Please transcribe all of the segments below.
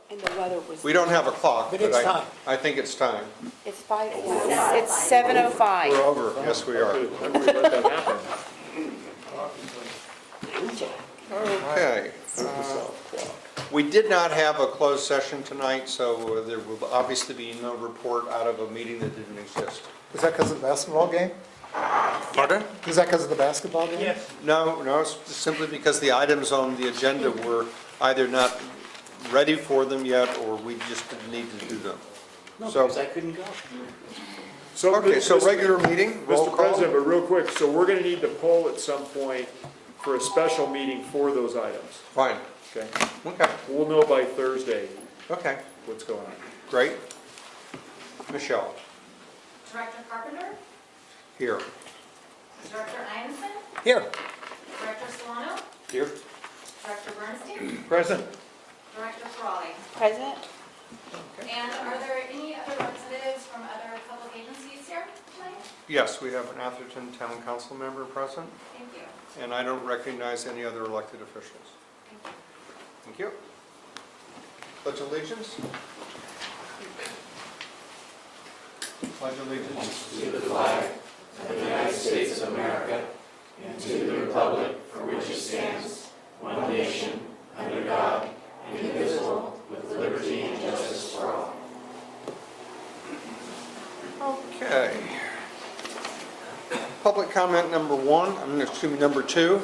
And the weather was. We don't have a clock, But it's time. I think it's time. It's 5, it's 7:05. We're over, yes, we are. How could we let that happen? Okay. We did not have a closed session tonight, so there will obviously be no report out of a meeting that didn't exist. Is that because of the basketball game? Pardon? Is that because of the basketball game? Yes. No, it's simply because the items on the agenda were either not ready for them yet, or we just didn't need to do them. No, So- because I couldn't go. Okay, so regular meeting, roll Mr. call. President, but real quick, so we're gonna need to poll at some point for a special meeting for those items, Fine, okay? okay, We'll know by Thursday okay, what's going on. great. Michelle, Director Carpenter, here. Director Ianson, Here. Director Solano, Here. Director Bernstein, Present. Director Ferrari. President? And are there any other representatives from other public agencies here tonight? Yes, we have an Atherton Town Council member present, Thank you. and I don't recognize any other elected officials. Thank you. Thank you. Pledge allegiance. Pledge allegiance. Okay. Public comment number one, number two.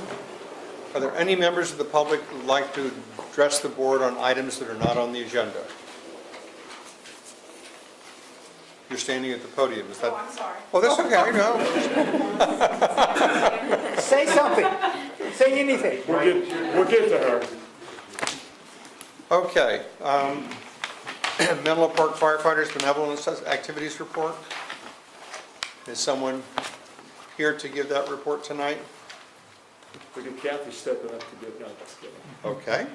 Are there any members of the public who would like to address the board on items that are not on the agenda? You're standing at the podium, is that? Oh, I'm sorry. Oh, that's okay, I know. Say something. Say anything. We'll get to her. Okay. Menlo Park Firefighters Benevolence Activities Report. Is someone here to give that report tonight? Look at Kathy stepping up to do it. No, just kidding. Okay.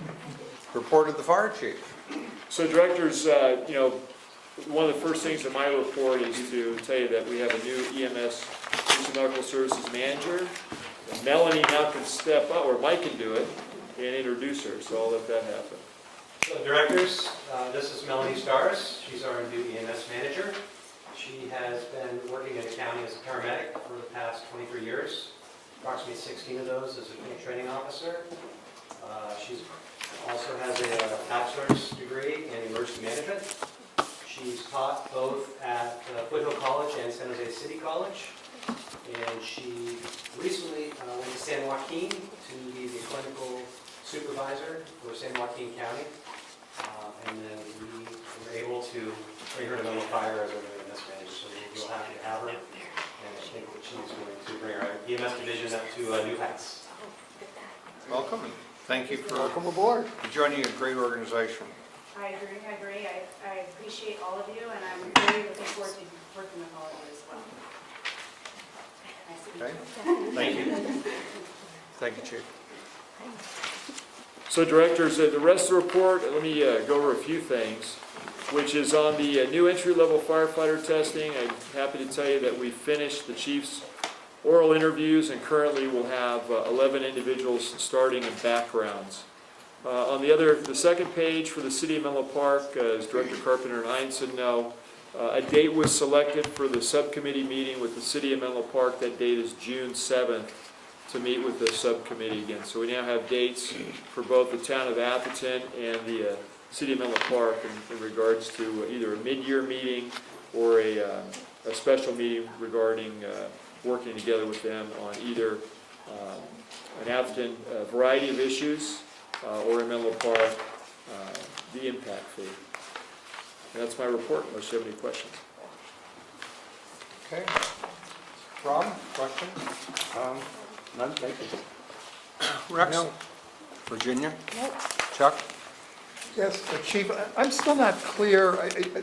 Report of the fire chief. So directors, one of the first things in my report is to tell you that we have a new EMS, Emergency Medical Services Manager. And Melanie now can step up, or Mike can do it, and introduce her, so I'll let that happen. So directors, this is Melanie Stars. She's our new EMS manager. She has been working in the county as a paramedic for the past 23 years, approximately 16 of those as a field training officer. She also has a bachelor's degree in emergency management. She's taught both at Foothill College and San Jose City College. And she recently went to San Joaquin to be the clinical supervisor for San Joaquin County. And then we were able to bring her to Menlo Fire as our new EMS manager, so we're real happy to have her. And I think that she's going to bring our EMS division up to new heights. Welcome, and thank you for Welcome aboard. joining a great organization. I agree. I appreciate all of you, and I'm really looking forward to working with all of you as well. Nice to meet you. Okay? Thank you. Thank you, Chief. So directors, the rest of the report, let me go over a few things, which is on the new entry-level firefighter testing. I'm happy to tell you that we finished the chief's oral interviews, and currently we'll have 11 individuals starting in backgrounds. On the second page for the City of Menlo Park, as Director Carpenter and Ianson know, a date was selected for the subcommittee meeting with the City of Menlo Park. That date is June 7th to meet with the subcommittee again. So we now have dates for both the town of Atherton and the City of Menlo Park in regards to either a mid-year meeting or a special meeting regarding working together with them on either an Atherton variety of issues or in Menlo Park, the impact fee. And that's my report, unless you have any questions. Okay. Rob, questions? None, thank you. Rex? No. Virginia? Chuck? Yes, Chief, I'm still not clear.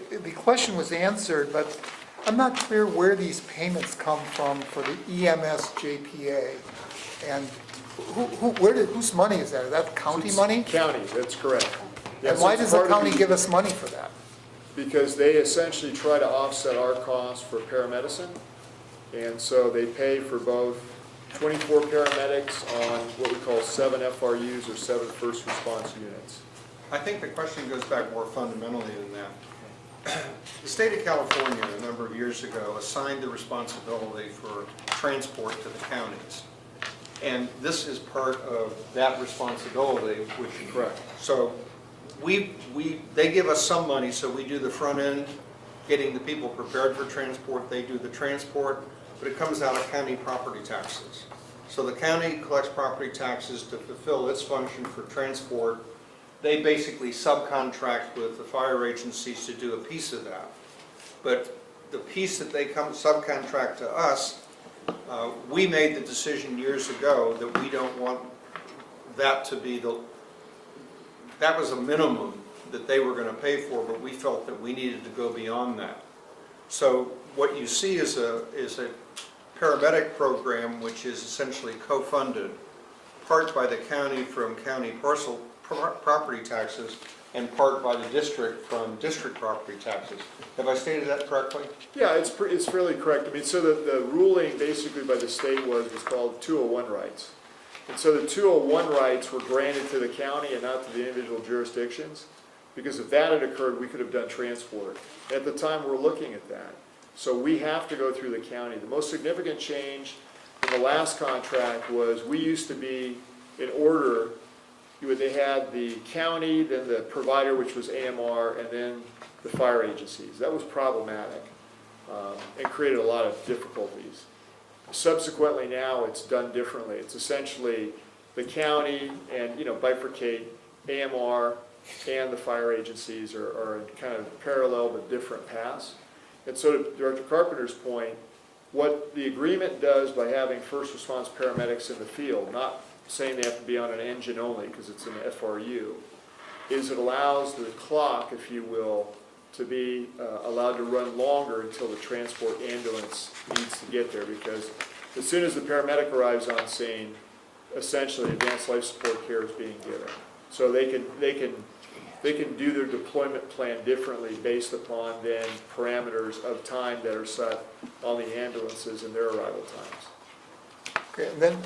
The question was answered, but I'm not clear where these payments come from for the EMS JPA. And whose money is that? Is that county money? County, that's correct. And why does the county give us money for that? Because they essentially try to offset our costs for paramedicine. And so they pay for both 24 paramedics on what we call 7 FRUs or 7 first response units. I think the question goes back more fundamentally than that. The state of California, a number of years ago, assigned the responsibility for transport to the counties. And this is part of that responsibility, which. Correct. So they give us some money, so we do the front end, getting the people prepared for transport, they do the transport, but it comes out of county property taxes. So the county collects property taxes to fulfill its function for transport. They basically subcontract with the fire agencies to do a piece of that. But the piece that they subcontract to us, we made the decision years ago that we don't want that to be that was a minimum that they were going to pay for, but we felt that we needed to go beyond that. So what you see is a paramedic program which is essentially co-funded, part by the county from county parcel property taxes and part by the district from district property taxes. Have I stated that correctly? Yeah, it's fairly correct. I mean, so the ruling basically by the state was called 201 rights. And so the 201 rights were granted to the county and not to the individual jurisdictions, because if that had occurred, we could have done transport. At the time, we're looking at that. So we have to go through the county. The most significant change in the last contract was we used to be in order. They had the county, then the provider, which was AMR, and then the fire agencies. That was problematic and created a lot of difficulties. Subsequently now it's done differently. It's essentially the county and, bifurcate AMR and the fire agencies are in kind of parallel but different paths. And so to Director Carpenter's point, what the agreement does by having first response paramedics in the field, not saying they have to be on an engine only because it's an FRU, is it allows the clock, if you will, to be allowed to run longer until the transport ambulance needs to get there, because as soon as the paramedic arrives on scene, essentially advanced life support care is being given. So they can do their deployment plan differently based upon then parameters of time that are set on the ambulances and their arrival times. Okay, and then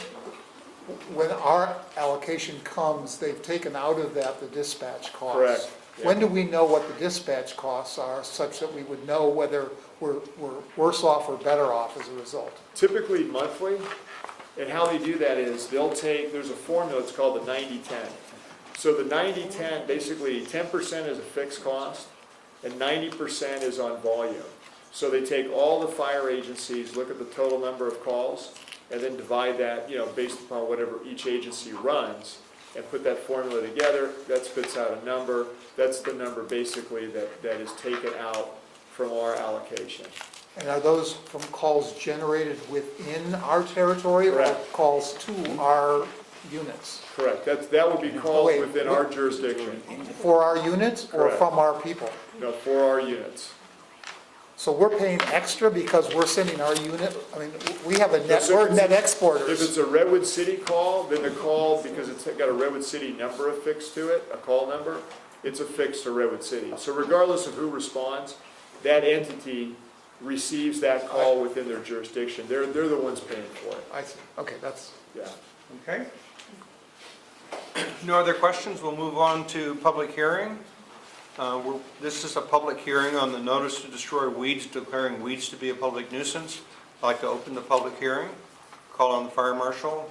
when our allocation comes, they've taken out of that the dispatch costs. Correct. Yeah. When do we know what the dispatch costs are, such that we would know whether we're worse off or better off as a result? Typically monthly, and how they do that is they'll take, there's a formula, it's called the 90-10. So the 90-10, basically 10% is a fixed cost and 90% is on volume. So they take all the fire agencies, look at the total number of calls, and then divide that, based upon whatever each agency runs, and put that formula together. That spits out a number. That's the number basically that is taken out from our allocation. And are those from calls generated within our territory or Correct. calls to our units? Correct. That would be calls Wait, within our jurisdiction. For our units or Correct. from our people? No, for our units. So we're paying extra because we're sending our unit, I mean, we have a net, Yes, if we're it's- net If exporters. it's a Redwood City call, then the call, because it's got a Redwood City number affixed to it, a call number, it's affixed to Redwood City. So regardless of who responds, that entity receives that call within their jurisdiction. They're the ones paying for it. I see, okay, that's, Yeah. Okay. No other questions? We'll move on to public hearing. This is a public hearing on the notice to destroy weeds, declaring weeds to be a public nuisance. I'd like to open the public hearing. Call on the fire marshal.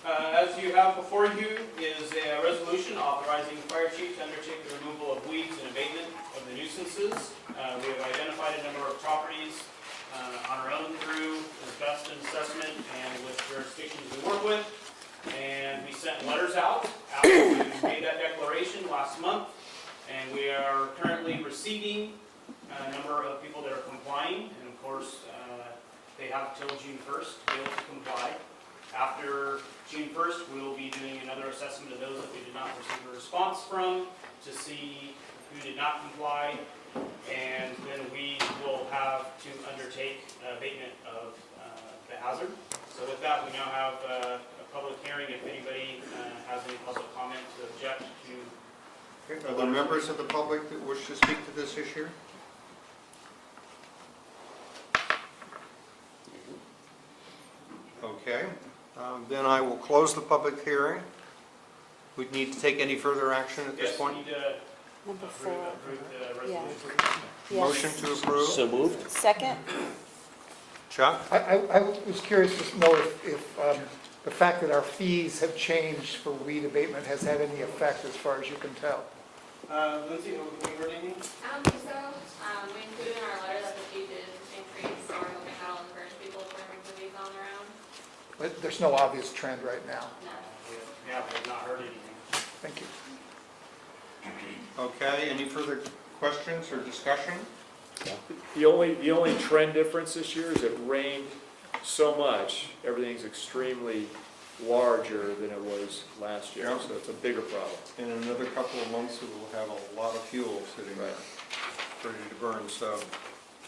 As you have before you is a resolution authorizing the fire chief to undertake the removal of weeds and abatement of the nuisances. We have identified a number of properties on our own through asbestos assessment and with jurisdictions we work with. And we sent letters out after we made that declaration last month. And we are currently receiving a number of people that are complying. And of course, they have till June 1st to be able to comply. After June 1st, we will be doing another assessment of those that we did not receive a response from to see who did not comply. And then we will have to undertake abatement of the hazard. So with that, we now have a public hearing. If anybody has any public comment to object to. Are there members of the public that wish to speak to this issue? Okay, then I will close the public hearing. We need to take any further action at this Yes, we point? need to Number approve 4. the Yeah. resolution. Yes. Motion to approve? So moved? Second? Chuck? I was curious to know if the fact that our fees have changed for weed abatement has had any effect as far as you can tell. Lindsay, have we heard anything? I don't think so. We included in our letter that the fee did increase, so we're hoping that'll encourage people to remove the weeds on their own. But there's no obvious trend right now. No. Yeah, we have not heard anything. Thank you. Okay, any further questions or discussion? The only trend difference this year is it rained so much, everything's extremely larger than it was last year, Yeah. so it's a bigger problem. In another couple of months, we will have a lot of fuel sitting there, ready to burn, so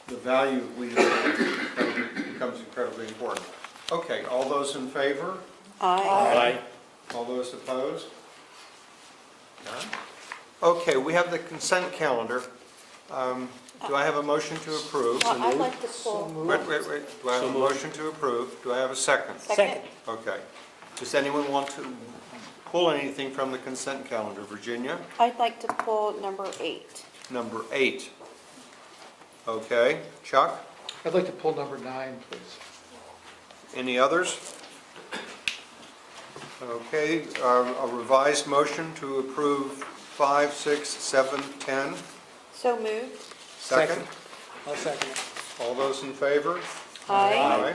the value of weed abatement becomes incredibly important. Okay, all those in favor? Aye. All those opposed? None? Okay, we have the consent calendar. Do I have a motion to approve? Well, I'd like to pull. Wait. Do I have a motion to approve? Do I have a second? Second? Okay. Does anyone want to pull anything from the consent calendar? Virginia? I'd like to pull number 8. Number 8. Okay. Chuck? I'd like to pull number 9, please. Any others? Okay, a revised motion to approve 5, 6, 7, 10. So moved? Second? I'll second it. All those in favor? Aye.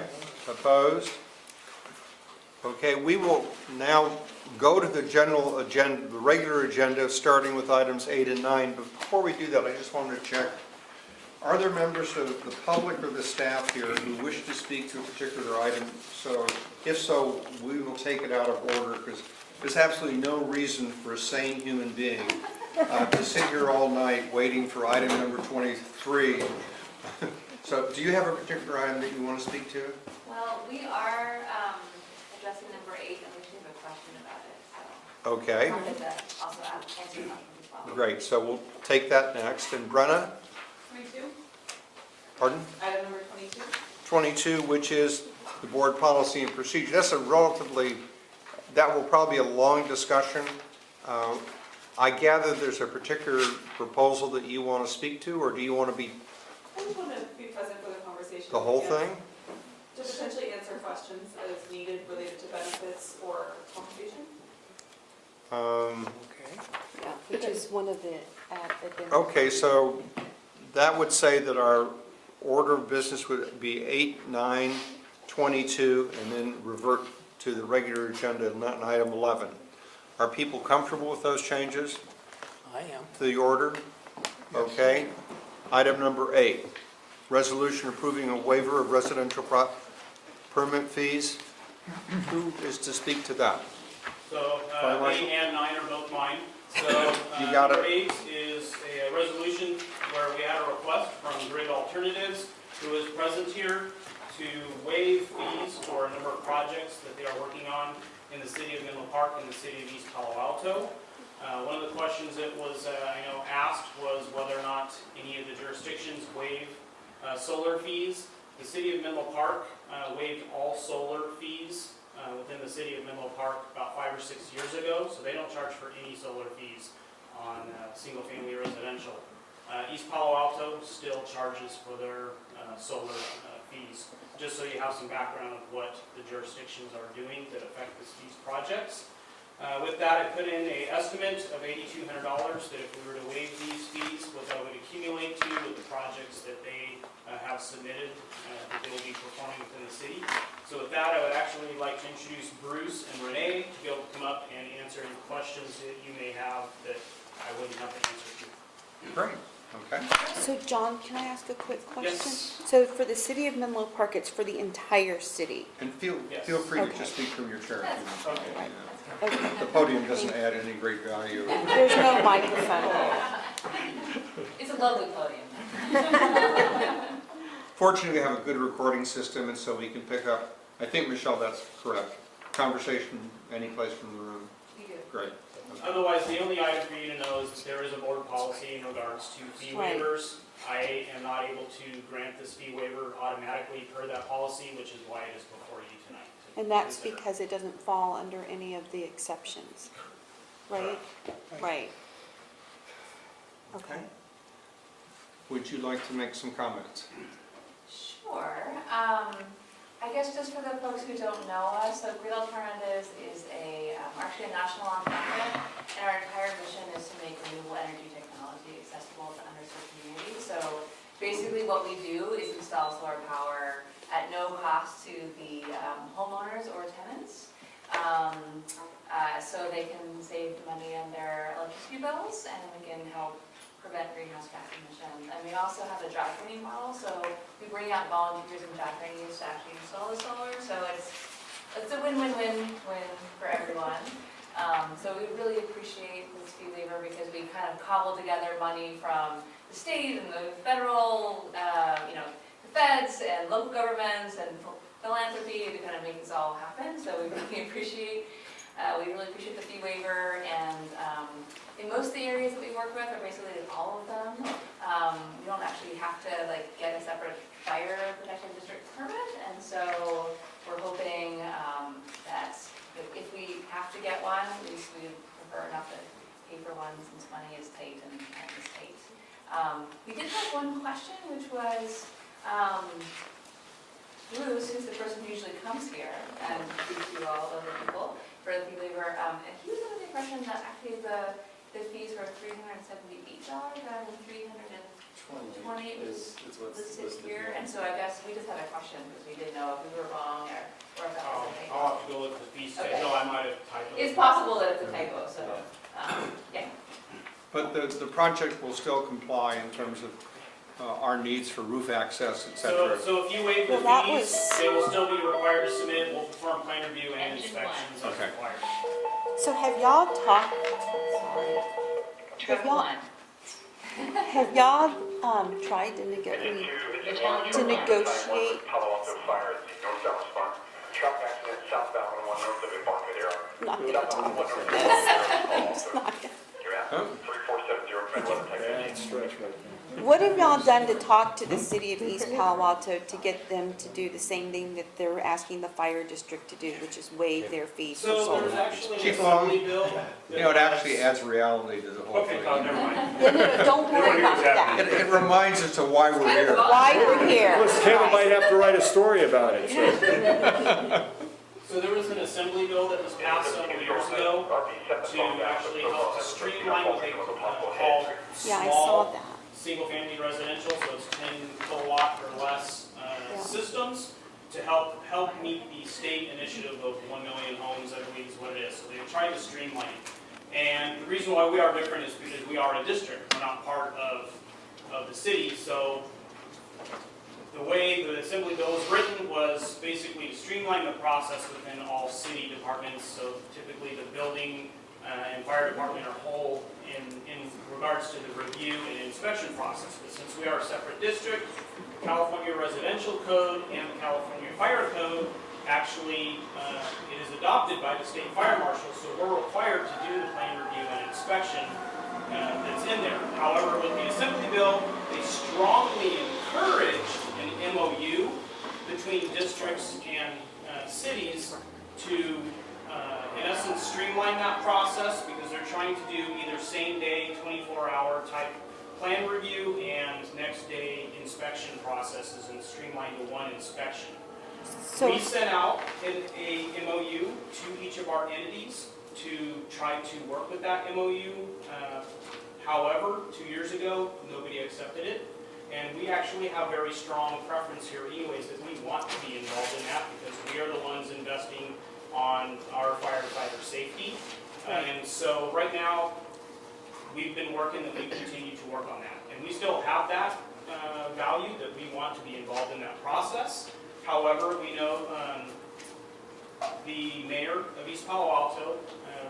Opposed? Okay, we will now go to the general agenda, the regular agenda, starting with items 8 and 9. But before we do that, I just wanted to check, are there members of the public or the staff here who wish to speak to a particular item? So, if so, we will take it out of order, because there's absolutely no reason for a sane human being to sit here all night waiting for item number 23. So, do you have a particular item that you want to speak to? Well, we are addressing number 8, and we should have a question about it, so. Okay, Wanted to also answer that as well. great, so we'll take that next. And Brenna, 22, pardon? item number 22. 22, which is the board policy and procedure. That's a relatively, that will probably be a long discussion. I gather there's a particular proposal that you want to speak to, or do you want to be I just want to be present for the conversation. the whole yes. thing? To potentially answer questions as needed related to benefits or compensation. Yeah, which is one of the addenda. Okay, so that would say that our order of business would be 8, 9, 22, and then revert to the regular agenda in item 11. Are people comfortable with those changes I am. to the order? Okay. Item number 8, resolution approving a waiver of residential permit fees. Who is to speak to that? So, Fire Marshal? 8 and 9 are both mine. So, You got number it. 8 is a resolution where we had a request from Grid Alternatives, who is present here, to waive fees for a number of projects that they are working on in the city of Menlo Park and the city of East Palo Alto. One of the questions that was, asked was whether or not any of the jurisdictions waive solar fees. The city of Menlo Park waived all solar fees within the city of Menlo Park about 5 or 6 years ago, so they don't charge for any solar fees on single-family residential. East Palo Alto still charges for their solar fees. Just so you have some background of what the jurisdictions are doing that affect these projects. With that, I put in an estimate of $8,200 that if we were to waive these fees, what that would accumulate to with the projects that they have submitted, that they will be performing within the city. So with that, I would actually like to introduce Bruce and Renee to be able to come up and answer any questions that you may have that I wouldn't have the answer to. Great, okay. So John, can I ask a quick question? Yes. So for the city of Menlo Park, it's for the entire city? And feel Yes. free to Okay. just speak from your chair. if you want. Okay. Okay. The podium doesn't add any great value. There's no microphone. It's a lovely podium. Fortunately, we have a good recording system, and so we can pick up, I think, Michelle, that's correct, conversation any place from the room. We do. Great. Otherwise, the only item for you to know is that there is a board policy in regards to fee Right. waivers. I am not able to grant this fee waiver automatically per that policy, which is why it is before you tonight. to And that's consider. because it doesn't fall under any of the exceptions, right? Right. Okay. Would you like to make some comments? Sure. I guess just for the folks who don't know us, so Green Alternatives is actually a national nonprofit, and our entire mission is to make renewable energy technology accessible to underserved communities. So basically what we do is install solar power at no cost to the homeowners or tenants, so they can save money on their electricity bills, and we can help prevent greenhouse gas emissions. And we also have a job training model, so we bring out volunteers and job trainees to actually install the solar. So it's a win-win-win-win for everyone. So we really appreciate this fee waiver because we kind of cobbled together money from the state and the federal, the feds and local governments and philanthropy to kind of make this all happen. So we really appreciate the fee waiver, and in most of the areas that we work with, or basically all of them, we don't actually have to get a separate fire protection district permit, and so we're hoping that if we have to get one, at least we prefer not to pay for one since money is tight and time is tight. We did have one question, which was, Bruce, who's the person who usually comes here and speaks to all of the people for the fee waiver, and he was under the impression that actually the fees were $378 rather than $320. It was listed here, and so I guess we just had a question because we didn't know if we were wrong or if that was a typo. I'll have to go look at the fee schedule. Okay. No, I might have typed it. It's possible that it's a typo, so, yeah. But the project will still comply in terms of our needs for roof access, et cetera. So if you waive the Well, that fees, was- they will still be required to submit, we'll perform plan review and Engine inspections as Okay. required. So have y'all talked, have y'all tried to negotiate? Palo Alto Fire at the northbound response. Truck accident southbound on one north of the market area. Not gonna Southbound talk on one about north this. of the You're at Huh? 3470 Redwood, Bad Texas. stretch right there. What have y'all done to talk to the city of East Palo Alto to get them to do the same thing that they're asking the fire district to do, which is waive their fees for So solar? there's actually an Chief Long, assembly bill. You know, it actually adds reality to the whole Okay, thing. Todd, never mind. No, don't worry about that. It reminds us of why we're here. Why we're here. Plus, Kevin might have to write a story about it, so. So there was an assembly bill that was passed several years ago to actually help to streamline what they call Yeah, I saw small, that. single-family residential, so it's 10 kilowatt or less Yeah. systems to help meet the state initiative of 1 million homes, I believe is what it is. So they're trying to streamline it. And the reason why we are different is because we are a district, we're not part of the city. So the way the assembly bill was written was basically to streamline the process within all city departments. So typically the building and fire department are whole in regards to the review and inspection process. But since we are a separate district, the California Residential Code and the California Fire Code actually it is adopted by the state fire marshal, so we're required to do the plan review and inspection that's in there. However, with the assembly bill, they strongly encourage an MOU between districts and cities to, in essence, streamline that process because they're trying to do either same-day, 24-hour type plan review and next-day inspection processes and streamline to one inspection. So, We sent out a MOU to each of our entities to try to work with that MOU. However, 2 years ago, nobody accepted it. And we actually have very strong preference here anyways that we want to be involved in that because we are the ones investing on our firefighter safety. And so right now, we've been working that we continue to work on that. And we still have that value that we want to be involved in that process. However, we know the mayor of East Palo Alto,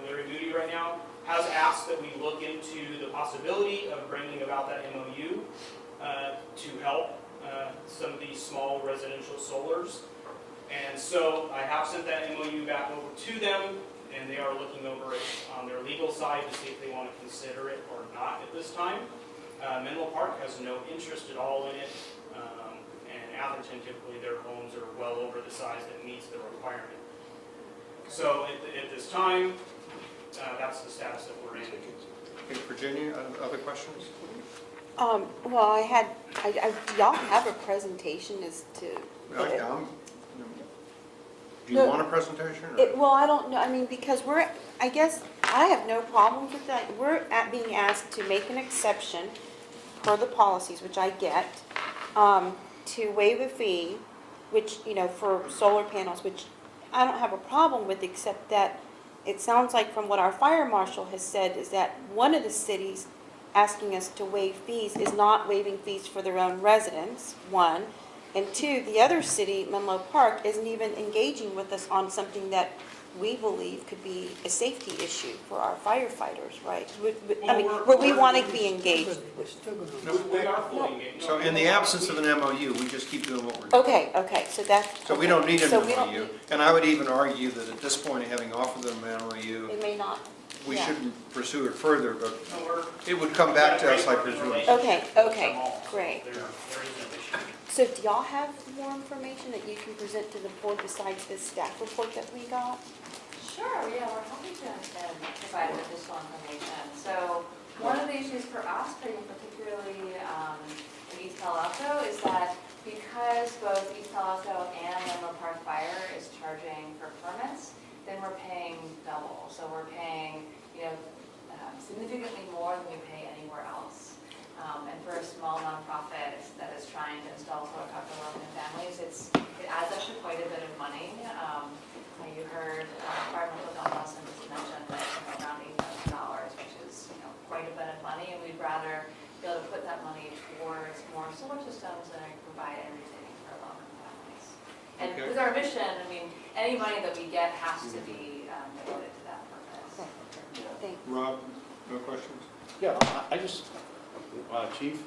Larry Moody right now, has asked that we look into the possibility of bringing about that MOU to help some of these small residential solars. And so I have sent that MOU back over to them, and they are looking over it on their legal side to see if they want to consider it or not at this time. Menlo Park has no interest at all in it, and Atherton, typically their homes are well over the size that meets the requirement. So at this time, that's the status that we're in. Okay, Virginia, other questions? Well, do y'all have a presentation as to? Do you want a presentation? or- Well, I don't know, I mean, because I guess, I have no problems with that. We're being asked to make an exception per the policies, which I get, to waive a fee, which, for solar panels, which I don't have a problem with, except that it sounds like from what our fire marshal has said, is that one of the cities asking us to waive fees is not waiving fees for their own residents, one. And two, the other city, Menlo Park, isn't even engaging with us on something that we believe could be a safety issue for our firefighters, right? But we want to be engaged. We are fully engaged. So in the absence of an MOU, we just keep doing what we're doing. Okay, so that's. So we don't need an So we don't MOU. need- And I would even argue that at this point, having offered them an MOU, It may not. we yeah. shouldn't pursue it further, but No, we're- it would come back to us, I We're in presume. relationship Okay, with them all, so great. There is no issue. So do y'all have more information that you can present to the board besides this staff report that we got? Sure, yeah, we're happy to provide additional information. So one of the issues for us, particularly in East Palo Alto, is that because both East Palo Alto and Menlo Park Fire is charging for permits, then we're paying double. So we're paying, significantly more than we pay anywhere else. And for a small nonprofit that is trying to install solar power for low-income families, it adds up to quite a bit of money. You heard Fire Marshal Don Nelson just mention that around $8,000, which is quite a bit of money, and we'd rather be able to put that money towards more solar systems that provide energy savings for low-income families. And Okay. with our mission, any money that we get has to be devoted to that purpose. Thank Rob, no questions? Yeah, Chief,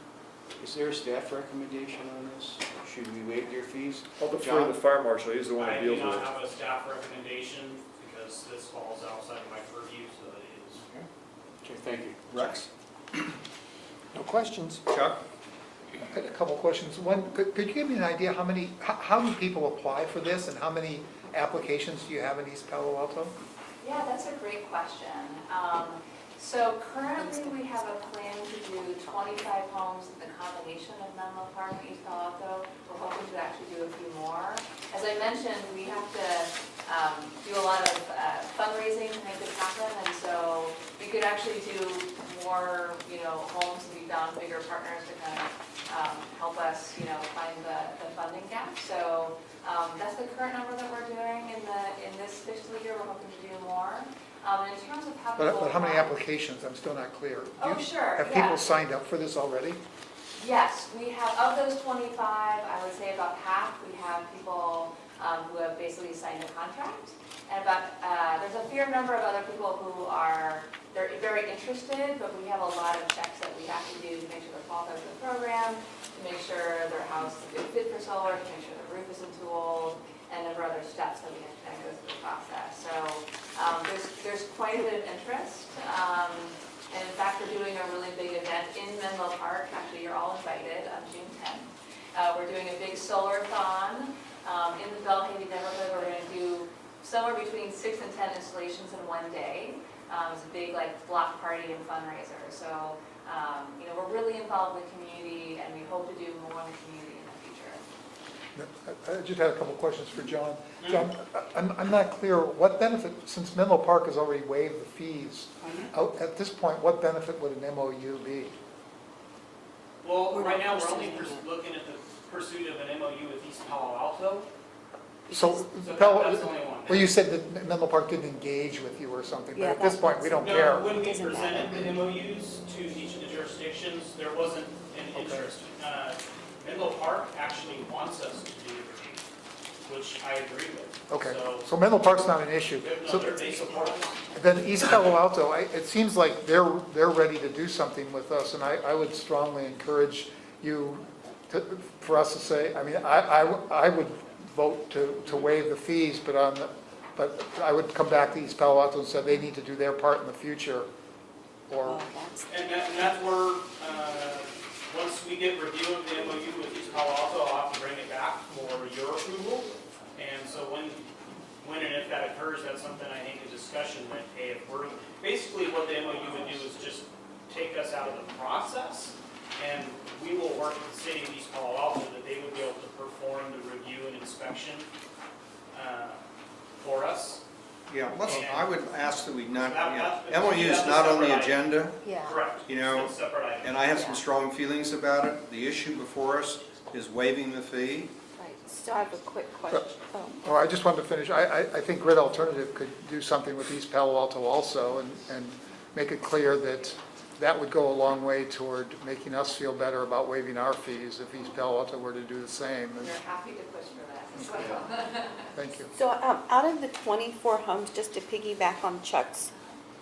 is there a staff recommendation on this? Should we waive their fees? I'll defer to John? the fire marshal, he's the one I who do deals with not it. have a staff recommendation because this falls outside of my purview, so it is. Okay, thank you. Rex? No questions. Chuck? I had a couple of questions. One, could you give me an idea how many people apply for this and how many applications do you have in East Palo Alto? Yeah, that's a great question. So currently, we have a plan to do 25 homes in the combination of Menlo Park and East Palo Alto. We're hoping to actually do a few more. As I mentioned, we have to do a lot of fundraising to make this happen, and so we could actually do more, homes if we found bigger partners to kind of help us, find the funding gap. So that's the current number that we're doing in this fiscal year. We're hoping to do more. In terms of how people But how many apply- applications? I'm still not clear. Oh, sure, Have yeah. people signed up for this already? Yes, we have, of those 25, I would say about half, we have people who have basically signed a contract. And there's a fair number of other people who they're very interested, but we have a lot of checks that we have to do to make sure they're qualified for the program, to make sure their house is a good fit for solar, to make sure the roof isn't too old, and a number of other steps that we have to kind of go through the process. So there's quite a bit of interest. And in fact, we're doing a really big event in Menlo Park. Actually, you're all invited on June 10th. We're doing a big solar-thon in the Belhaven neighborhood. We're going to do somewhere between 6 and 10 installations in one day. It's a big block party and fundraiser. So we're really involved with the community, and we hope to do more in the community in the future. I just had a couple of questions for John. John, I'm not clear, what benefit, since Menlo Park has already waived the fees, at this point, what benefit would an MOU be? Well, right now, we're only looking at the pursuit of an MOU with East Palo Alto. So, So that's the only one. well, you said that Menlo Park didn't engage with you or something, but Yeah, at this point, we don't care. No, when we Doesn't presented matter. the MOUs to each of the jurisdictions, there wasn't an interest. Menlo Park actually wants us to do it, which I agree with. Okay, So, so Menlo Park's not an issue. no, they support us. Then East Palo Alto, it seems like they're ready to do something with us, and I would strongly encourage you for us to say, I would vote to waive the fees, but I would come back to East Palo Alto and say they need to do their part in the future, or, And that's where, once we get review of the MOU with East Palo Alto, I'll have to bring it back for your approval. And so when and if that occurs, that's something I need to discuss discussion that, hey, if we're, basically what the MOU would do is just take us out of the process, and we will work with the city of East Palo Alto that they would be able to perform the review and inspection for us. Yeah, I would ask that we not, That- MOU is not on the agenda, Yeah. Correct. you know, It's a separate item. and I have some strong feelings about it. The issue before us is waiving the fee. Right, so I have a quick question. Oh. Well, I just wanted to finish, I think Grid Alternative could do something with East Palo Alto also, and make it clear that that would go a long way toward making us feel better about waiving our fees if East Palo Alto were to do the same. We're happy to push for that as well. Thank you. So out of the 24 homes, just to piggyback on Chuck's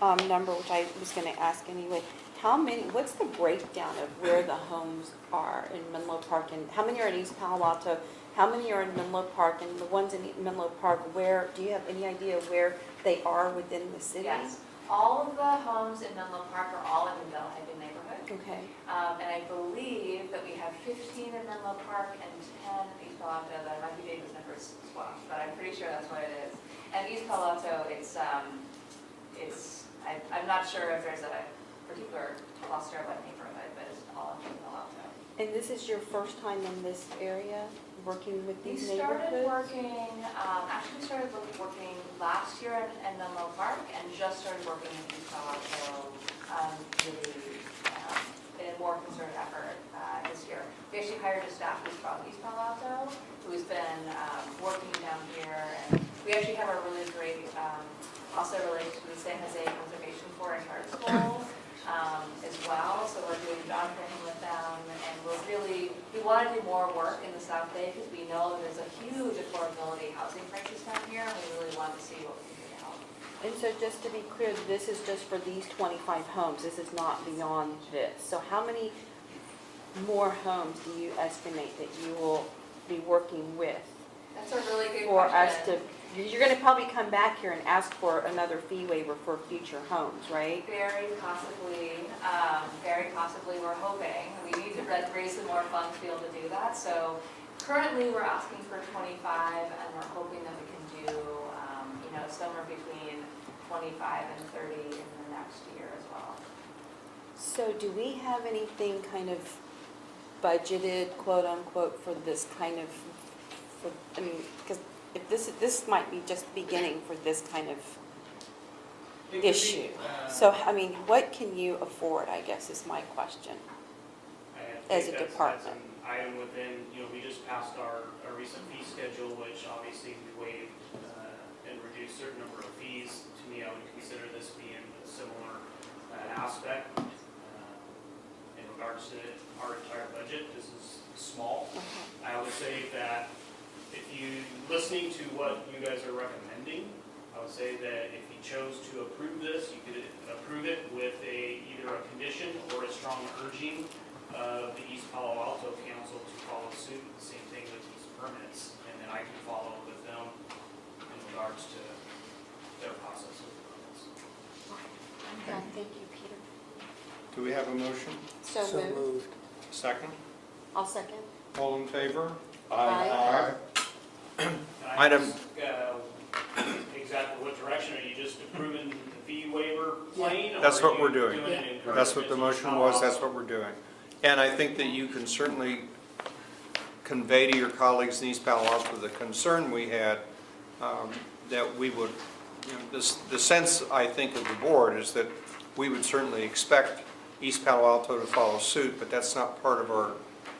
number, which I was going to ask anyway, how many, what's the breakdown of where the homes are in Menlo Park? And how many are in East Palo Alto? How many are in Menlo Park? And the ones in Menlo Park, where, do you have any idea where they are within the city? Yes, all of the homes in Menlo Park are all in the Bellhaven neighborhood. Okay. And I believe that we have 15 in Menlo Park and 10 in East Palo Alto. That might be David's numbers swapped, but I'm pretty sure that's what it is. And East Palo Alto, I'm not sure if there's a particular cluster of what neighborhood, but it's all in Palo Alto. And this is your first time in this area, working with We these started neighborhoods? actually started working last year in Menlo Park and just started working in East Palo Alto, really in a more concerted effort this year. We actually hired a staff who's from East Palo Alto, who's been working down here. And we actually have a really great, also related to the San Jose Conservation Corps and Charter School as well. So we're doing job training with them, and we want to do more work in the South Bay because we know there's a huge affordability housing crisis down here, and we really want to see what we can do to help. And so just to be clear, this is just for these 25 homes, this is not beyond this. So how many more homes do you estimate that you will be working with? That's a really good For question. us to, you're gonna probably come back here and ask for another fee waiver for future homes, right? Very possibly, we're hoping. We need to raise some more funds to be able to do that. So currently, we're asking for 25, and we're hoping that we can do, somewhere between 25 and 30 in the next year as well. So do we have anything kind of budgeted, quote unquote, for this kind of, I mean, because if this might be just beginning for this kind of It could be, issue. So, I mean, what can you afford, I guess is my question. I as think a that's department. an item within, we just passed our recent fee schedule, which obviously we waived and reduced certain number of fees. To me, I would consider this being a similar aspect. In regards to our entire budget, this is small. I would say that if you, listening to what you guys are recommending, I would say that if you chose to approve this, you could approve it with either a condition or a strong urging of the East Palo Alto Council to follow suit. The same thing with these permits, and then I can follow with them in regards to their process of permits. Yeah, thank you, Peter. Do we have a motion? So moved. Second? I'll second. All in favor? Aye. Can I Item- ask, exactly what direction, are you just approving the fee waiver plain? or That's are what we're you doing. it in That's what the encouragement to motion Palo was, Alto? that's what we're doing. And I think that you can certainly convey to your colleagues in East Palo Alto the concern we had, that we would, the sense, I think, of the board is that we would certainly expect East Palo Alto to follow suit, but that's not part of our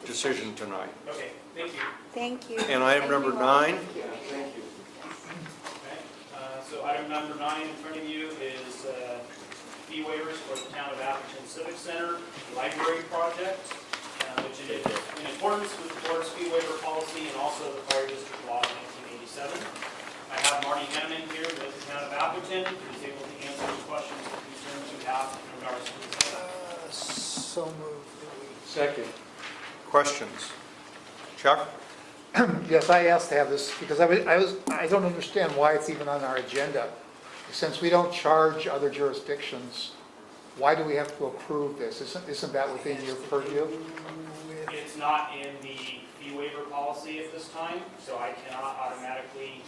decision tonight. Okay, thank you. Thank you. And item number 9, Okay, so item number 9 in front of you is fee waivers for the Town of Atherton Civic Center Library Project, which is in accordance with the board's fee waiver policy and also the Fire District Law of 1987. I have Marty Hanneman here with the Town of Atherton, who is able to answer any questions or concerns you have in regards to this. So moved. Second. questions? Chuck? Yes, I asked to have this because I don't understand why it's even on our agenda. Since we don't charge other jurisdictions, why do we have to approve this? Isn't that within your purview? It's not in the fee waiver policy at this time, so I cannot automatically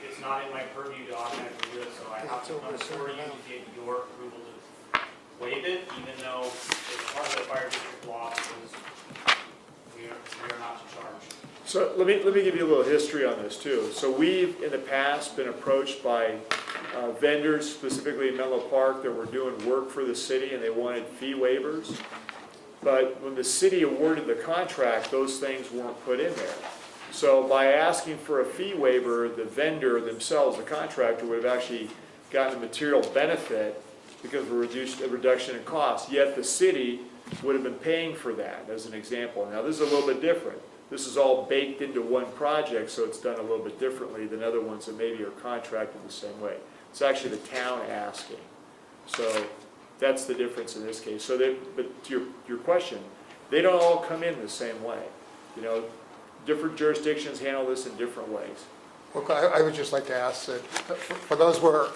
it's not in my purview to automatically do it, so I have to come before you to get your approval to waive it, even though it's part of the fire district law, because we are not to charge. So let me give you a little history on this too. So we've, in the past, been approached by vendors, specifically in Menlo Park, that were doing work for the city and they wanted fee waivers. But when the city awarded the contract, those things weren't put in there. So by asking for a fee waiver, the vendor themselves, the contractor, would have actually gotten a material benefit because of a reduction in cost. Yet the city would have been paying for that, as an example. Now this is a little bit different. This is all baked into one project, so it's done a little bit differently than other ones that maybe are contracted the same way. It's actually the town asking. So that's the difference in this case. So but to your question, they don't all come in the same way. You know, different jurisdictions handle this in different ways. Okay, I would just like to ask that, for those where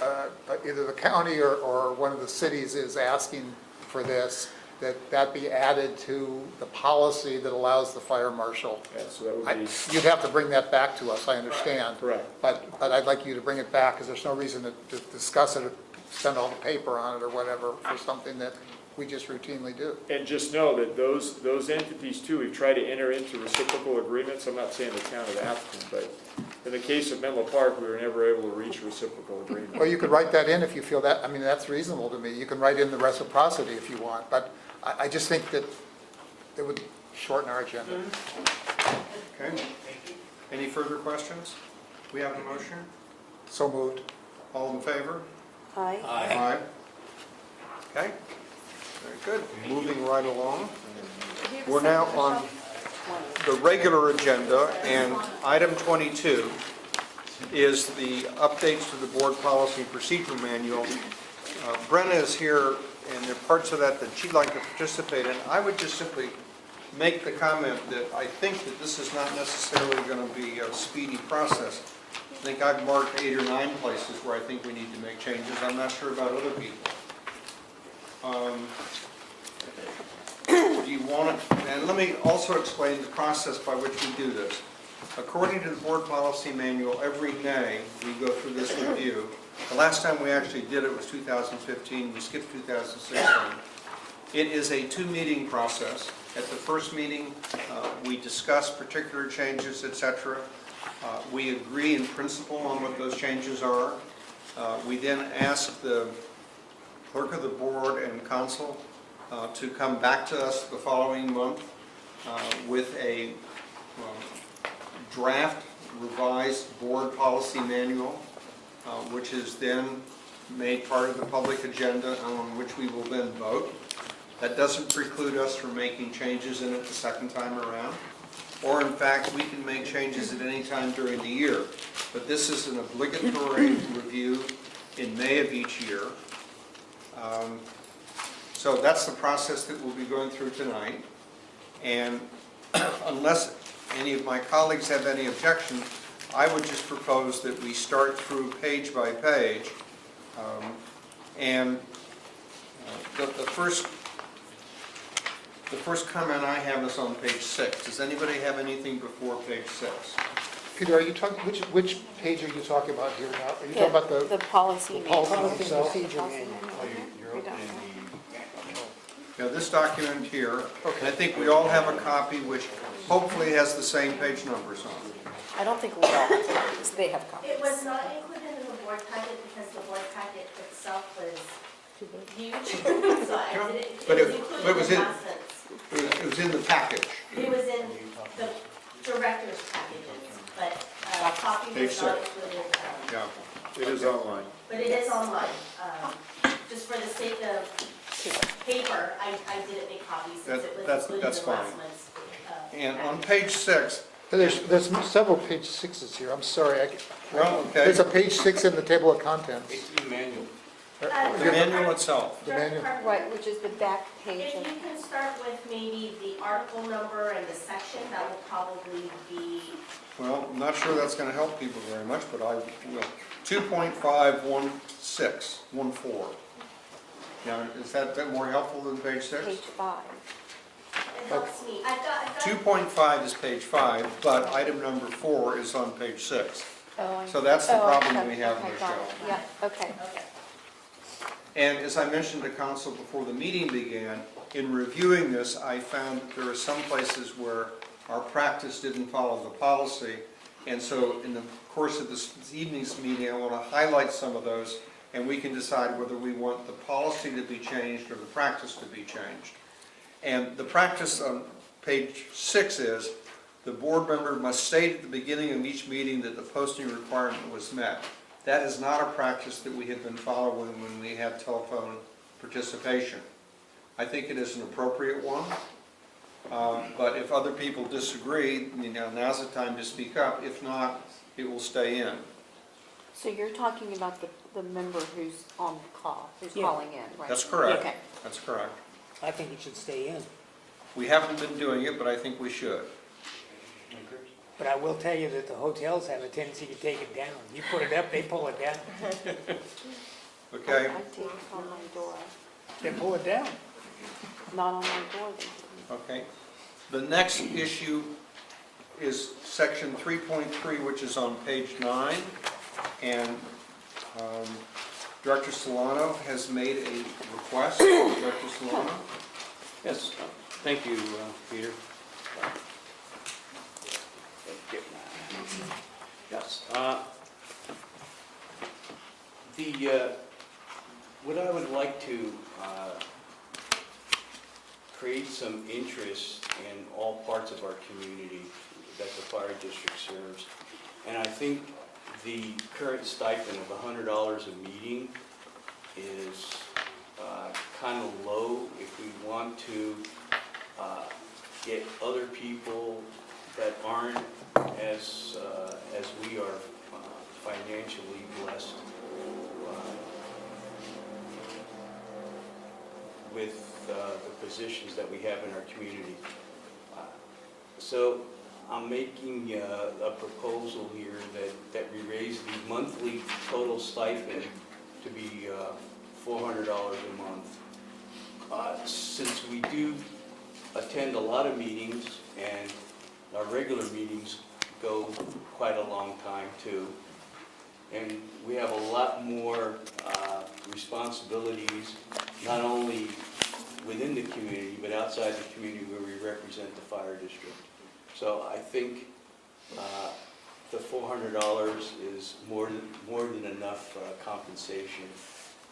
either the county or one of the cities is asking for this, that be added to the policy that allows the fire marshal. Yeah, so that would be You'd have to bring that back to us, I understand. correct. But I'd like you to bring it back, because there's no reason to discuss it, or spend all the paper on it or whatever for something that we just routinely do. And just know that those entities too, we've tried to enter into reciprocal agreements. I'm not saying the town of Atherton, but in the case of Menlo Park, we were never able to reach a reciprocal agreement. Well, you could write that in if you feel that, I mean, that's reasonable to me. You can write in the reciprocity if you want, but I just think that it would shorten our agenda. Okay. Any further questions? We have a motion? So moved. All in favor? Aye. Aye. Okay, very good. Moving right along. We're now on the regular agenda, and item 22 is the updates to the board policy and procedure manual. Brenna is here, and there are parts of that she'd like to participate in. I would just simply make the comment that I think that this is not necessarily going to be a speedy process. I think I've marked 8 or 9 places where I think we need to make changes. I'm not sure about other people. Do you want it? And let me also explain the process by which we do this. According to the board policy manual, every May we go through this review. The last time we actually did it was 2015. We skipped 2016. It is a 2-meeting process. At the first meeting, we discuss particular changes, etc. We agree in principle on what those changes are. We then ask the clerk of the board and council to come back to us the following month with a draft revised board policy manual, which is then made part of the public agenda on which we will then vote. That doesn't preclude us from making changes in it the second time around. Or in fact, we can make changes at any time during the year. But this is an obligatory review in May of each year. So that's the process that we'll be going through tonight. And unless any of my colleagues have any objection, I would just propose that we start through page by page. The first comment I have is on page 6. Does anybody have anything before page 6? Peter, are you talking, which page are you talking about here now? Are you talking about The policy manual. policy itself? Policy manual. You're opening Now, this document here, I think we all have a copy which hopefully has the same page numbers on it. I don't think we all have copies. They have copies. It was not included in the board packet because the board packet itself was huge. So I did it, But it it- was but it included was in in- absence. It was in the package. It was in the director's packages, but copy Page was not 6. included. Yeah. It is online. But it is online. Just for the sake of paper, I didn't make copies since it was That's included in fine. last month's. And on page 6, There's several page 6s here, I'm sorry. well, okay, There's a page 6 in the table of contents. It's the manual. the manual itself. The manual. Right, which is the back page If of. you can start with maybe the article number and the section, that will probably be, Well, I'm not sure that's going to help people very much, but I will. 2.51614. Now, is that a bit more helpful than page 6? Page 5. it helps me. I've got 2.5 is page 5, but item number 4 is on page 6. So that's the problem okay, we have, okay, got Michelle. it. Yeah, okay. Okay. And as I mentioned to council before the meeting began, in reviewing this, I found that there are some places where our practice didn't follow the policy. And so in the course of this evening's meeting, I want to highlight some of those, and we can decide whether we want the policy to be changed or the practice to be changed. And the practice on page 6 is, the board member must state at the beginning of each meeting that the posting requirement was met. That is not a practice that we have been following when we had telephone participation. I think it is an appropriate one, but if other people disagree, now's the time to speak up. If not, it will stay in. So you're talking about the member who's on the call, who's Yeah. calling in, right? That's correct. Okay. That's correct. I think it should stay in. We haven't been doing it, but I think we should. But I will tell you that the hotels have a tendency to take it down. You put it up, they pull it down. Okay? I take it on my door. They pull it down. Not on my door, they didn't. Okay. The next issue is section 3.3, which is on page 9. And Director Solano has made a request. Director Solano? Yes, thank you, Peter. Yes. What I would like to create some interest in all parts of our community that the fire district serves. And I think the current stipend of $100 a meeting is kind of low if we want to get other people that aren't as we are financially blessed with the positions that we have in our community. So I'm making a proposal here that we raise the monthly total stipend to be $400 a month. Since we do attend a lot of meetings and our regular meetings go quite a long time too, and we have a lot more responsibilities, not only within the community, but outside the community where we represent the fire district. So I think the $400 is more than enough compensation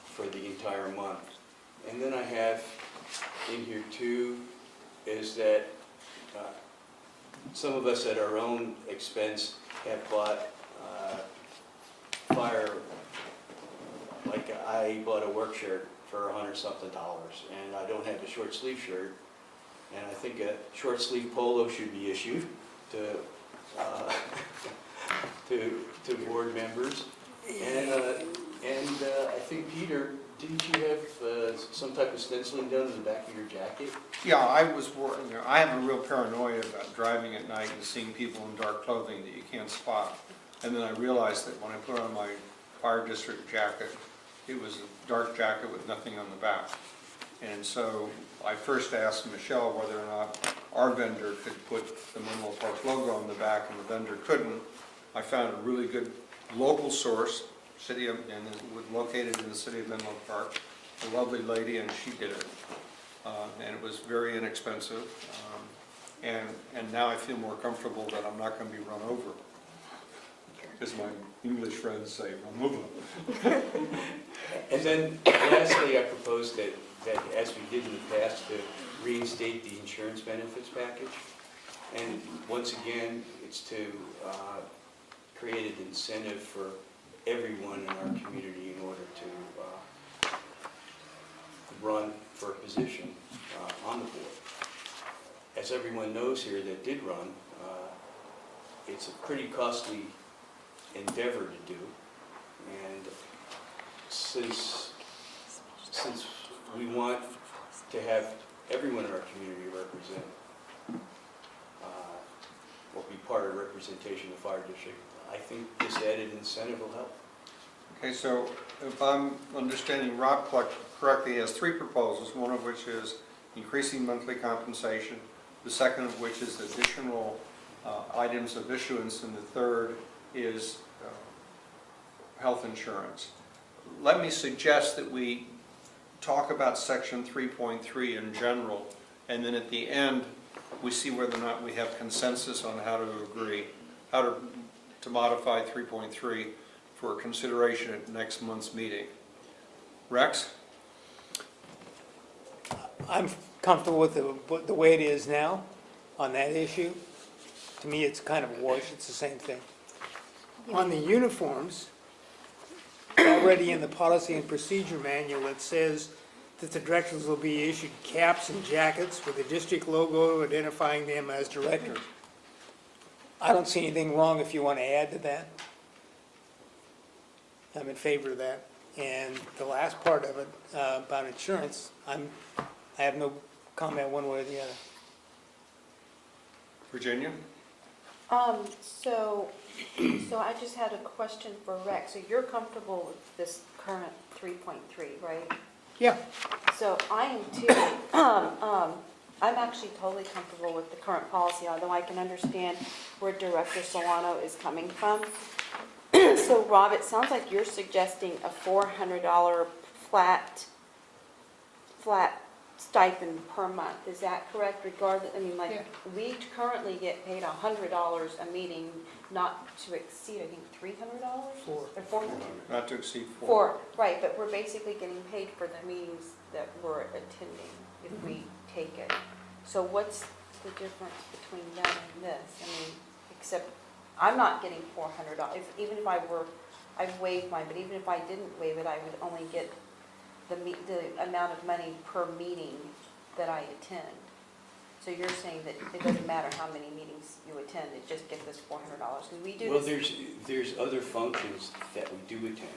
for the entire month. And then I have in here too, is that some of us at our own expense have bought fire, like I bought a work shirt for $100-something, and I don't have a short sleeve shirt, and I think a short sleeve polo should be issued to to board members. And I think, Peter, didn't you have some type of stenciling done in the back of your jacket? Yeah, I have a real paranoia about driving at night and seeing people in dark clothing that you can't spot. And then I realized that when I put on my fire district jacket, it was a dark jacket with nothing on the back. And so I first asked Michelle whether or not our vendor could put the Menlo Park logo on the back, and the vendor couldn't. I found a really good local source, located in the city of Menlo Park, a lovely lady, and she did it. And it was very inexpensive. And now I feel more comfortable that I'm not going to be run over, as my English friends say, run over. And then lastly, I proposed that as we did in the past, to reinstate the insurance benefits package. And once again, it's to create an incentive for everyone in our community in order to run for a position on the board. As everyone knows here that did run, it's a pretty costly endeavor to do. And since we want to have everyone in our community represent, or be part of representation of the fire district, I think this added incentive will help. Okay, so if I'm understanding Rob correctly, he has 3 proposals, one of which is increasing monthly compensation, the second of which is additional items of issuance, and the third is health insurance. Let me suggest that we talk about section 3.3 in general, and then at the end, we see whether or not we have consensus on how to agree, how to modify 3.3 for consideration at next month's meeting. Rex? I'm comfortable with the way it is now on that issue. To me, it's kind of a wash, it's the same thing. On the uniforms, already in the policy and procedure manual, it says that the directors will be issued caps and jackets with the district logo identifying them as directors. I don't see anything wrong if you want to add to that. I'm in favor of that. And the last part of it, about insurance, I have no comment one way or the other. Virginia? So I just had a question for Rex. So you're comfortable with this current 3.3, right? Yeah. So I am too. I'm actually totally comfortable with the current policy, although I can understand where Director Solano is coming from. So Rob, it sounds like you're suggesting a $400 flat stipend per month. Is that correct? Regardless, I mean, like, Yeah. we currently get paid $100 a meeting, not to exceed, I think, $300? Four. Or 400? Not to exceed 4. Four, right, but we're basically getting paid for the meetings that we're attending if we take it. So what's the difference between that and this? I mean, except, I'm not getting $400, even if I've waived mine, but even if I didn't waive it, I would only get the amount of money per meeting that I attend. So you're saying that it doesn't matter how many meetings you attend, it just gets us $400? Because we do Well, this. there's other functions that we do attend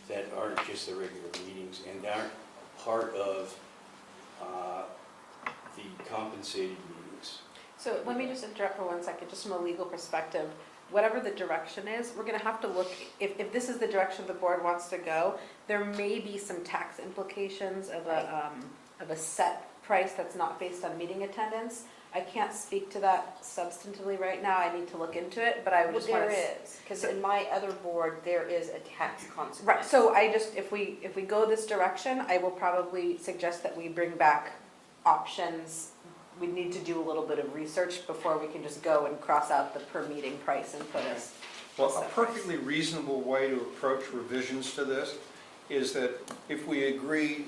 that aren't just the regular meetings and aren't part of the compensated meetings. So let me just interrupt for 1 second, just from a legal perspective. Whatever the direction is, we're gonna have to look, if this is the direction the board wants to go, there may be some tax implications of a set price that's not based on meeting attendance. I can't speak to that substantively right now, I need to look into it, but I would Well, just wanna. there is, because in my other board, there is a tax consequence. Right, so I just, if we go this direction, I will probably suggest that we bring back options. We need to do a little bit of research before we can just go and cross out the per meeting price and put us. Well, a perfectly reasonable way to approach revisions to this is that if we agree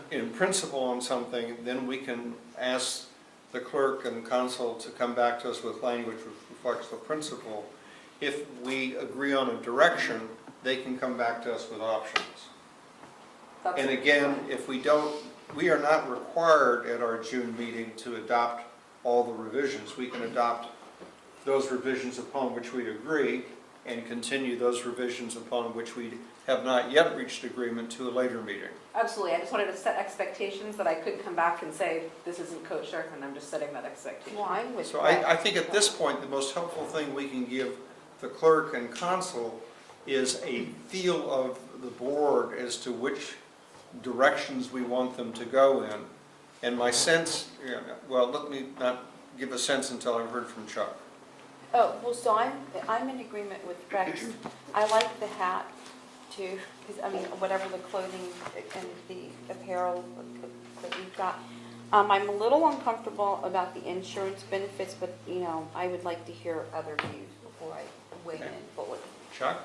in principle on something, then we can ask the clerk and consul to come back to us with language which reflects the principle. If we agree on a direction, they can come back to us with options. And again, if we don't, we are not required at our June meeting to adopt all the revisions. We can adopt those revisions upon which we agree and continue those revisions upon which we have not yet reached agreement to a later meeting. Absolutely, I just wanted to set expectations that I couldn't come back and say, this isn't kosher, and I'm just setting that expectation. Well, I'm with So that. I think at this point, the most helpful thing we can give the clerk and consul is a feel of the board as to which directions we want them to go in. And my sense, well, let me not give a sense until I've heard from Chuck. Oh, well, so I'm in agreement with Rex. I like the hat too, because, I mean, whatever the clothing and the apparel that we've got. I'm a little uncomfortable about the insurance benefits, but, you know, I would like to hear other views before I weigh in fully. Chuck?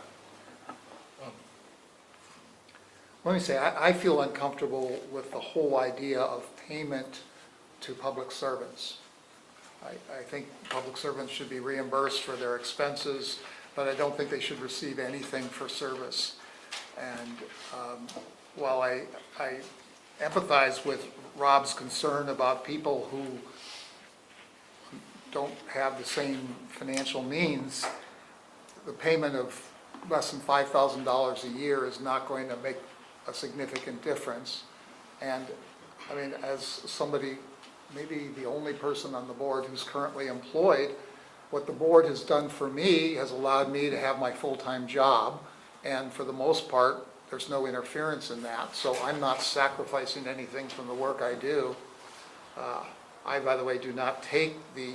Let me say, I feel uncomfortable with the whole idea of payment to public servants. I think public servants should be reimbursed for their expenses, but I don't think they should receive anything for service. And while I empathize with Rob's concern about people who don't have the same financial means, the payment of less than $5,000 a year is not going to make a significant difference. And I mean, as somebody, maybe the only person on the board who's currently employed, what the board has done for me has allowed me to have my full-time job. And for the most part, there's no interference in that. So I'm not sacrificing anything from the work I do. I, by the way, do not take the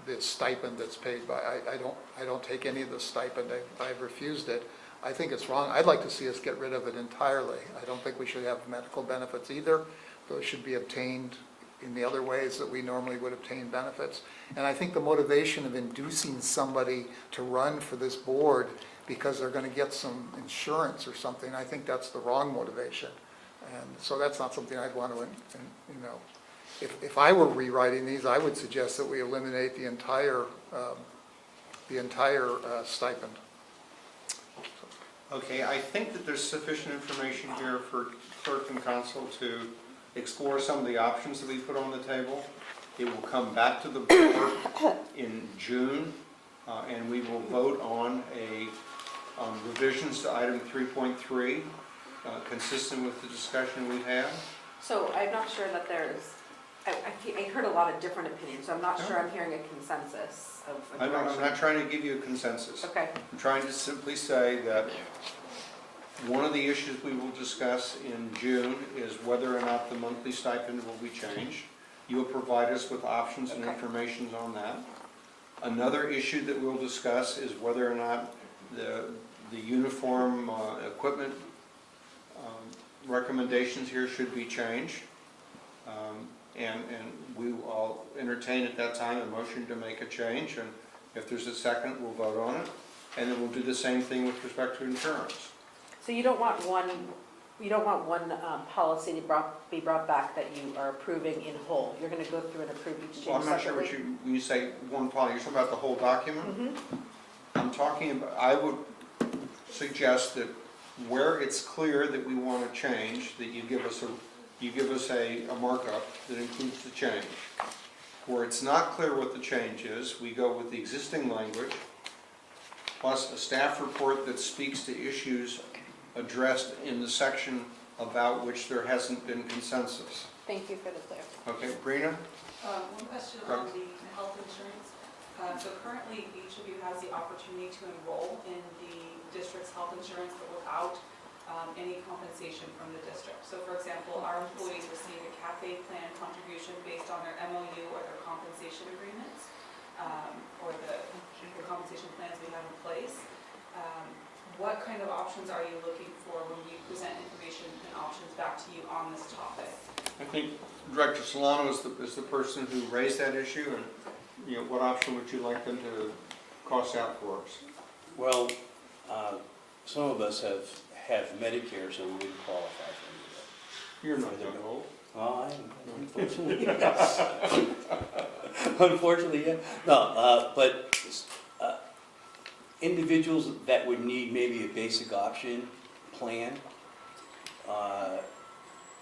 the stipend that's paid by, I don't take any of the stipend, I've refused it. I think it's wrong. I'd like to see us get rid of it entirely. I don't think we should have medical benefits either. Those should be obtained in the other ways that we normally would obtain benefits. And I think the motivation of inducing somebody to run for this board because they're going to get some insurance or something, I think that's the wrong motivation. And so that's not something I'd want to, you know, if I were rewriting these, I would suggest that we eliminate the entire stipend. Okay, I think that there's sufficient information here for clerk and council to explore some of the options that we put on the table. It will come back to the board in June, and we will vote on revisions to item 3.3, consistent with the discussion we had. So I'm not sure that there's, I heard a lot of different opinions, so I'm not sure I'm hearing a consensus of a I'm direction. not trying to give you a consensus. Okay, I'm trying to simply say that one of the issues we will discuss in June is whether or not the monthly stipend will be changed. You will provide us with options and Okay. information on that. Another issue that we'll discuss is whether or not the uniform equipment recommendations here should be changed. And we will all entertain at that time a motion to make a change, and if there's a second, we'll vote on it. And then we'll do the same thing with respect to insurance. so you don't want one policy to be brought back that you are approving in whole? You're going to go through and approve each Well, change I'm not sure separately? when you say one policy, you're talking about the whole document? Mhm. I'm talking about, I would suggest that where it's clear that we want to change, that you give us a markup that includes the change. Where it's not clear what the change is, we go with the existing language, plus a staff report that speaks to issues addressed in the section about which there hasn't been consensus. Thank you for the clarification. Okay, Brina? One question on the health insurance. So currently, each of you has the opportunity to enroll in the district's health insurance, but without any compensation from the district. So for example, our employees receive a CAFE plan contribution based on their MOU or their compensation agreements, or the compensation plans we have in place. What kind of options are you looking for when you present information and options back to you on this topic? I think Director Solano is the person who raised that issue, and, you know, what option would you like them to cost out for us? Well, some of us have Medicare, so we wouldn't qualify for any of that. You're not that old. Well, I am, unfortunately, yes. Unfortunately, yeah. No, but individuals that would need maybe a basic option plan,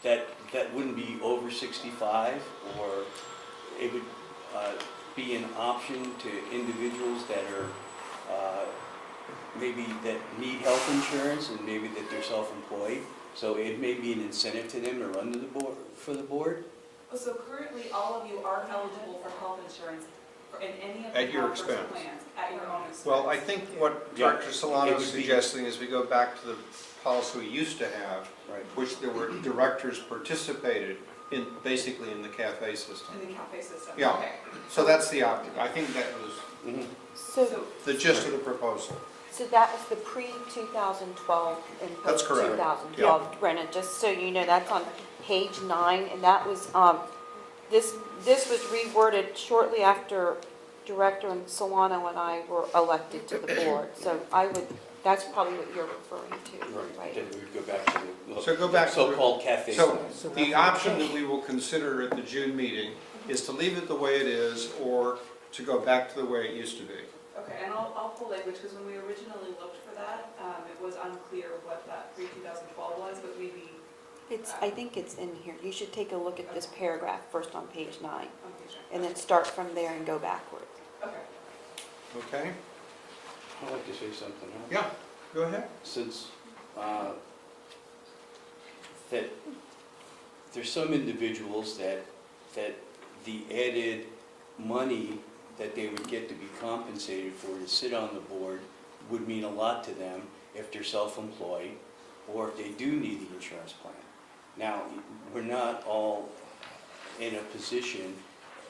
that wouldn't be over 65, or it would be an option to individuals that are maybe that need health insurance and maybe that they're self-employed. So it may be an incentive to them to run to the board, for the board. So currently, all of you are eligible for health insurance in any of At the your CalPERS expense. plans, at your own expense. Well, I think what Yeah, Director Solano it is would be- suggesting is we go back to the policy we used to have, Right. which there were directors participated in, basically in the CAFE system. In the CAFE system? Yeah. Okay. So that's the option. I think that was So, the gist of the proposal. so that was the pre-2012 and That's correct. post-2012, Brennan, just so you know, that's on page 9, and that was, this was reworded shortly after Director Solano and I were elected to the board, so that's probably what you're referring to, right? Then we would go back to the So go back to the- so-called cafe. So the option that we will consider at the June meeting is to leave it the way it is, or to go back to the way it used to be. Okay, and I'll pull language, because when we originally looked for that, it was unclear what that pre-2012 was, but maybe I think it's in here. You should take a look at this paragraph first on page 9, on page nine. and then start from there and go backwards. Okay. Okay? I'd like to say something. Huh? Yeah, go ahead. Since that there's some individuals that the added money that they would get to be compensated for to sit on the board would mean a lot to them if they're self-employed or if they do need the insurance plan. Now, we're not all in a position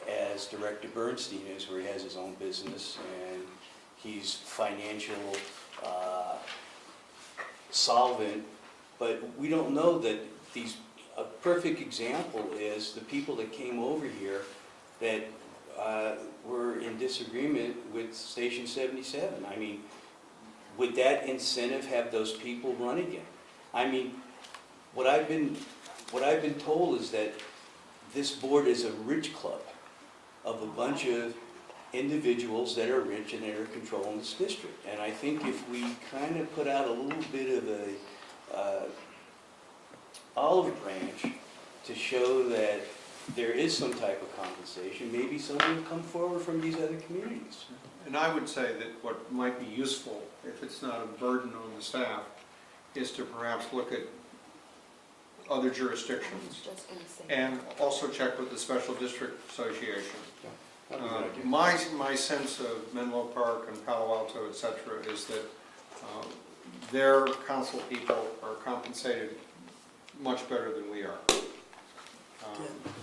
as Director Bernstein is, where he has his own business and he's financial solvent, but we don't know that these, a perfect example is the people that came over here that were in disagreement with Station 77. I mean, would that incentive have those people run again? I mean, what I've been told is that this board is a rich club of a bunch of individuals that are rich and that are controlling this district. And I think if we kind of put out a little bit of a olive branch to show that there is some type of compensation, maybe someone will come forward from these other communities. And I would say that what might be useful, if it's not a burden on the staff, is to perhaps look at other jurisdictions and also check with the Special District Association. My sense of Menlo Park and Palo Alto, et cetera, is that their council people are compensated much better than we are.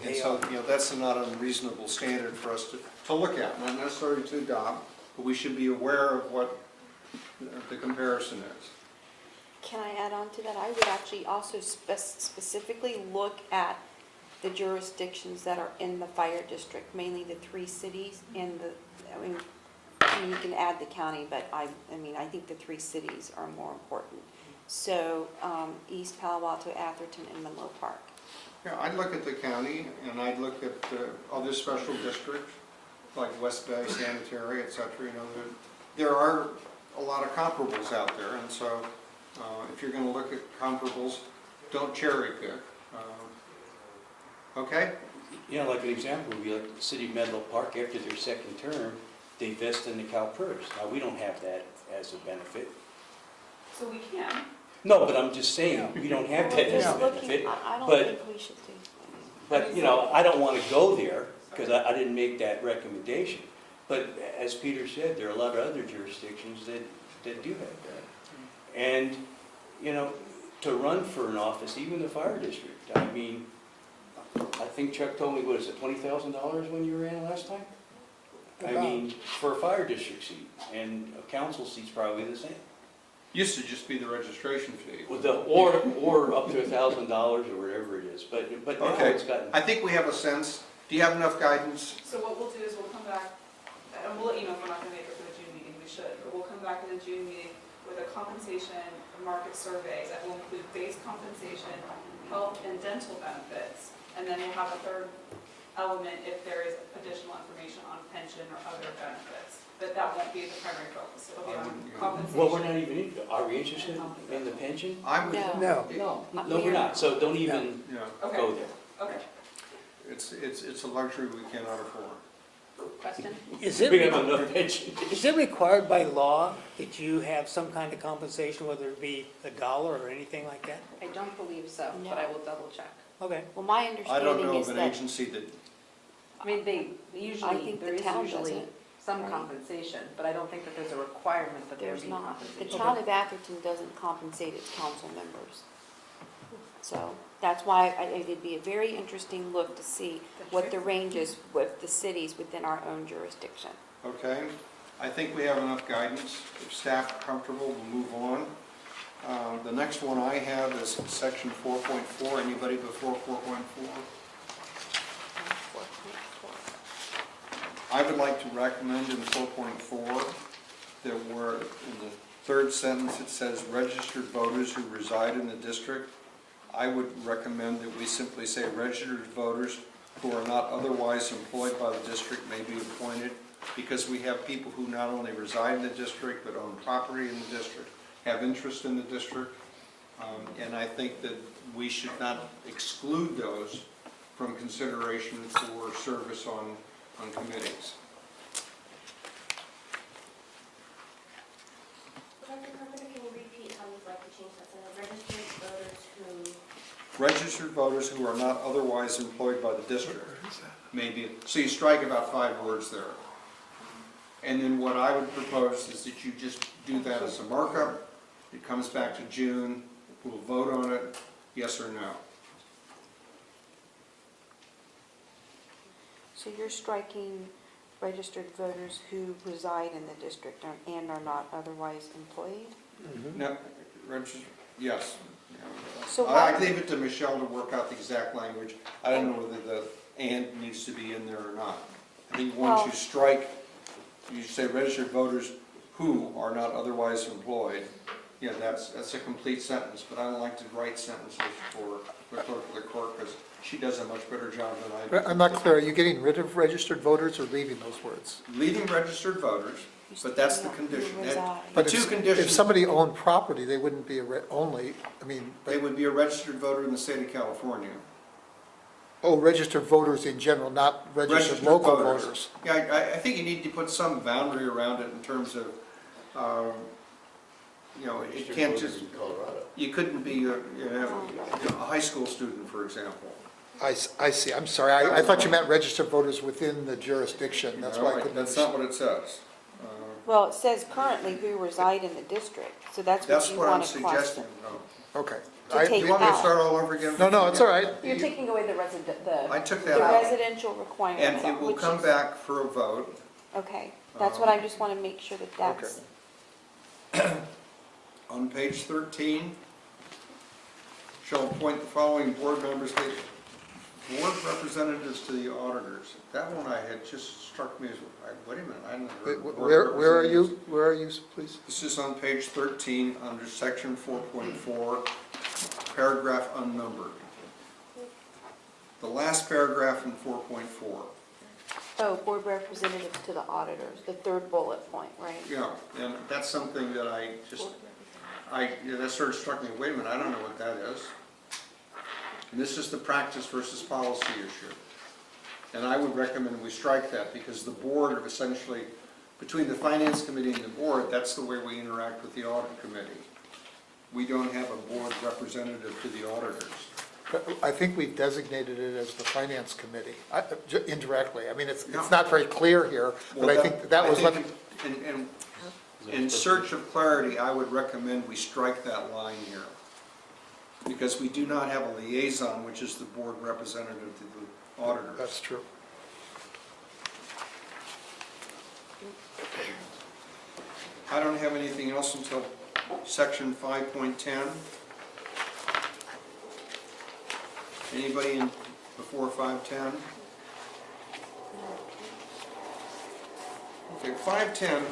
And so, you know, that's not an unreasonable standard for us to look at, not necessarily to adopt, but we should be aware of what the comparison is. Can I add on to that? I would actually also specifically look at the jurisdictions that are in the fire district, mainly the 3 cities in the, I mean you can add the county, but I think the 3 cities are more important. So East Palo Alto, Atherton, and Menlo Park. Yeah, I'd look at the county, and I'd look at other special districts, like West Bay, Sanitary, et cetera. You know, there are a lot of comparables out there, and so if you're going to look at comparables, don't cherry pick. Okay? You know, like an example would be like the city of Menlo Park, after their second term, they vest in the CalPERS. Now, we don't have that as a benefit. So we can. No, but I'm just saying, we don't have that as a benefit. I don't But, think we should do. but, you know, I don't want to go there, because I didn't make that recommendation. But as Peter said, there are a lot of other jurisdictions that do have that. And, you know, to run for an office, even the fire district, I mean, I think Chuck told me, what is it, $20,000 when you ran last time? I mean, for a fire district seat, and a council seat's probably the same. Used to just be the registration fee. With or up to $1,000 or whatever it is, but now Okay, it's gotten. I think we have a sense. Do you have enough guidance? So what we'll do is we'll come back, and we'll let you know if we're not gonna make it for the June meeting, we should, but we'll come back to the June meeting with a compensation market survey that will include base compensation, health and dental benefits, and then we'll have a third element if there is additional information on pension or other benefits. But that won't be the primary focus, it'll be on compensation. Well, we're not even, are we interested in the pension? I would. No. No, we're not, so don't even Yeah, Okay, go there. okay. it's a luxury we cannot afford. Question? Is it, We have enough pension. is it required by law that you have some kind of compensation, whether it be $1 or anything like that? I don't believe so, but I will double check. Okay. Well, my I don't understanding know is of an that, agency that, I mean, they I usually, think there the is town usually doesn't, some right? compensation, but I don't think that there's a requirement that there there's be not. The compensation. town of Atherton doesn't compensate its council members. So that's why it'd be a very interesting look to see what the range is with the cities within our own jurisdiction. okay? I think we have enough guidance. If staff are comfortable, we'll move on. The next one I have is section 4.4. Anybody before 4.4? I would like to recommend in 4.4 that we're, in the third sentence, it says registered voters who reside in the district. I would recommend that we simply say registered voters who are not otherwise employed by the district may be appointed, because we have people who not only reside in the district but own property in the district, have interest in the district, and I think that we should not exclude those from consideration for service on committees. Dr. Carpenter, can you repeat how you'd like to change that? So registered voters who... Registered voters who are not otherwise employed by the district may be, so you strike about 5 words there. And then what I would propose is that you just do that as a markup. It comes back to June, we'll vote on it, yes or no. So you're striking registered voters who reside in the district and are not otherwise employed? No, registered, yes. So I why- leave it to Michelle to work out the exact language. I don't know whether the "and" needs to be in there or not. I think once you Well- strike, you say registered voters who are not otherwise employed, yeah, that's a complete sentence, but I don't like to write sentences for the clerk of the court because she does a much better job than I do. I'm not clear, are you getting rid of registered voters or leaving those words? Leaving registered voters, but that's the condition. Who reside. The But two if conditions, somebody owned property, they wouldn't be only, I mean, they would be a registered voter in the state of California. oh, registered voters in general, not registered local voters. Yeah, I think you need to put some boundary around it in terms of, you know, it can't just, you couldn't be, a high school student, for example. I see, I'm sorry, I thought you meant registered voters within the jurisdiction, that's why I couldn't That's understand. not what it says. Well, it says currently who reside in the district, so that's what That's you what I'm want to suggesting, question. no. Okay. To I- take You want me to out. start all over again? No, it's all right. You're taking away the resident, I the, took The that out, residential requirement. and it will which come is- back for a vote. Okay, that's what I just want to make sure that that's, On page 13, shall appoint the following board members, board representatives to the auditors. That one I had just struck me as, wait a minute, I didn't. Wait, Where are you, please? This is on page 13, under section 4.4, paragraph unnumbered. The last paragraph in 4.4. oh, board representatives to the auditors, the third bullet point, right? Yeah, and that's something that I just, that sort of struck me, wait a minute, I don't know what that is. And this is the practice versus policy issue. And I would recommend we strike that because the board essentially, between the finance committee and the board, that's the way we interact with the audit committee. We don't have a board representative to the auditors. I think we've designated it as the finance committee, indirectly. I mean, it's No. not very clear here, but I think that was what, In search of clarity, I would recommend we strike that line here. Because we do not have a liaison, which is the board representative to the auditors. that's true. I don't have anything else until section 5.10. Anybody in before 5.10? Okay, 5.10,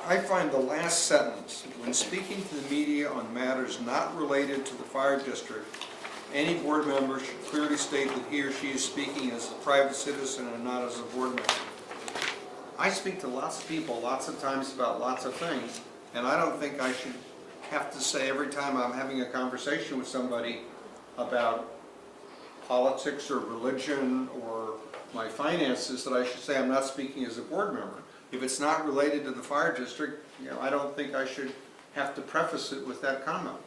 I find the last sentence, when speaking to the media on matters not related to the fire district, any board member should clearly state that he or she is speaking as a private citizen and not as a board member. I speak to lots of people, lots of times about lots of things, and I don't think I should have to say every time I'm having a conversation with somebody about politics or religion or my finances that I should say I'm not speaking as a board member. If it's not related to the fire district, I don't think I should have to preface it with that comment.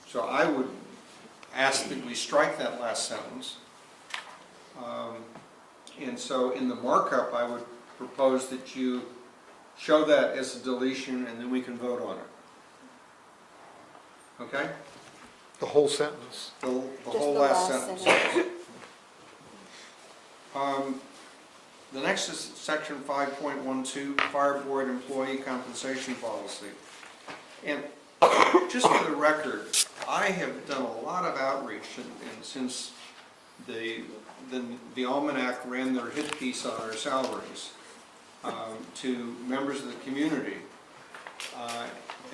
So I would ask that we strike that last sentence. And so in the markup, I would propose that you show that as a deletion and then we can vote on it. Okay? The whole sentence. The Just whole the last last sentence. sentence. The next is section 5.12, Fire Board Employee Compensation Policy. And just for the record, I have done a lot of outreach and since the Almanac ran their hit piece on our salaries to members of the community.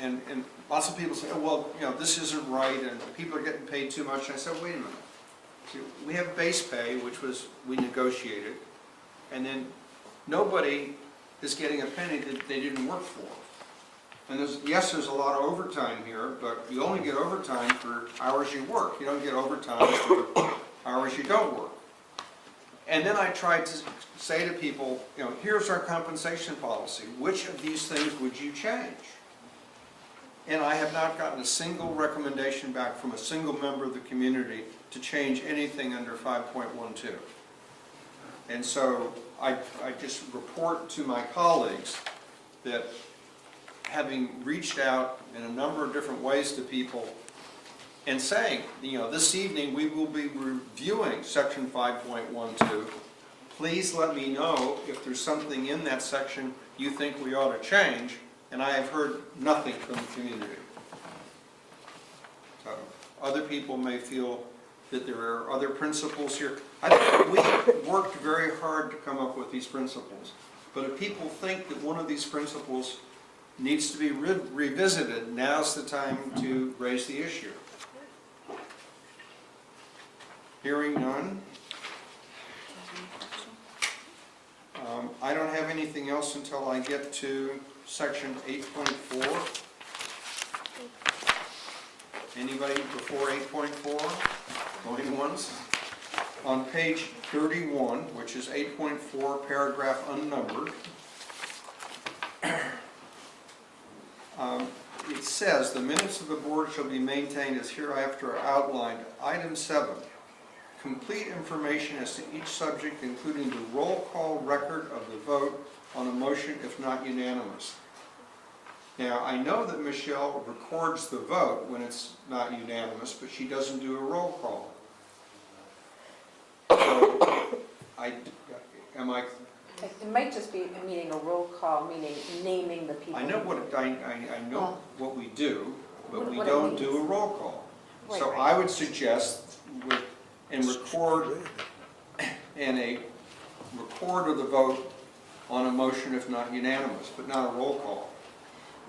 And lots of people say, oh, well, this isn't right and people are getting paid too much. And I said, wait a minute. See, we have base pay, which we negotiated, and then nobody is getting a penny that they didn't work for. And yes, there's a lot of overtime here, but you only get overtime for hours you work. You don't get overtime for hours you don't work. And then I tried to say to people, here's our compensation policy. Which of these things would you change? And I have not gotten a single recommendation back from a single member of the community to change anything under 5.12. And so I just report to my colleagues that having reached out in a number of different ways to people, and saying, this evening, we will be reviewing section 5.12. Please let me know if there's something in that section you think we ought to change, and I have heard nothing from the community. So, other people may feel that there are other principles here. I think we worked very hard to come up with these principles, but if people think that one of these principles needs to be revisited, now's the time to raise the issue. Hearing none. I don't have anything else until I get to section 8.4. Anybody before 8.4? Going once? On page 31, which is 8.4, paragraph unnumbered, it says, the minutes of the board shall be maintained as hereafter outlined. Item 7, complete information as to each subject, including the roll call record of the vote on a motion if not unanimous. Now, I know that Michelle records the vote when it's not unanimous, but she doesn't do a roll call. So, It might just be meaning a roll call, meaning naming the people. I know what we do, but we What it don't do a means. roll call. Right, So right. I would suggest record of the vote on a motion if not unanimous, but not a roll call.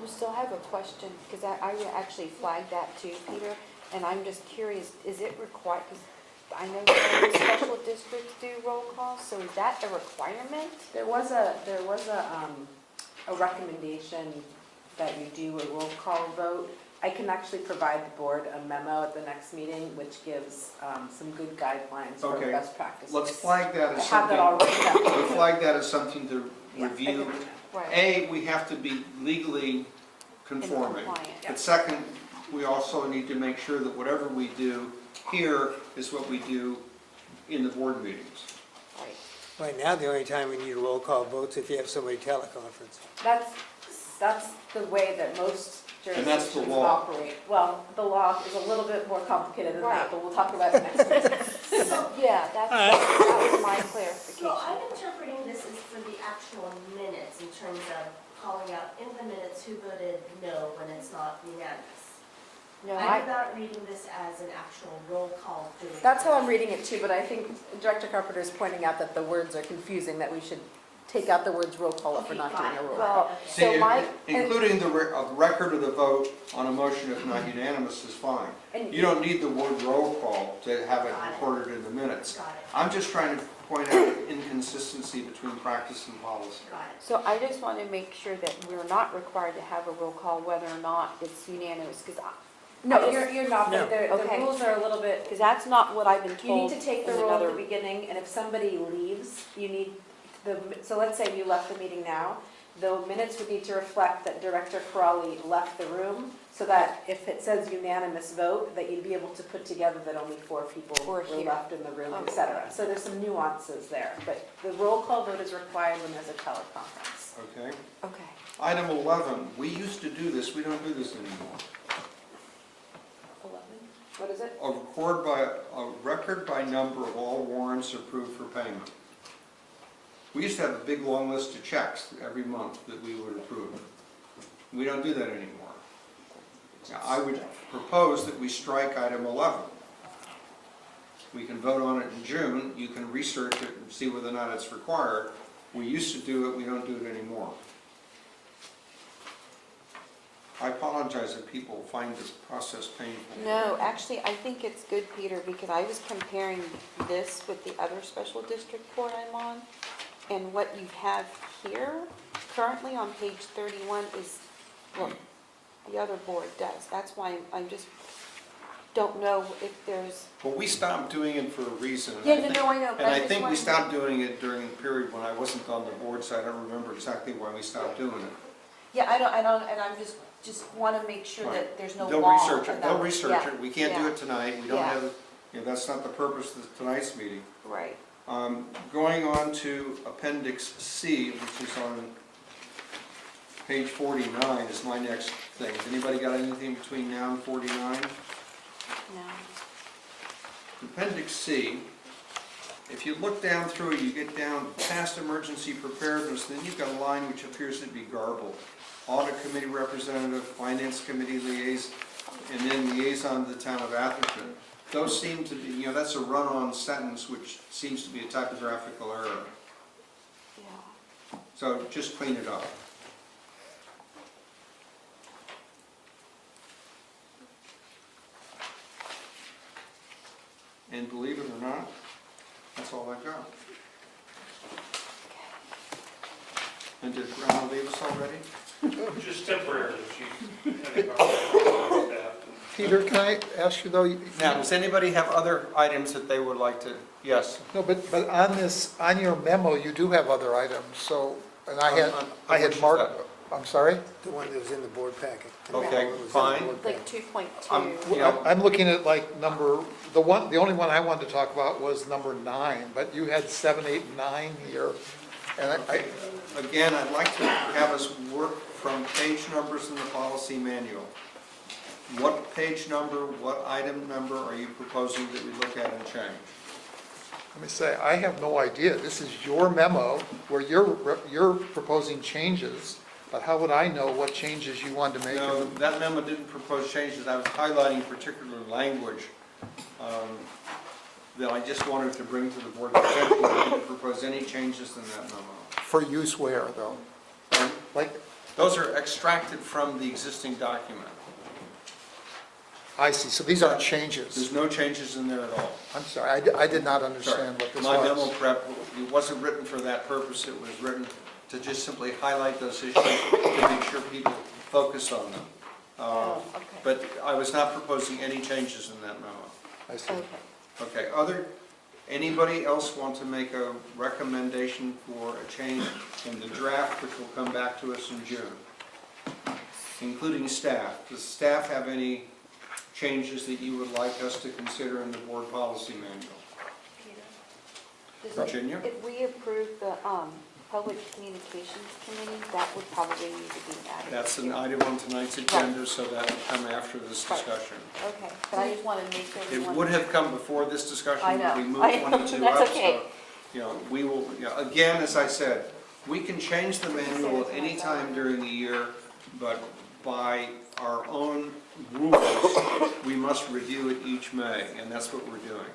We still have a question, because I actually flagged that too, Peter, and I'm just curious, is it required, because I know some special districts do roll calls, so is that a requirement? There was a recommendation that you do a roll call vote. I can actually provide the board a memo at the next meeting, which gives some good guidelines for Okay. best practices. Let's flag that I as have that something, all written down. we'll flag that as something to Yeah, I review. can- Right. A, we have to be legally conforming. Compliant. But second, we also need to make sure that whatever we do here is what we do in the board meetings. Right. Right now, the only time we need a roll call vote's if you have somebody teleconference. That's the way that most And that's the jurisdictions law. operate. Well, the law is a little bit more complicated than Right. that, but we'll talk about it next meeting. Yeah, that was my clarification. So I'm interpreting this as for the actual minutes in terms of calling out in the minutes who voted no when it's not unanimous. No, I'm not reading this as an actual roll call doing. That's how I'm reading it too, but I think Director Carpenter is pointing out that the words are confusing, that we should take out the words roll call if we're not doing a roll call. Well, See, so my, including the record of the vote on a motion if not unanimous is fine. And- You don't need the word roll call to have it recorded in the minutes. Got it, I'm just trying to point out inconsistency between practice and policy. got it. so I just want to make sure that we're not required to have a roll call whether or not it's unanimous, because No, you're not, No. but the Okay. rules are a little bit, that's not what I've been you need told. to take the in roll at another- the beginning, and if somebody leaves, you need so let's say you left the meeting now, the minutes would need to reflect that Director Corrali left the room, so that if it says unanimous vote, that you'd be able to put together that only 4 people Were were here. left in the room, Okay. et cetera. So there's some nuances there, but the roll call vote is required when there's a teleconference. Okay? Okay. Item 11, we used to do this, we don't do this anymore. 11, what is it? A record by number of all warrants approved for payment. We used to have a big long list of checks every month that we would approve. We don't do that anymore. Now, I would propose that we strike item 11. We can vote on it in June, you can research it and see whether or not it's required. We used to do it, we don't do it anymore. I apologize if people find this process painful. No, actually, I think it's good, Peter, because I was comparing this with the other special district board I'm on, and what you have here currently on page 31 is what the other board does. That's why I just don't know if there's... Well, we stopped doing it for a reason. Yeah, no, I know, but And I just think we wanted- stopped doing it during the period when I wasn't on the board, so I don't remember exactly why we stopped doing it. Yeah, I don't, and I'm just want to make sure that there's no They'll law. research it, they'll about- research yeah, it. We can't do yeah, it tonight, we don't Yeah. have, that's not the purpose of tonight's meeting. Right. Going on to Appendix C, which is on page 49, is my next thing. Anybody got anything between now and 49? No. Appendix C, if you look down through it, you get down past emergency preparedness, then you've got a line which appears to be garbled. Audit committee representative, finance committee liaison, and then liaison to the town of Atherton. Those seem to be, that's a run-on sentence which seems to be a typographical error. Yeah. So just clean it up. And believe it or not, that's all I've got. And did Rhonda leave us already? Just temporarily, she's having a conversation with staff. Peter, can I ask you though? Now, does anybody have other items that they would like to, yes? No, but on this, on your memo, you do have other items, so, and I On had which is marked, I'm sorry? The one that was in the board packet. Okay, It was in the fine. board Like packet. 2.2. Yeah. I'm looking at like the only one I wanted to talk about was number 9, but you had 7, 8, and 9 here. And Again, I'd like to have us work from page numbers in the policy manual. What page number, what item number are you proposing that we look at and change? let me say, I have no idea. This is your memo where you're proposing changes, but how would I know what changes you wanted to make? No, that memo didn't propose changes. I was highlighting particular language that I just wanted to bring to the board's attention. I didn't propose any changes in that memo. For use where, though? Like, Those are extracted from the existing document. I see, so these aren't changes. There's no changes in there at all. I'm sorry, I did not Sorry. understand what this My memo was. prep, it wasn't written for that purpose. It was written to just simply highlight those issues to make sure people focus on them. Oh, okay. But I was not proposing any changes in that memo. I see. Okay. Okay, anybody else want to make a recommendation for a change in the draft, which will come back to us in June? Including staff. Does staff have any changes that you would like us to consider in the board policy manual? Does it- Virginia? If we approve the Public Communications Committee, that would probably need to be added. That's an item on tonight's agenda, so that will come after this Right. discussion. Okay, but I just want to make sure It everyone. would have come before this discussion, I but know. we moved I know. 22 That's up, okay. so, we will, again, as I said, we can change the manual at any time during the year, but by our own rules, we must review it each May, and that's what we're doing.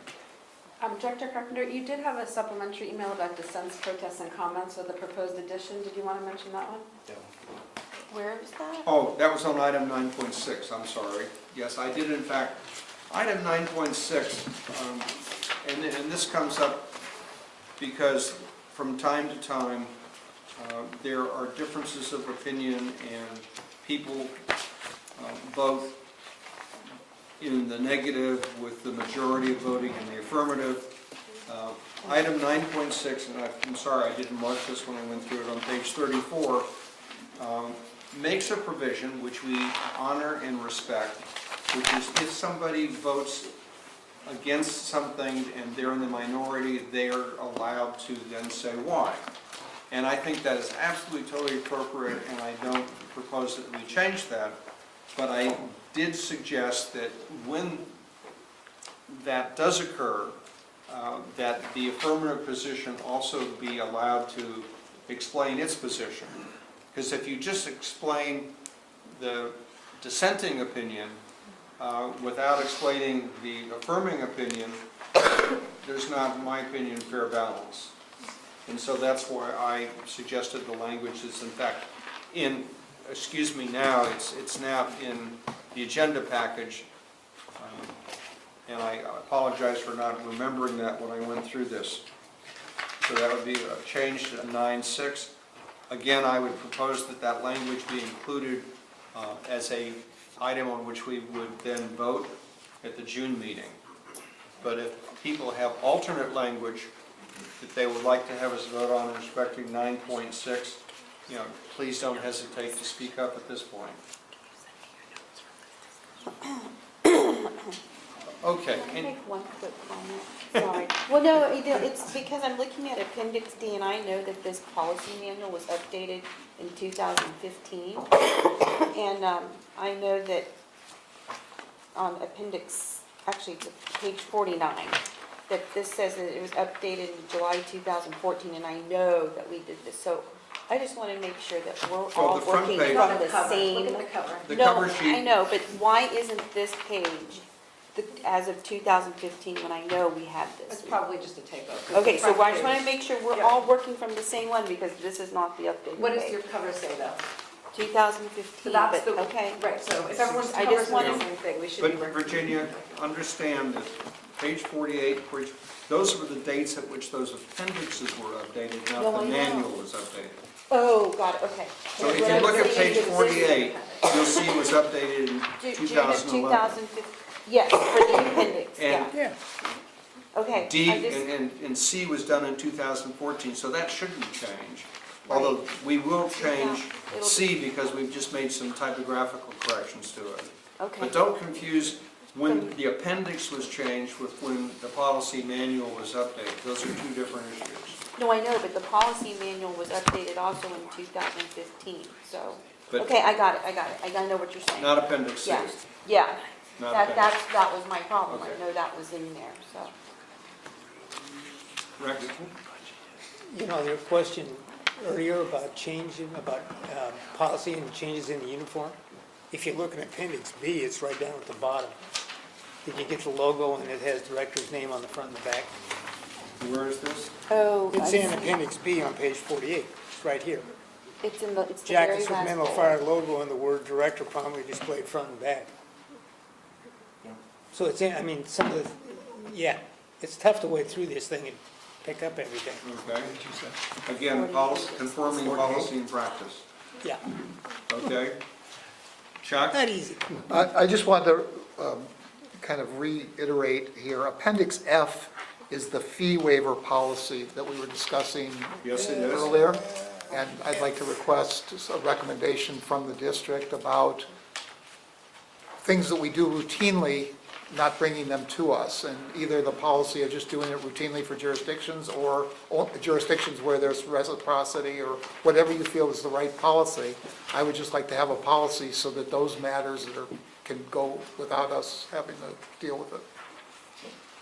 Director Carpenter, you did have a supplementary email about dissents, protests, and comments with the proposed addition. Did you want to mention that one? Where is that? Oh, that was on item 9.6, I'm sorry. Yes, I did in fact. Item 9.6, and this comes up because from time to time, there are differences of opinion and people vote in the negative with the majority voting in the affirmative. Item 9.6, and I'm sorry I didn't mark this when I went through it on page 34, makes a provision which we honor and respect, which is if somebody votes against something and they're in the minority, they are allowed to then say why. And I think that is absolutely totally appropriate, and I don't propose that we change that. But I did suggest that when that does occur, that the affirmative position also be allowed to explain its position. Because if you just explain the dissenting opinion without explaining the affirming opinion, there's not, in my opinion, fair balance. And so that's why I suggested the language that's in fact in, excuse me now, it's now in the agenda package. And I apologize for not remembering that when I went through this. So that would be a change to 9.6. Again, I would propose that that language be included as a item on which we would then vote at the June meeting. But if people have alternate language that they would like to have us vote on respecting 9.6, please don't hesitate to speak up at this point. Okay. Can I make one quick comment? Sorry. Well, no, it's because I'm looking at Appendix D, and I know that this policy manual was updated in 2015. And I know that on Appendix actually, it's page 49, that this says that it was updated in July 2014, and I know that we did this. So I just want to make sure that we're all the front working page- from the same. Look at the cover. The No, cover sheet. I know, but why isn't this page as of 2015 when I know we had It's this? probably just a typo. 'cause Okay, the so front I just want to page- make sure we're Yeah. all working from the same one, because this is not the updated What does page. your cover say though? 2015, So that's but, the, okay. right, so if everyone's I covers just the wanted- same thing, we should But be working. Virginia, understand that page 48, which, those were the dates at which those appendixes were updated, No, not I the know. manual was updated. Oh, got it, okay. So if What you I'm look at saying page is this- 48, you'll see it was updated in June of 2011. 2015, yes, for the appendix, yeah. And Yeah. Okay. D I just- and C was done in 2014, so that shouldn't change. Although we will change Yeah, it'll C because we've just made some typographical corrections to it. Okay. But don't confuse when the appendix was changed with when the policy manual was updated. Those are two different issues. No, I know, but the policy manual was updated also in 2015, so, But okay, I got it, I know what you're saying. not appendix C. Yeah, yeah, Not that was my problem, Okay. I know that was in there, so. Rex? You know, your question earlier about changing, about policy and changes in the uniform, if you look at Appendix B, it's right down at the bottom. Did you get the logo and it has director's name on the front and the back? Where is this? Oh, I It's in see. Appendix B on page 48, it's right here. It's the very Jackets with last Menlo bullet. Fire logo and the word director prominently displayed front and back. So it's in, I mean, some of the, yeah, it's tough to wade through this thing and pick up everything. Okay. Again, policy, conforming policy and practice. Yeah, Okay? Chuck? not easy. I just wanted to kind of reiterate here, Appendix F is the fee waiver policy that we were discussing Yes, it is. earlier. And I'd like to request a recommendation from the district about things that we do routinely, not bringing them to us. And either the policy of just doing it routinely for jurisdictions or jurisdictions where there's reciprocity or whatever you feel is the right policy. I would just like to have a policy so that those matters can go without us having to deal with it.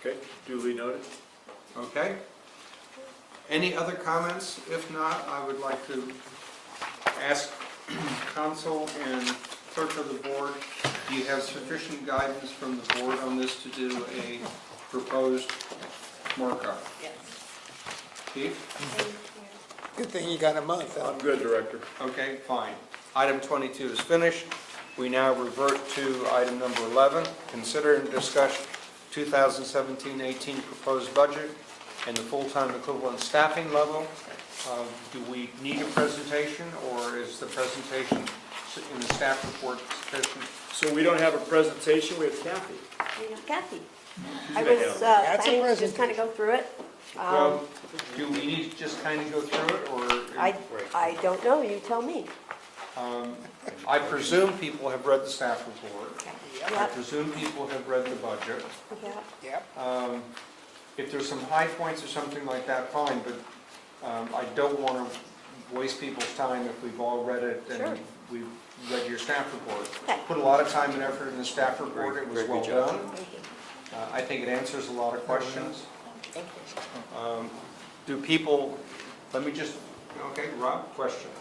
Okay, duly noted. Okay. Any other comments? If not, I would like to ask council and clerk of the board, do you have sufficient guidance from the board on this to do a proposed markup? Yes. Keith? Good thing you got a month. I'm good, Director. Okay, fine. Item 22 is finished. We now revert to item number 11, consider and discuss 2017-18 proposed budget and the full-time equivalent staffing level. Do we need a presentation, or is the presentation in the staff report sufficient? So we don't have a presentation, we have Kathy. Kathy, I I was was, That's a planning to presentation. just kind of go through it. Well, do we need to just kind of go through it, or? I don't know, you tell me. I presume people have read the staff report. I Yep, presume people have read the budget. yep. Yep. If there's some high points or something like that, fine, but I don't want to waste people's time if we've all read it Sure. and we've read your staff report. Okay. Put a lot of time and effort in the staff report, it was Very well good job. done. Thank you. I think it answers a lot of questions. Thank you. Do people, let me just, okay, Rob, questions?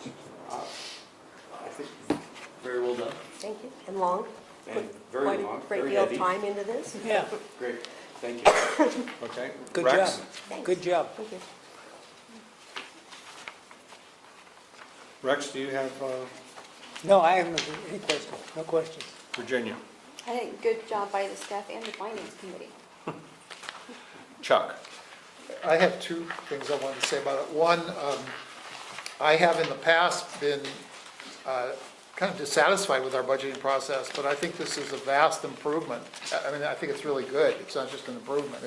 I think very well done. Thank you. And long? And very Quite a long, great very deal of heavy. time into this. Yeah, Great, thank you. Okay. good Rex? job. Thanks. Good job. Thank you. Rex, do you have No, I have any questions, no questions. Virginia? I think good job by the staff and the finance committee. Chuck? I have two things I wanted to say about it. One, I have in the past been kind of dissatisfied with our budgeting process, but I think this is a vast improvement. I mean, I think it's really good. It's not just an improvement.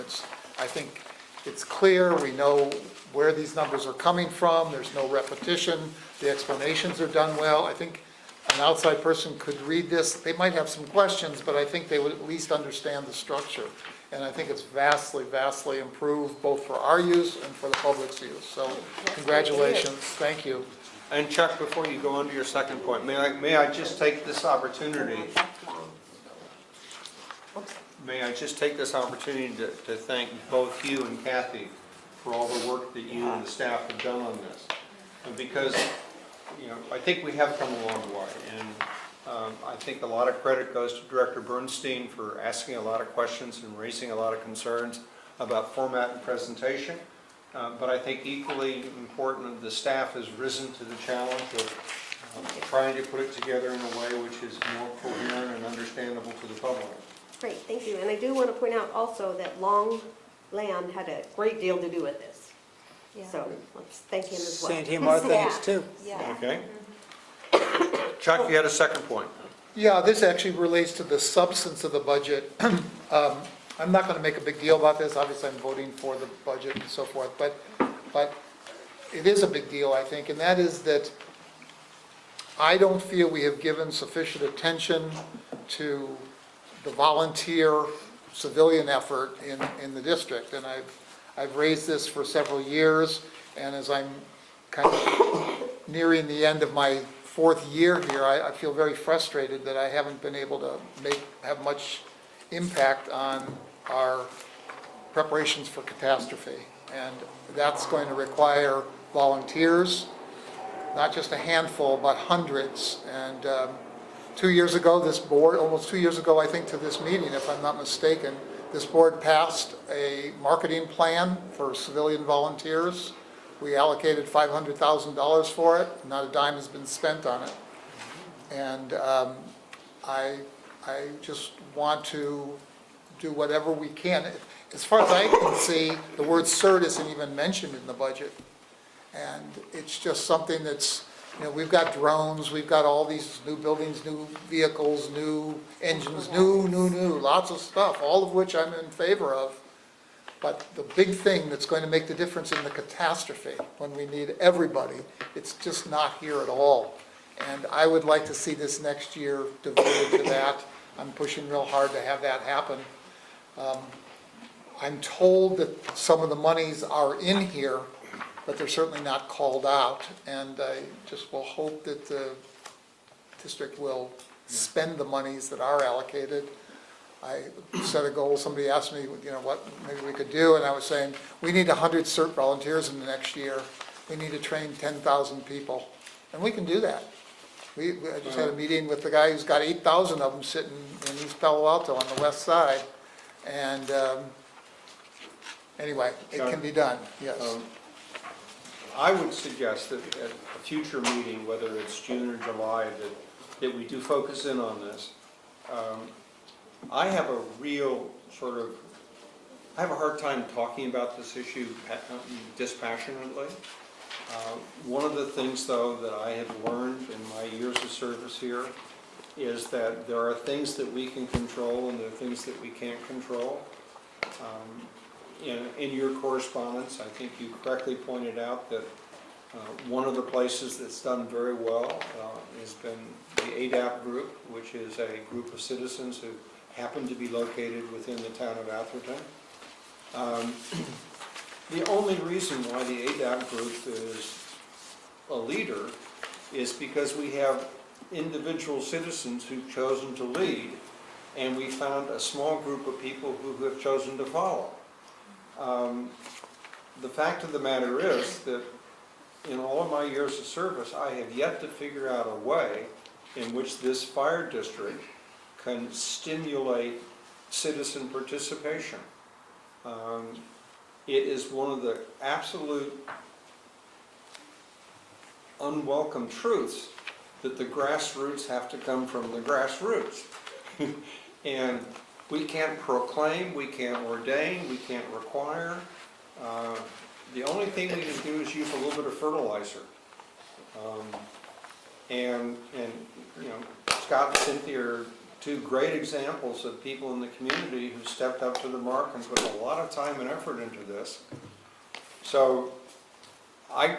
I think it's clear. We know where these numbers are coming from. There's no repetition. The explanations are done well. I think an outside person could read this. They might have some questions, but I think they would at least understand the structure. And I think it's vastly, vastly improved, both for our use and for the public's use. So congratulations, thank you. And Chuck, before you go on to your second point, may I just take this opportunity May I just take this opportunity to thank both you and Kathy for all the work that you and the staff have done on this. And because, I think we have come a long way. And I think a lot of credit goes to Director Bernstein for asking a lot of questions and raising a lot of concerns about format and presentation. But I think equally important, the staff has risen to the challenge of trying to put it together in a way which is more coherent and understandable to the public. Great, thank you. And I do want to point out also that Long Land had a great deal to do with this. So let's thank him as well. Santiamar, thanks too. Yeah. Okay? Chuck, you had a second point. Yeah, this actually relates to the substance of the budget. I'm not going to make a big deal about this, obviously I'm voting for the budget and so forth, but it is a big deal, I think, and that is that I don't feel we have given sufficient attention to the volunteer civilian effort in the district, and I've raised this for several years, and as I'm kind of nearing the end of my 4th year here, I feel very frustrated that I haven't been able to have much impact on our preparations for catastrophe. And that's going to require volunteers, not just a handful, but hundreds. And 2 years ago, this board, almost 2 years ago, I think, to this meeting, if I'm not mistaken, this board passed a marketing plan for civilian volunteers. We allocated $500,000 for it. Not a dime has been spent on it. And I just want to do whatever we can. As far as I can see, the word CERT isn't even mentioned in the budget. And it's just something that's, we've got drones, we've got all these new buildings, new vehicles, new engines, new, lots of stuff, all of which I'm in favor of. But the big thing that's going to make the difference in the catastrophe, when we need everybody, it's just not here at all. And I would like to see this next year devoted to that. I'm pushing real hard to have that happen. I'm told that some of the monies are in here, but they're certainly not called out. And I just will hope that the district will spend the monies that are allocated. I set a goal, somebody asked me, what maybe we could do, and I was saying, we need 100 CERT volunteers in the next year. We need to train 10,000 people, and we can do that. I just had a meeting with the guy who's got 8,000 of them sitting in East Palo Alto on the west side, and anyway, it can be done, yes. I would suggest that at a future meeting, whether it's June or July, that we do focus in on this. I have a real I have a hard time talking about this issue dispassionately. One of the things, though, that I have learned in my years of service here is that there are things that we can control and there are things that we can't control. In your correspondence, I think you correctly pointed out that one of the places that's done very well has been the ADAP group, which is a group of citizens who happen to be located within the town of Atherton. The only reason why the ADAP group is a leader is because we have individual citizens who've chosen to lead, and we found a small group of people who have chosen to follow. The fact of the matter is that in all of my years of service, I have yet to figure out a way in which this fire district can stimulate citizen participation. It is one of the absolute unwelcome truths that the grassroots have to come from the grassroots. And we can't proclaim, we can't ordain, we can't require. The only thing we can do is use a little bit of fertilizer. Scott and Cynthia are two great examples of people in the community who stepped up to the mark and put a lot of time and effort into this. So I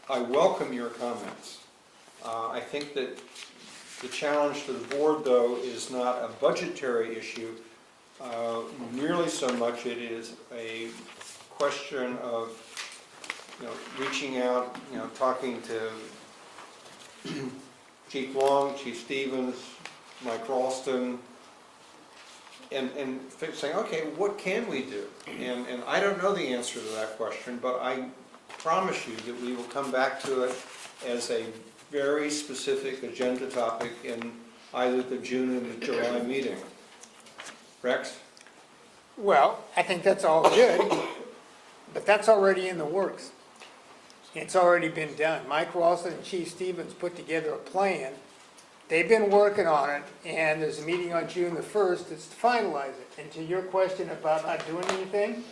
welcome your comments. I think that the challenge to the board, though, is not a budgetary issue, nearly so much it is a question of reaching out, talking to Chief Long, Chief Stevens, Mike Ralston, saying, okay, what can we do? And I don't know the answer to that question, but I promise you that we will come back to it as a very specific agenda topic in either the June or the July meeting. Rex? Well, I think that's all good, but that's already in the works. It's already been done. Mike Ralston and Chief Stevens put together a plan. They've been working on it, and there's a meeting on June the 1st that's to finalize it. And to your question about not doing anything,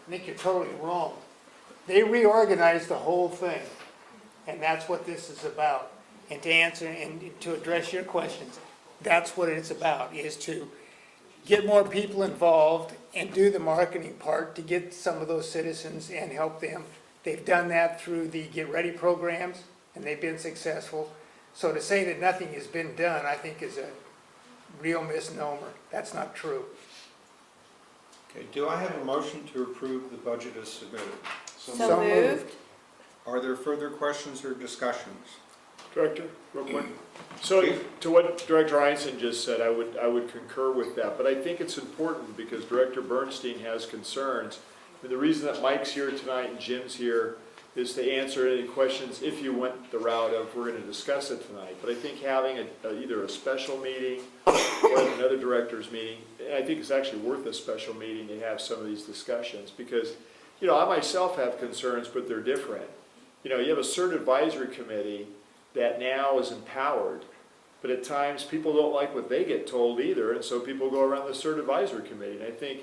I think you're totally wrong. They reorganized the whole thing, and that's what this is about. And to answer and to address your questions, that's what it's about, is to get more people involved and do the marketing part to get some of those citizens and help them. They've done that through the Get Ready programs, and they've been successful. So to say that nothing has been done, I think is a real misnomer. That's not true. Okay, do I have a motion to approve the budget as submitted? So moved. Are there further questions or discussions? Director, real quick. So to what Director Einstein just said, I would concur with that, but I think it's important because Director Bernstein has concerns. And the reason that Mike's here tonight and Jim's here is to answer any questions if you went the route of we're going to discuss it tonight. But I think having either a special meeting or another director's meeting, I think it's actually worth a special meeting to have some of these discussions because, you know, I myself have concerns, but they're different. You know, you have a CERT advisory committee that now is empowered, but at times people don't like what they get told either, and so people go around the CERT advisory committee. And I think,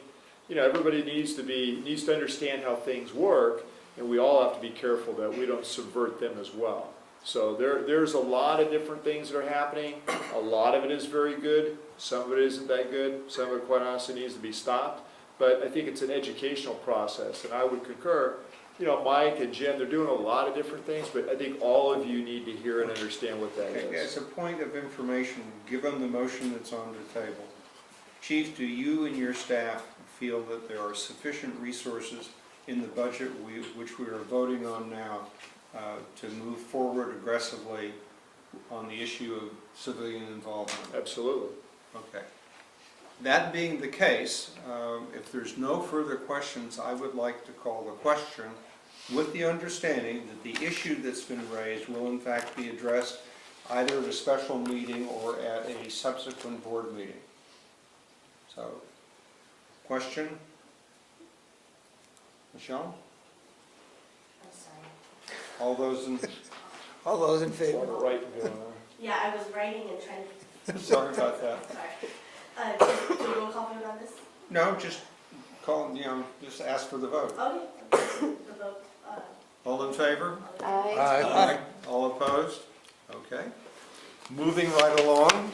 you know, everybody needs to understand how things work, and we all have to be careful that we don't subvert them as well. So there's a lot of different things that are happening. A lot of it is very good. Some of it isn't that good. Some of it, quite honestly, needs to be stopped. But I think it's an educational process, and I would concur. You know, Mike and Jim, they're doing a lot of different things, but I think all of you need to hear and understand what that Okay, is. as a point of information, given the motion that's on the table, Chief, do you and your staff feel that there are sufficient resources in the budget which we are voting on now to move forward aggressively on the issue of civilian involvement? Absolutely. Okay. That being the case, if there's no further questions, I would like to call the question with the understanding that the issue that's been raised will in fact be addressed either at a special meeting or at a subsequent board meeting. So, question? Michelle? I'm sorry. All those in, All those in favor? Right. Yeah, I was writing and trying to, sorry about that. sorry. Just do a roll call vote on this? No, just call, just ask for the vote. Okay, the vote, All in favor? Aye. All opposed? Okay. Moving right along.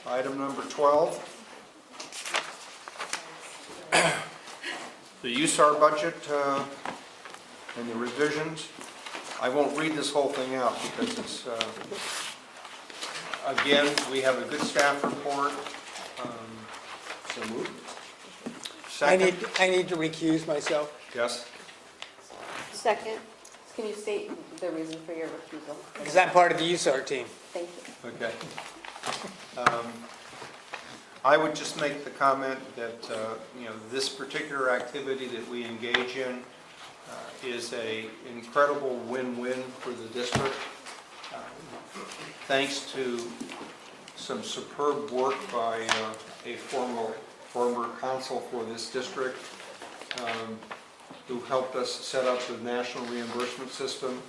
Item number 12. The USAR budget and the revisions. I won't read this whole thing out because it's, again, we have a good staff report. So moved. Second? I need to recuse myself. Yes? Second. Can you state the reason for your refusal? Because I'm part of the USAR team. Thank you. Okay. I would just make the comment that, this particular activity that we engage in is an incredible win-win for the district. Thanks to some superb work by a former consul for this district who helped us set up the national reimbursement system,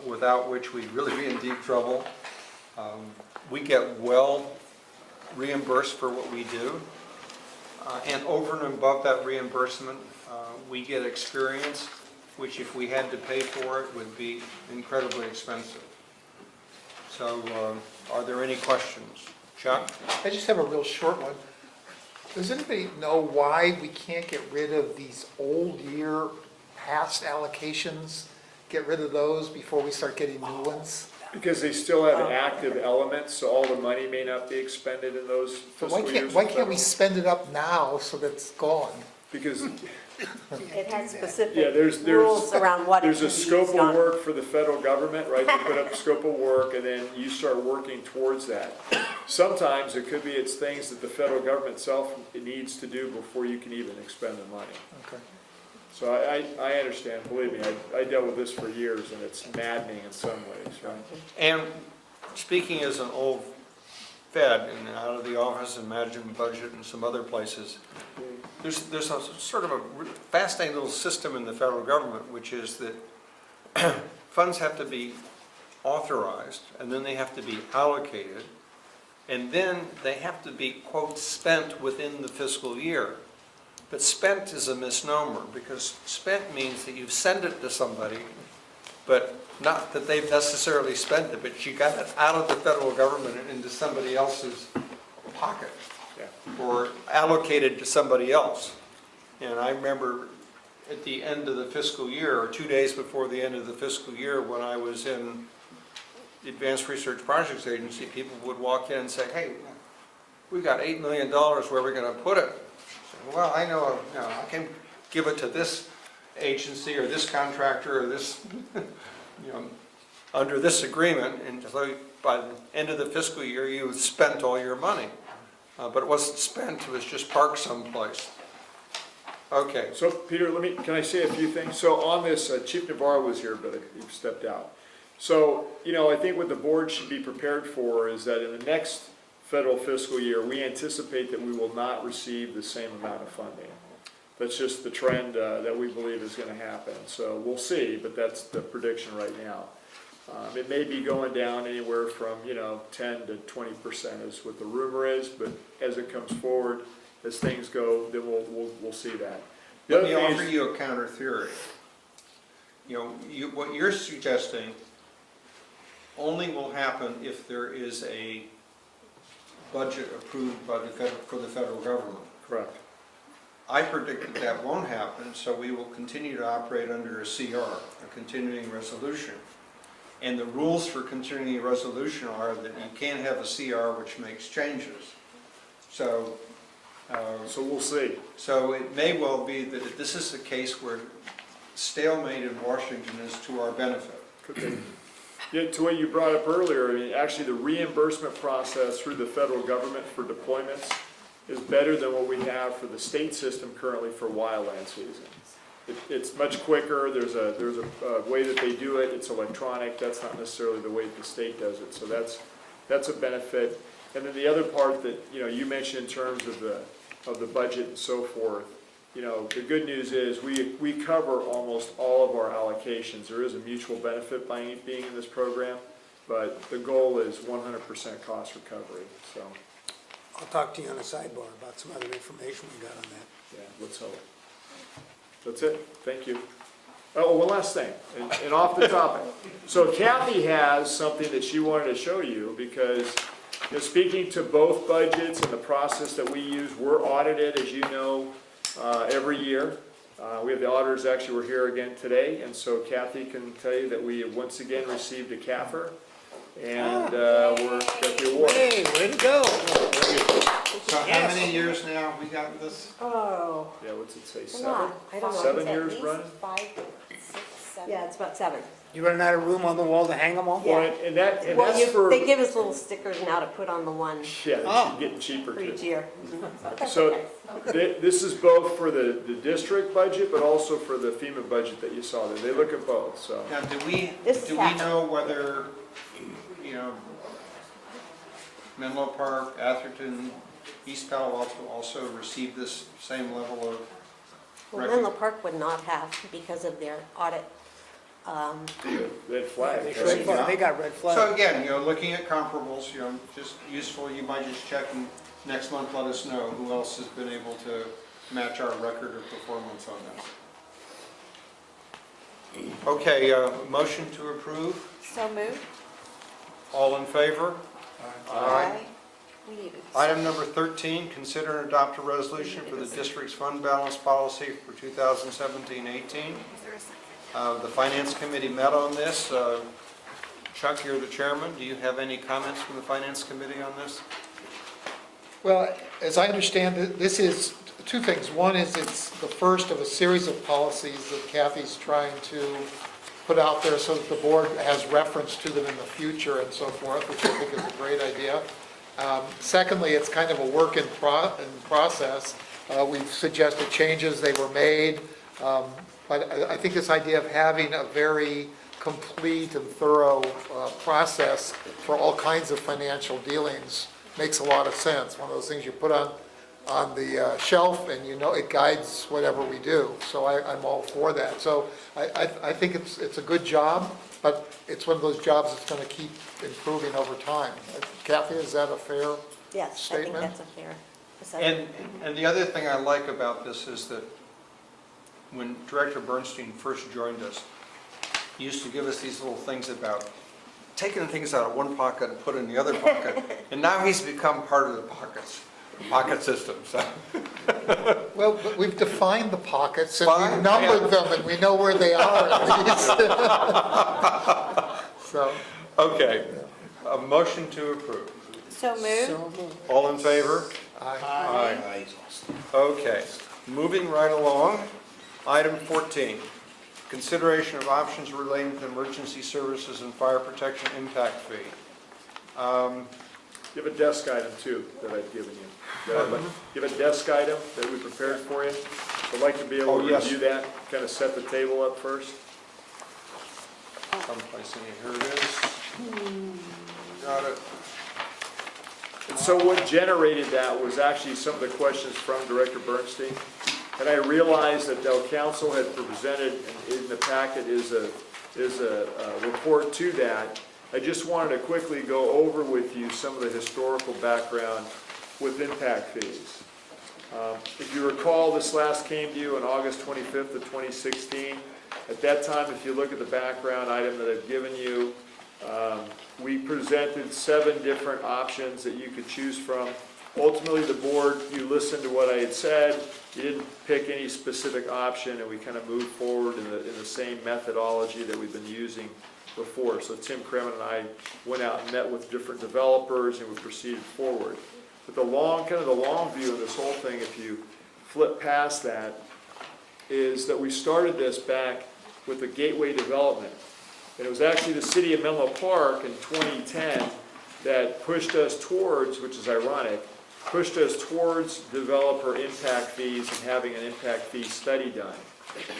without which we'd really be in deep trouble. We get well reimbursed for what we do, and over and above that reimbursement, we get experience, which if we had to pay for it would be incredibly expensive. So, are there any questions? Chuck? I just have a real short one. Does anybody know why we can't get rid of these old year past allocations? Get rid of those before we start getting new ones? Because they still have active elements, so all the money may not be expended in those But fiscal years. why can't we spend it up now so that it's gone? Because It has Yeah, specific there's rules around what it there's can a be scope used of on. work for the federal government, right? They put up a scope of work and then you start working towards that. Sometimes it could be it's things that the federal government itself needs to do before you can even expend the money. Okay. So I understand, believe me, I dealt with this for years and it's maddening in some ways, right? And speaking as an old Fed and out of the office and managing budget and some other places, there's a sort of a fascinating little system in the federal government, which is that funds have to be authorized, and then they have to be allocated, and then they have to be, quote, spent within the fiscal year. But spent is a misnomer, because spent means that you've sent it to somebody, but not that they've necessarily spent it, but you got it out of the federal government and into somebody else's pocket, or allocated to somebody else. And I remember at the end of the fiscal year, or 2 days before the end of the fiscal year, when I was in the Advanced Research Projects Agency, people would walk in and say, hey, we've got $8 million, where are we going to put it? I said, well, I know, I can give it to this agency or this contractor or this, under this agreement, and so by the end of the fiscal year, you spent all your money. But it wasn't spent, it was just parked someplace. Okay. So Peter, can I say a few things? So on this, Chief Navarro was here, but he stepped out. So, I think what the board should be prepared for is that in the next federal fiscal year, we anticipate that we will not receive the same amount of funding. That's just the trend that we believe is going to happen. So we'll see, but that's the prediction right now. It may be going down anywhere from 10 to 20% is what the rumor is, but as it comes forward, as things go, then we'll see that. Let me offer you a counter theory. What you're suggesting only will happen if there is a budget approved by for the federal government. Correct. I predict that won't happen, so we will continue to operate under a CR, a continuing resolution. And the rules for continuing resolution are that you can't have a CR which makes changes. So we'll see. So it may well be that this is a case where stalemate in Washington is to our benefit. Could be. Yeah, to what you brought up earlier, actually the reimbursement process through the federal government for deployments is better than what we have for the state system currently for wildland season. It's much quicker. There's a way that they do it. It's electronic. That's not necessarily the way that the state does it. So that's a benefit. And then the other part that you mentioned in terms of the budget and so forth. The good news is we cover almost all of our allocations. There is a mutual benefit by being in this program, but the goal is 100% cost recovery. So I'll talk to you on a sidebar about some other information we got on that. yeah, let's hope. That's it. Thank you. Oh, one last thing, and off the topic. So Kathy has something that she wanted to show you because, speaking to both budgets and the process that we use, we're audited, as you know, every year. We have the auditors actually were here again today, and so Kathy can tell you that we have once again received a CAFR, and we're got the award. Hey, way to go. So how many years now have we got this? Oh, Yeah, what's it say, a 7? lot. I don't know. 7 years running? 5, 6, 7. Yeah, it's about 7. You running out of room on the wall to hang them all? Yeah. Well, and that's Well, for, they give us little stickers now to put on the one yeah, Oh. getting cheaper for too. each year. So this is both for the district budget, but also for the FEMA budget that you saw there. They look at both, so. Now, do we This is half. know whether, Menlo Park, Atherton, East Palo Alto also received this same level of Well, Menlo Park would not have because of their audit. Red flag. They got red flag. So again, looking at comparables, just useful, you might just check and next month let us know who else has been able to match our record of performance on this. Okay, motion to approve, So moved? all in favor? Aye. We need it. Item number 13, consider and adopt a resolution for the district's fund balance policy for 2017-18. The Finance Committee met on this. Chuck, you're the chairman. Do you have any comments from the Finance Committee on this? Well, as I understand it, this is Two things. One is it's the first of a series of policies that Kathy's trying to put out there so that the board has reference to them in the future and so forth, which I think is a great idea. Secondly, it's kind of a work in process. We've suggested changes, they were made. But I think this idea of having a very complete and thorough process for all kinds of financial dealings makes a lot of sense. One of those things you put on the shelf and you know it guides whatever we do. So I'm all for that. So I think it's a good job, but it's one of those jobs that's going to keep improving over time. Kathy, is that a fair Yes, I think statement? that's a fair assessment. And the other thing I like about this is that when Director Bernstein first joined us, he used to give us these little things about taking things out of one pocket and put in the other pocket. And now he's become part of the pocket system, so. Well, but we've defined the pockets and Fine, we've numbered yeah. them and we know where they are at least. So, Okay, a motion to approve. So moved. All in favor? Aye. Okay, moving right along, item 14, consideration of options relating to emergency services and fire protection impact fee. You have a desk item too that I've given you. You have a desk item that we prepared for you. I'd like to be able to yes. review that, kind of set the table up first. Someplace in here, here it is. Got it. And so what generated that was actually some of the questions from Director Bernstein. And I realized that the council had presented in the packet is a report to that. I just wanted to quickly go over with you some of the historical background with impact fees. If you recall, this last came to you on August 25th of 2016. At that time, if you look at the background item that I've given you, we presented 7 different options that you could choose from. Ultimately, the board, you listened to what I had said, you didn't pick any specific option, and we kind of moved forward in the same methodology that we've been using before. So Tim Kremen and I went out and met with different developers, and we proceeded forward. But the long view of this whole thing, if you flip past that, is that we started this back with the Gateway development. And it was actually the city of Menlo Park in 2010 that pushed us towards, which is ironic, pushed us towards developer impact fees and having an impact fee study done.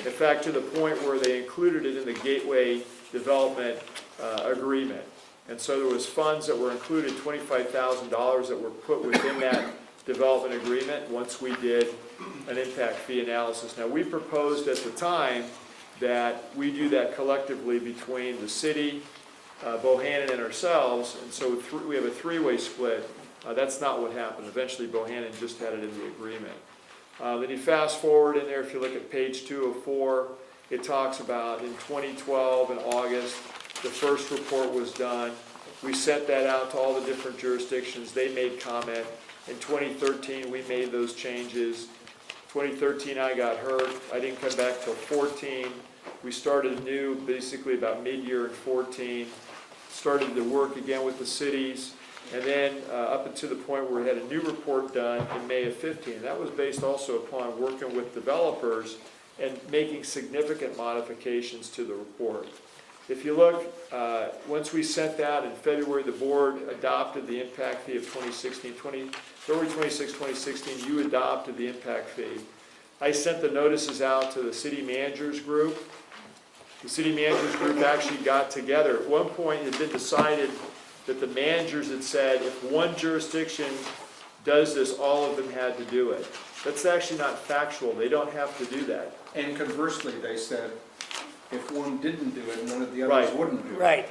In fact, to the point where they included it in the Gateway development agreement. And so there was funds that were included, $25,000 that were put within that development agreement once we did an impact fee analysis. Now, we proposed at the time that we do that collectively between the city, Bohannon, and ourselves, and so we have a 3-way split. That's not what happened. Eventually, Bohannon just had it in the agreement. Then you fast forward in there, if you look at page 2 of 4, it talks about in 2012 in August, the first report was done. We sent that out to all the different jurisdictions. They made comment. In 2013, we made those changes. 2013, I got hurt. I didn't come back till 14. We started anew basically about mid-year in 14. Started to work again with the cities. And then up until the point where we had a new report done in May of 15. And that was based also upon working with developers and making significant modifications to the report. If you look, once we sent that in February, the board adopted the impact fee of 2016. February 26, 2016, you adopted the impact fee. I sent the notices out to the city managers group. The city managers group actually got together. At one point, it had been decided that the managers had said if one jurisdiction does this, all of them had to do it. That's actually not factual. They don't have to do that. And conversely, they said, if one didn't do it, none of the others Right. wouldn't do it. Right.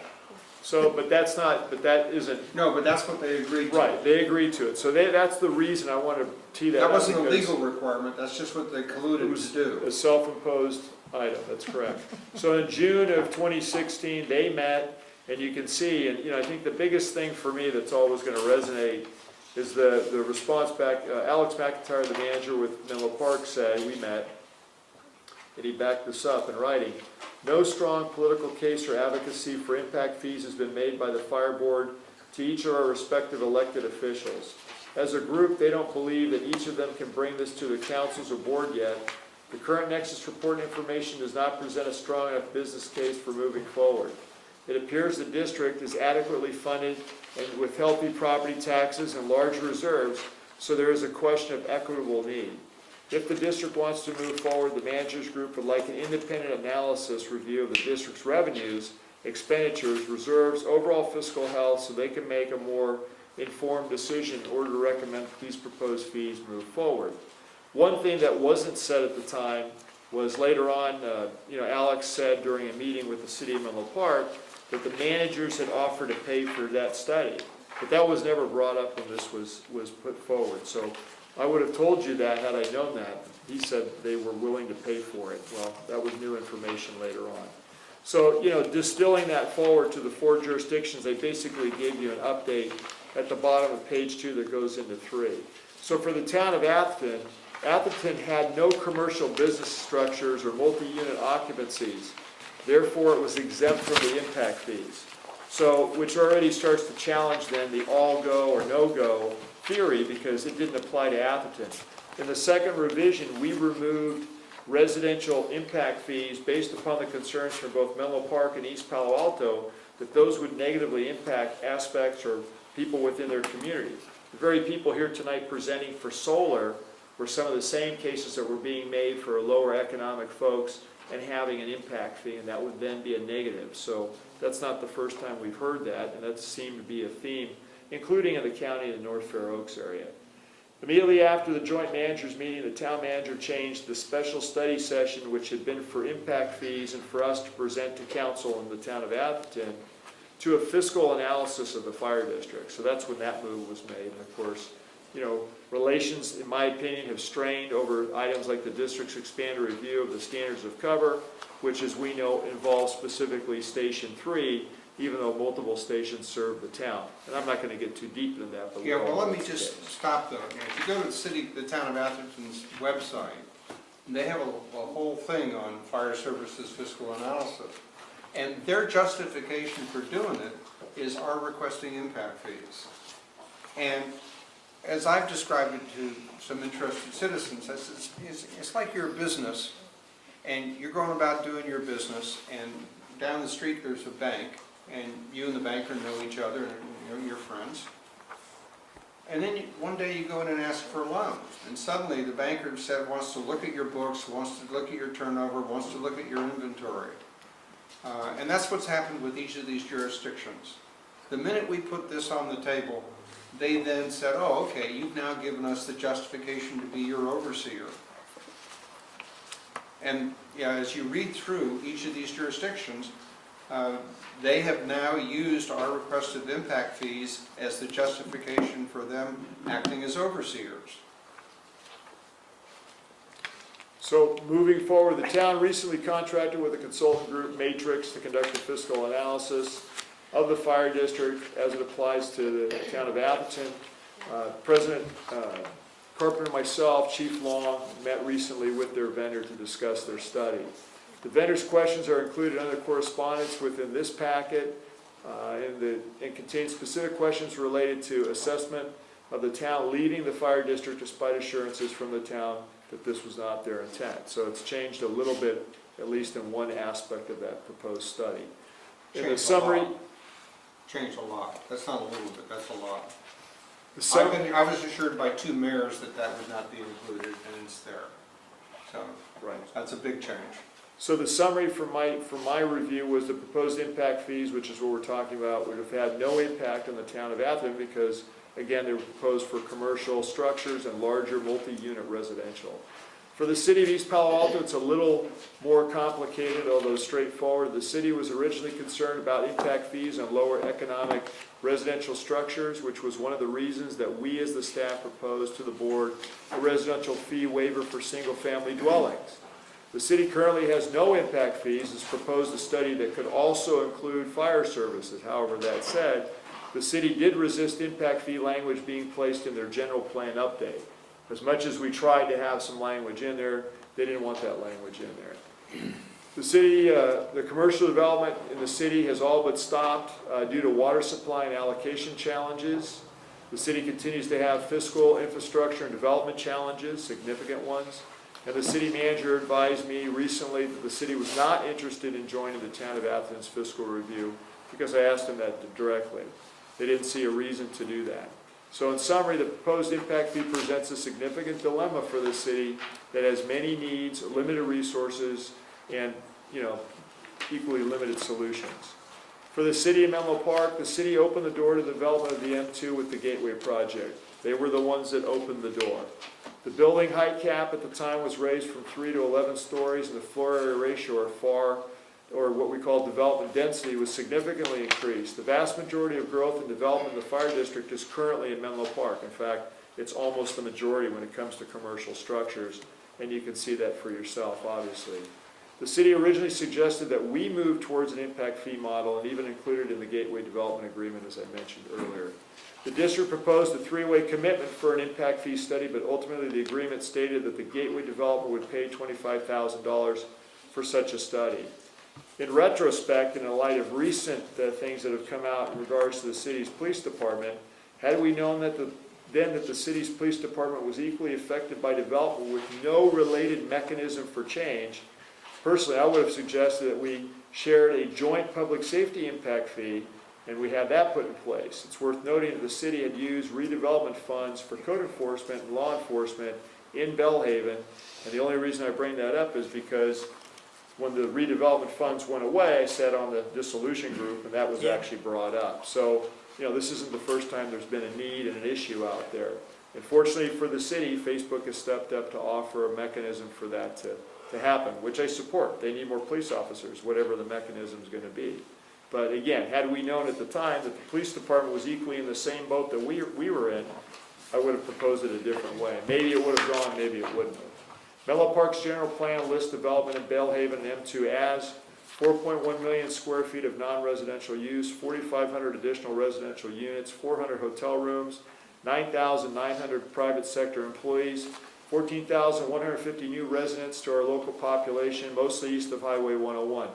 So, but that isn't, No, but that's what they agreed to. right, they agreed to it. So that's the reason I wanted to tee that up. That wasn't a because legal requirement, that's just what they It colluded was to do. a self-imposed item, that's correct. So in June of 2016, they met, and you can see, and I think the biggest thing for me that's always going to resonate is the response back. Alex McIntyre, the manager with Menlo Park, said, we met, and he backed this up in writing. No strong political case or advocacy for impact fees has been made by the fire board to each of our respective elected officials. As a group, they don't believe that each of them can bring this to the councils or board yet. The current Nexus report information does not present a strong enough business case for moving forward. It appears the district is adequately funded and with healthy property taxes and large reserves, so there is a question of equitable need. If the district wants to move forward, the managers group would like an independent analysis review of the district's revenues, expenditures, reserves, overall fiscal health, so they can make a more informed decision in order to recommend that these proposed fees move forward. One thing that wasn't said at the time was later on, Alex said during a meeting with the city of Menlo Park that the managers had offered to pay for that study. But that was never brought up when this was put forward. So I would have told you that had I known that. He said they were willing to pay for it. Well, that was new information later on. So, distilling that forward to the 4 jurisdictions, they basically gave you an update at the bottom of page 2 that goes into 3. So for the town of Atherton, Atherton had no commercial business structures or multi-unit occupancies. Therefore, it was exempt from the impact fees. So, which already starts to challenge then the all-go or no-go theory because it didn't apply to Atherton. In the second revision, we removed residential impact fees based upon the concerns from both Menlo Park and East Palo Alto that those would negatively impact aspects or people within their community. The very people here tonight presenting for solar were some of the same cases that were being made for lower economic folks and having an impact fee, and that would then be a negative. So that's not the first time we've heard that, and that seemed to be a theme, including in the county and North Fair Oaks area. Immediately after the joint managers meeting, the town manager changed the special study session, which had been for impact fees and for us to present to council in the town of Atherton, to a fiscal analysis of the fire district. So that's when that move was made. And of course, relations, in my opinion, have strained over items like the district's expanded review of the standards of cover, which, as we know, involves specifically Station 3, even though multiple stations serve the town. And I'm not going to get too deep into that. But Yeah, well, let me just stop though. If you go to the town of Atherton's website, they have a whole thing on fire services fiscal analysis. And their justification for doing it is our requesting impact fees. And as I've described it to some interested citizens, it's like you're a business and you're going about doing your business, and down the street there's a bank, and you and the banker know each other and you're friends. And then one day you go in and ask for a loan, and suddenly the banker wants to look at your books, wants to look at your turnover, wants to look at your inventory. And that's what's happened with each of these jurisdictions. The minute we put this on the table, they then said, oh, okay, you've now given us the justification to be your overseer. And as you read through each of these jurisdictions, they have now used our requested impact fees as the justification for them acting as overseers. So moving forward, the town recently contracted with a consultant group, Matrix, to conduct a fiscal analysis of the fire district as it applies to the town of Atherton. President Carpenter and myself, Chief Long, met recently with their vendor to discuss their study. The vendor's questions are included under correspondence within this packet and contain specific questions related to assessment of the town leaving the fire district despite assurances from the town that this was not their intent. So it's changed a little bit, at least in one aspect of that proposed study. In the summary, Changed a lot. That's not a little bit, that's a lot. the I was assured by 2 mayors that that would not be included, and it's there. So, right. That's a big change. So the summary from my review was the proposed impact fees, which is what we're talking about, would have had no impact on the town of Atherton because, again, they were proposed for commercial structures and larger multi-unit residential. For the city of East Palo Alto, it's a little more complicated, although straightforward. The city was originally concerned about impact fees on lower economic residential structures, which was one of the reasons that we as the staff proposed to the board a residential fee waiver for single-family dwellings. The city currently has no impact fees. It's proposed a study that could also include fire services. However, that said, the city did resist impact fee language being placed in their general plan update. As much as we tried to have some language in there, they didn't want that language in there. The city, the commercial development in the city has all but stopped due to water supply and allocation challenges. The city continues to have fiscal, infrastructure, and development challenges, significant ones. And the city manager advised me recently that the city was not interested in joining the Town of Athens fiscal review because I asked them that directly. They didn't see a reason to do that. So in summary, the proposed impact fee presents a significant dilemma for the city that has many needs, limited resources, and, equally limited solutions. For the city of Menlo Park, the city opened the door to the development of the M2 with the Gateway project. They were the ones that opened the door. The building height cap at the time was raised from 3 to 11 stories, and the floor area ratio, or what we call development density, was significantly increased. The vast majority of growth and development in the fire district is currently in Menlo Park. In fact, it's almost the majority when it comes to commercial structures, and you can see that for yourself, obviously. The city originally suggested that we move towards an impact fee model and even included in the Gateway Development Agreement, as I mentioned earlier. The district proposed a three-way commitment for an impact fee study, but ultimately the agreement stated that the Gateway developer would pay $25,000 for such a study. In retrospect, and in light of recent things that have come out in regards to the city's police department, had we known that the city's police department was equally affected by development with no related mechanism for change, personally, I would have suggested that we shared a joint public safety impact fee, and we had that put in place. It's worth noting that the city had used redevelopment funds for code enforcement and law enforcement in Bellhaven, and the only reason I bring that up is because when the redevelopment funds went away, I sat on the dissolution group, and that was actually brought up. So, this isn't the first time there's been a need and an issue out there. Unfortunately for the city, Facebook has stepped up to offer a mechanism for that to happen, which I support. They need more police officers, whatever the mechanism is going to be. But again, had we known at the time that the police department was equally in the same boat that we were in, I would have proposed it a different way. Maybe it would have gone, maybe it wouldn't have. Menlo Park's general plan lists development in Bellhaven and M2 as 4.1 million square feet of non-residential use, 4,500 additional residential units, 400 hotel rooms, 9,900 private sector employees, 14,150 new residents to our local population, mostly east of Highway 101.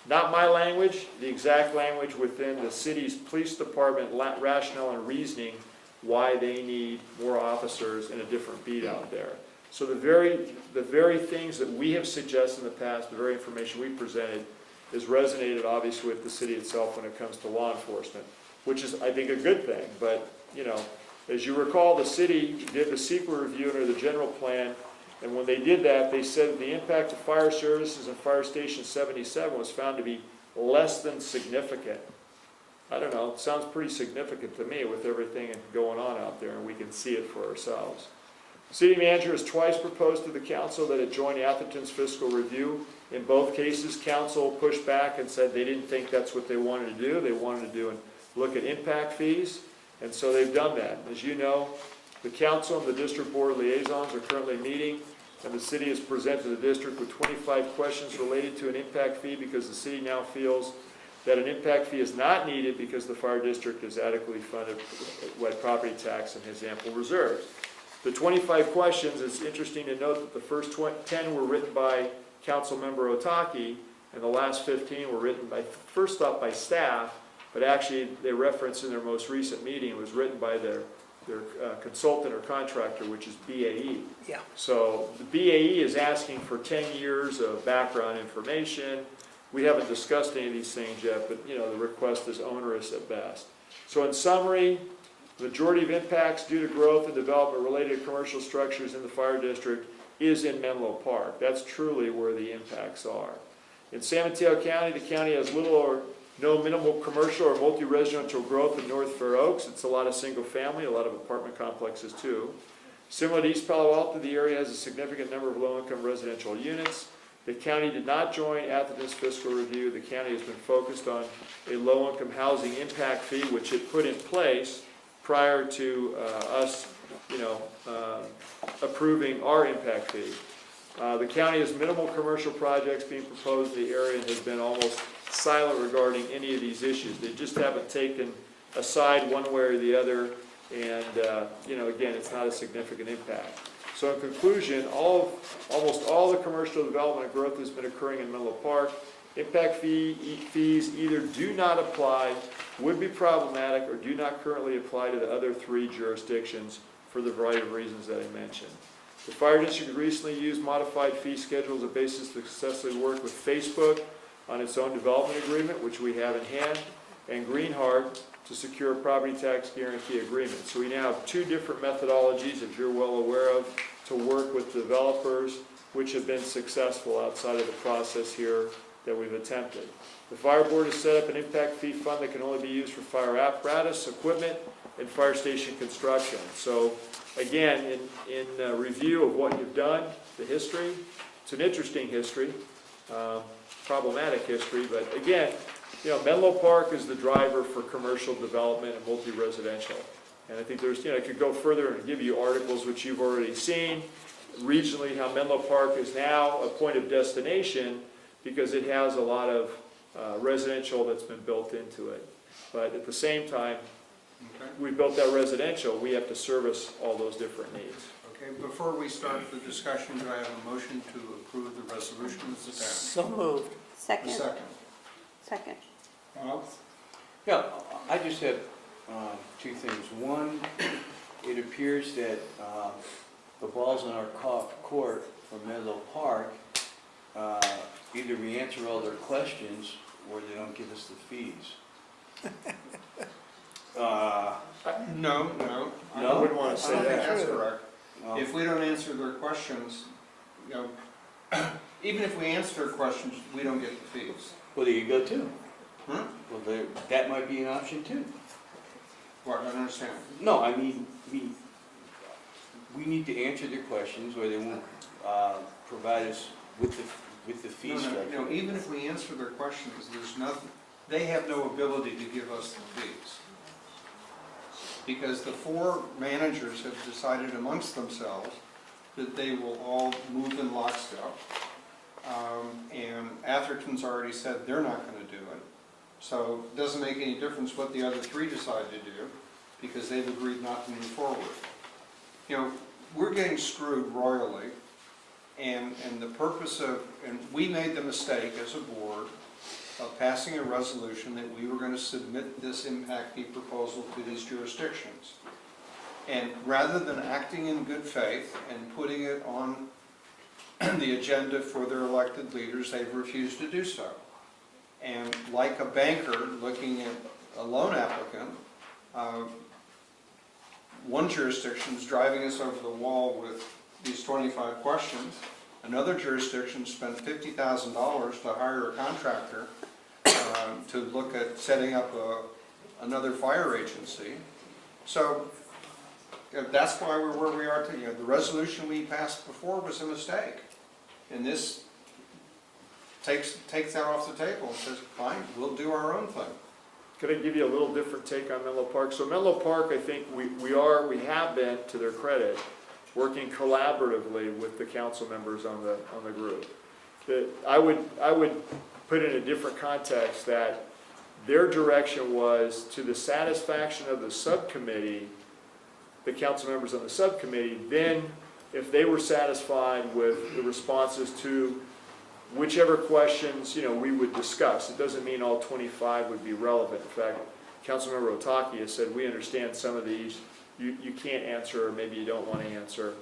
Not my language, the exact language within the city's police department rationale and reasoning why they need more officers and a different beat out there. So the very things that we have suggested in the past, the very information we presented, has resonated obviously with the city itself when it comes to law enforcement, which is, I think, a good thing. But, as you recall, the city did the CEQA review under the general plan, and when they did that, they said the impact of fire services and Fire Station 77 was found to be less than significant. I don't know, it sounds pretty significant to me with everything going on out there, and we can see it for ourselves. The city manager has twice proposed to the council that it join Atherton's fiscal review. In both cases, council pushed back and said they didn't think that's what they wanted to do. They wanted to do and look at impact fees, and so they've done that. As you know, the council and the district board liaisons are currently meeting, and the city has presented the district with 25 questions related to an impact fee because the city now feels that an impact fee is not needed because the fire district is adequately funded by property tax and has ample reserves. The 25 questions, it's interesting to note that the first 10 were written by Council Member Otaki, and the last 15 were written first thought by staff, but actually they referenced in their most recent meeting, it was written by their consultant or contractor, which is BAE. Yeah. So the BAE is asking for 10 years of background information. We haven't discussed any of these things yet, but the request is onerous at best. So in summary, the majority of impacts due to growth and development related to commercial structures in the fire district is in Menlo Park. That's truly where the impacts are. In San Mateo County, the county has little or no minimal commercial or multi-residential growth in North Fair Oaks. It's a lot of single family, a lot of apartment complexes too. Similar to East Palo Alto, the area has a significant number of low-income residential units. The county did not join Atherton's fiscal review. The county has been focused on a low-income housing impact fee, which it put in place prior to us, approving our impact fee. The county has minimal commercial projects being proposed in the area and has been almost silent regarding any of these issues. They just haven't taken a side one way or the other, and again, it's not a significant impact. So in conclusion, almost all the commercial development and growth has been occurring in Menlo Park. Impact fees either do not apply would be problematic or do not currently apply to the other 3 jurisdictions for the variety of reasons that I mentioned. The fire district recently used modified fee schedule as a basis to successfully work with Facebook on its own development agreement, which we have in hand, and Greenheart to secure a property tax guarantee agreement. So we now have 2 different methodologies, as you're well aware of, to work with developers, which have been successful outside of the process here that we've attempted. The fire board has set up an impact fee fund that can only be used for fire apparatus, equipment, and fire station construction. So again, in review of what you've done, the history, it's an interesting history, problematic history, but again, Menlo Park is the driver for commercial development and multi-residential. And I think there's, I could go further and give you articles which you've already seen, regionally how Menlo Park is now a point of destination because it has a lot of residential that's been built into it. But at the same time, we built that residential, we have to service all those different needs. Okay, before we start the discussion, do I have a motion to approve the resolution as attached? So moved. Second. Second. Second. Bob? Yeah, I just have 2 things. One, it appears that the ball's in our court for Menlo Park. Either we answer all their questions or they don't give us the fees. No, I wouldn't want to say that. That's correct. No. If we don't answer their questions, even if we answer their questions, we don't get the fees. Well, there you go too. Hmm? Well, that might be an option too. What, I don't understand. No, I mean, we need to answer their questions or they won't provide us with the fee structure. No, even if we answer their questions, there's nothing, they have no ability to give us the fees. Because the 4 managers have decided amongst themselves that they will all move in lockstep. And Atherton's already said they're not going to do it. So it doesn't make any difference what the other 3 decide to do because they've agreed not to move forward. We're getting screwed royally. And the purpose of, and we made the mistake as a board of passing a resolution that we were going to submit this impact fee proposal to these jurisdictions. And rather than acting in good faith and putting it on the agenda for their elected leaders, they've refused to do so. And like a banker looking at a loan applicant, one jurisdiction is driving us over the wall with these 25 questions. Another jurisdiction spent $50,000 to hire a contractor to look at setting up another fire agency. So that's why we're where we are today. The resolution we passed before was a mistake. And this takes that off the table and says, fine, we'll do our own thing. Could I give you a little different take on Menlo Park? So Menlo Park, I think we have been, to their credit, working collaboratively with the council members on the group. I would put in a different context that their direction was to the satisfaction of the subcommittee, the council members on the subcommittee, then if they were satisfied with the responses to whichever questions we would discuss. It doesn't mean all 25 would be relevant. In fact, Councilmember Otaki has said, we understand some of these you can't answer or maybe you don't want to answer.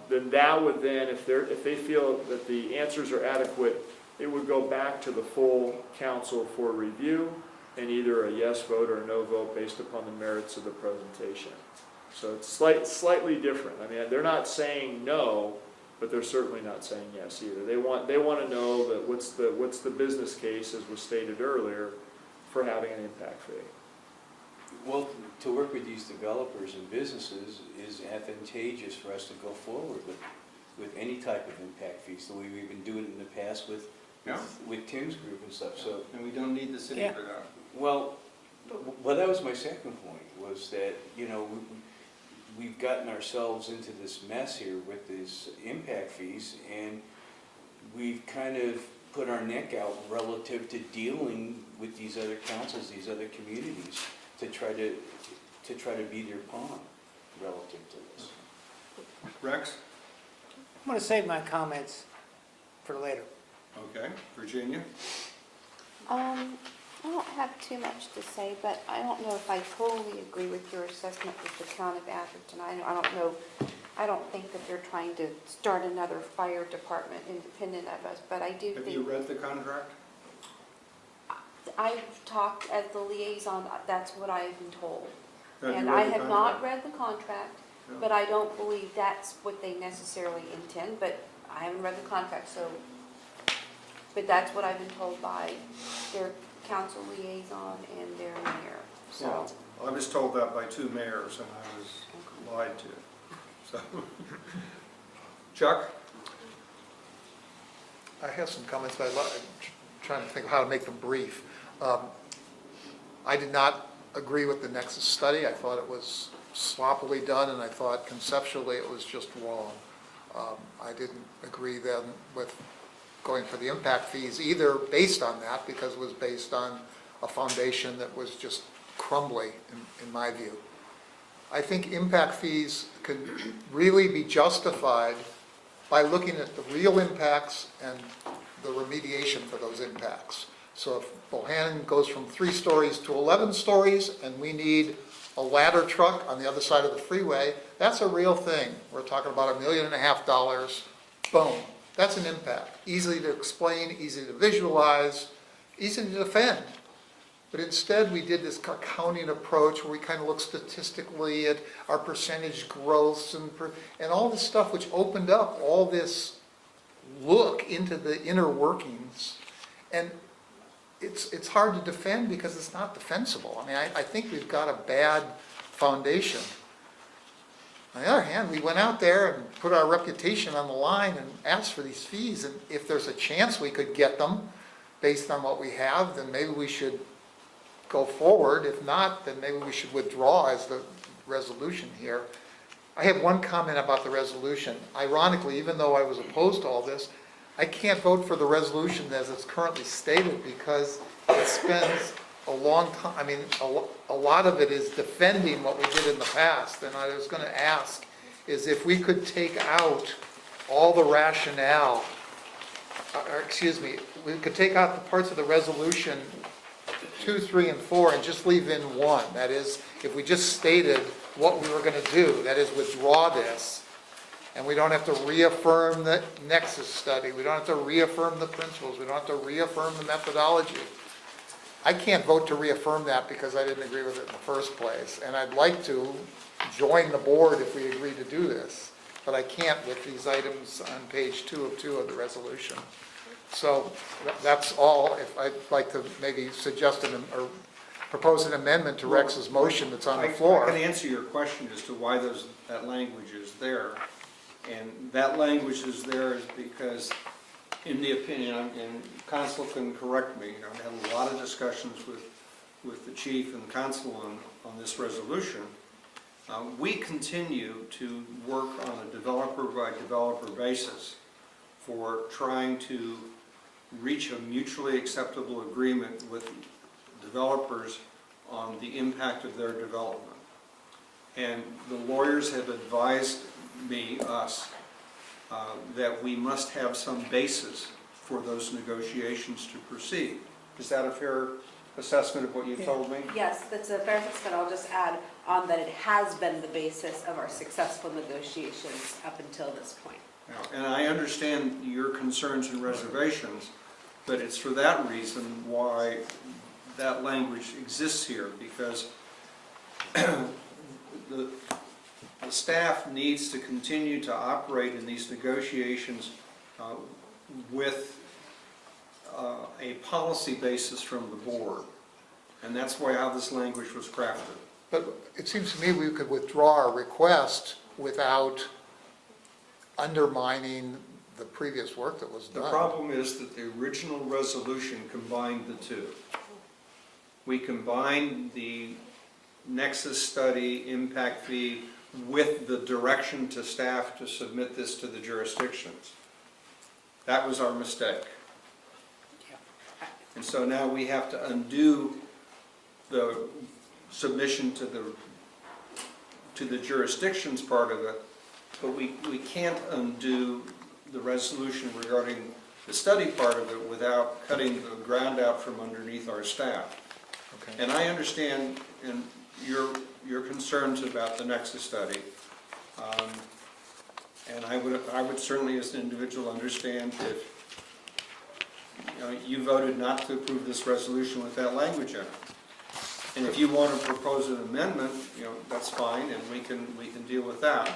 Then that would then, if they feel that the answers are adequate, it would go back to the full council for review and either a yes vote or a no vote based upon the merits of the presentation. So it's slightly different. I mean, they're not saying no, but they're certainly not saying yes either. They want to know that what's the business case, as was stated earlier, for having an impact fee. Well, to work with these developers and businesses is advantageous for us to go forward with any type of impact fees, the way we've been doing it in the past with Tim's group and stuff. So, and we don't need the city for that. Well, that was my second point, was that, we've gotten ourselves into this mess here with these impact fees, and we've kind of put our neck out relative to dealing with these other councils, these other communities, to try to be their pawn relative to this. Rex? I'm going to save my comments for later. Okay. Virginia? I don't have too much to say, but I don't know if I totally agree with your assessment with the town of Atherton. I don't know, I don't think that they're trying to start another fire department independent of us, but I do Have you think, read the contract? I've talked as the liaison, that's what I've been told. Have you And read I the have not contract? read the contract, No. but I don't believe that's what they necessarily intend, but I haven't read the contract, so, but that's what I've been told by their council liaison and their mayor, so. Well, I was told that by two mayors and I was lied to, so. Chuck? I have some comments, but I'm trying to think of how to make them brief. I did not agree with the Nexus study. I thought it was sloppily done, and I thought conceptually it was just wrong. I didn't agree then with going for the impact fees either based on that, because it was based on a foundation that was just crumbly, in my view. I think impact fees could really be justified by looking at the real impacts and the remediation for those impacts. So if Bohannon goes from 3 stories to 11 stories and we need a ladder truck on the other side of the freeway, that's a real thing. We're talking about $1.5 million, boom. That's an impact. Easy to explain, easy to visualize, easy to defend. But instead we did this accounting approach where we kind of look statistically at our percentage growths and all this stuff, which opened up all this look into the inner workings. And it's hard to defend because it's not defensible. I mean, I think we've got a bad foundation. On the other hand, we went out there and put our reputation on the line and asked for these fees, and if there's a chance we could get them based on what we have, then maybe we should go forward. If not, then maybe we should withdraw as the resolution here. I have one comment about the resolution. Ironically, even though I was opposed to all this, I can't vote for the resolution as it's currently stated because it spends a long time, I mean, a lot of it is defending what we did in the past. And I was going to ask is if we could take out all the rationale, or excuse me, we could take out the parts of the resolution 2, 3, and 4 and just leave in 1. That is, if we just stated what we were going to do, that is withdraw this, and we don't have to reaffirm the Nexus study, we don't have to reaffirm the principles, we don't have to reaffirm the methodology. I can't vote to reaffirm that because I didn't agree with it in the first place, and I'd like to join the board if we agree to do this, but I can't with these items on page 2 of 2 of the resolution. So that's all. If I'd like to maybe suggest or propose an amendment to Rex's motion that's on the floor. I can answer your question as to why that language is there. And that language is there is because, in the opinion, and council can correct me, I had a lot of discussions with the chief and council on this resolution. We continue to work on a developer by developer basis for trying to reach a mutually acceptable agreement with developers on the impact of their development. And the lawyers have advised us, that we must have some basis for those negotiations to proceed. Is that a fair assessment of what you told me? Yes, that's a fair assessment. I'll just add on that it has been the basis of our successful negotiations up until this point. And I understand your concerns and reservations, but it's for that reason why that language exists here, because the staff needs to continue to operate in these negotiations with a policy basis from the board. And that's why how this language was crafted. But it seems to me we could withdraw our request without undermining the previous work that was done. The problem is that the original resolution combined the two. We combined the Nexus study impact fee with the direction to staff to submit this to the jurisdictions. That was our mistake. And so now we have to undo the submission to the jurisdictions part of it, but we can't undo the resolution regarding the study part of it without cutting the ground out from underneath our staff. Okay. And I understand your concerns about the Nexus study. And I would certainly, as an individual, understand if you voted not to approve this resolution with that language in it. And if you want to propose an amendment, that's fine, and we can deal with that.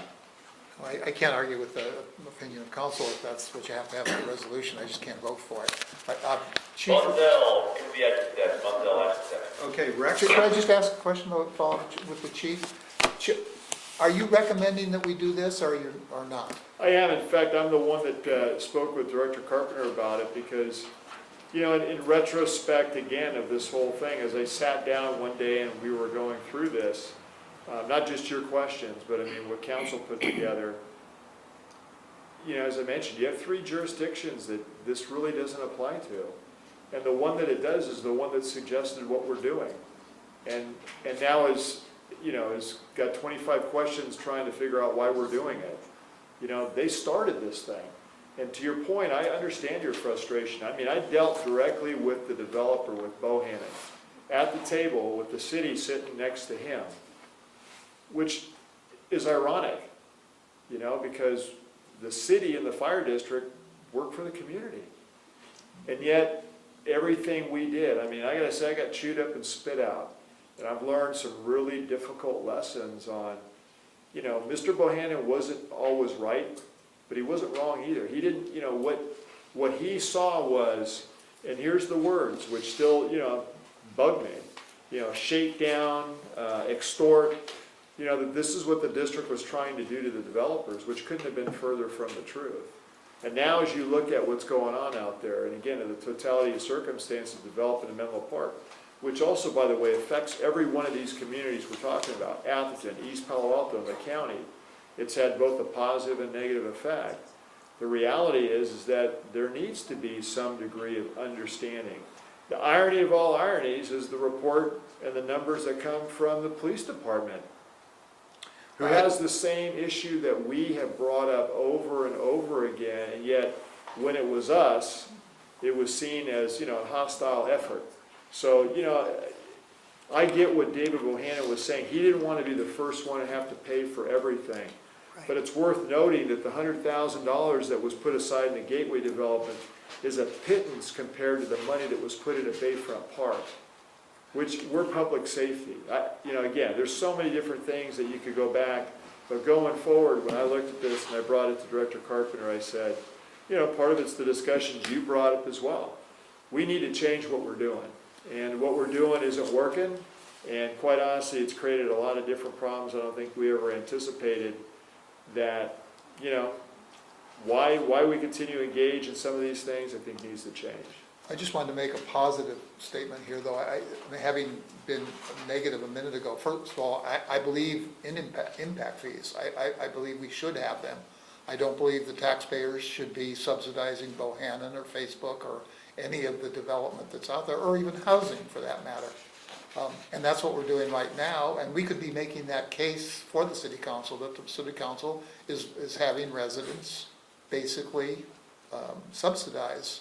Well, I can't argue with the opinion of council if that's what you have to have in the resolution. I just can't vote for it. But, Chief, Mundell can be acted that. Mundell acted that. Okay, Rex? could I just ask a question though, following with the chief? Are you recommending that we do this or not? I am, in fact, I'm the one that spoke with Director Carpenter about it because, in retrospect, again, of this whole thing, as I sat down one day and we were going through this, not just your questions, but I mean, what council put together, as I mentioned, you have 3 jurisdictions that this really doesn't apply to. And the one that it does is the one that suggested what we're doing. And now has got 25 questions trying to figure out why we're doing it. They started this thing. And to your point, I understand your frustration. I mean, I dealt directly with the developer, with Bohannon, at the table with the city sitting next to him, which is ironic, because the city and the fire district work for the community. And yet, everything we did, I mean, I gotta say, I got chewed up and spit out. And I've learned some really difficult lessons on, Mr. Bohannon wasn't always right, but he wasn't wrong either. He didn't, what he saw was, and here's the words, which still, bug me, shake down, extort, that this is what the district was trying to do to the developers, which couldn't have been further from the truth. And now as you look at what's going on out there, and again, the totality of circumstances developing in Menlo Park, which also, by the way, affects every one of these communities we're talking about, Atherton, East Palo Alto, and the county. It's had both a positive and negative effect. The reality is that there needs to be some degree of understanding. The irony of all ironies is the report and the numbers that come from the police department, who has the same issue that we have brought up over and over again, and yet when it was us, it was seen as, a hostile effort. So, I get what David Bohannon was saying. He didn't want to be the first one to have to pay for everything. Right. But it's worth noting that the $100,000 that was put aside in the Gateway development is a pittance compared to the money that was put into Bayfront Park, which we're public safety. Again, there's so many different things that you could go back, but going forward, when I looked at this and I brought it to Director Carpenter, I said, part of it's the discussions you brought up as well. We need to change what we're doing. And what we're doing isn't working, and quite honestly, it's created a lot of different problems I don't think we ever anticipated that, why we continue to engage in some of these things, I think needs to change. I just wanted to make a positive statement here, though, having been negative a minute ago. First of all, I believe in impact fees. I believe we should have them. I don't believe the taxpayers should be subsidizing Bohannon or Facebook or any of the development that's out there, or even housing for that matter. And that's what we're doing right now, and we could be making that case for the city council, that the city council is having residents basically subsidize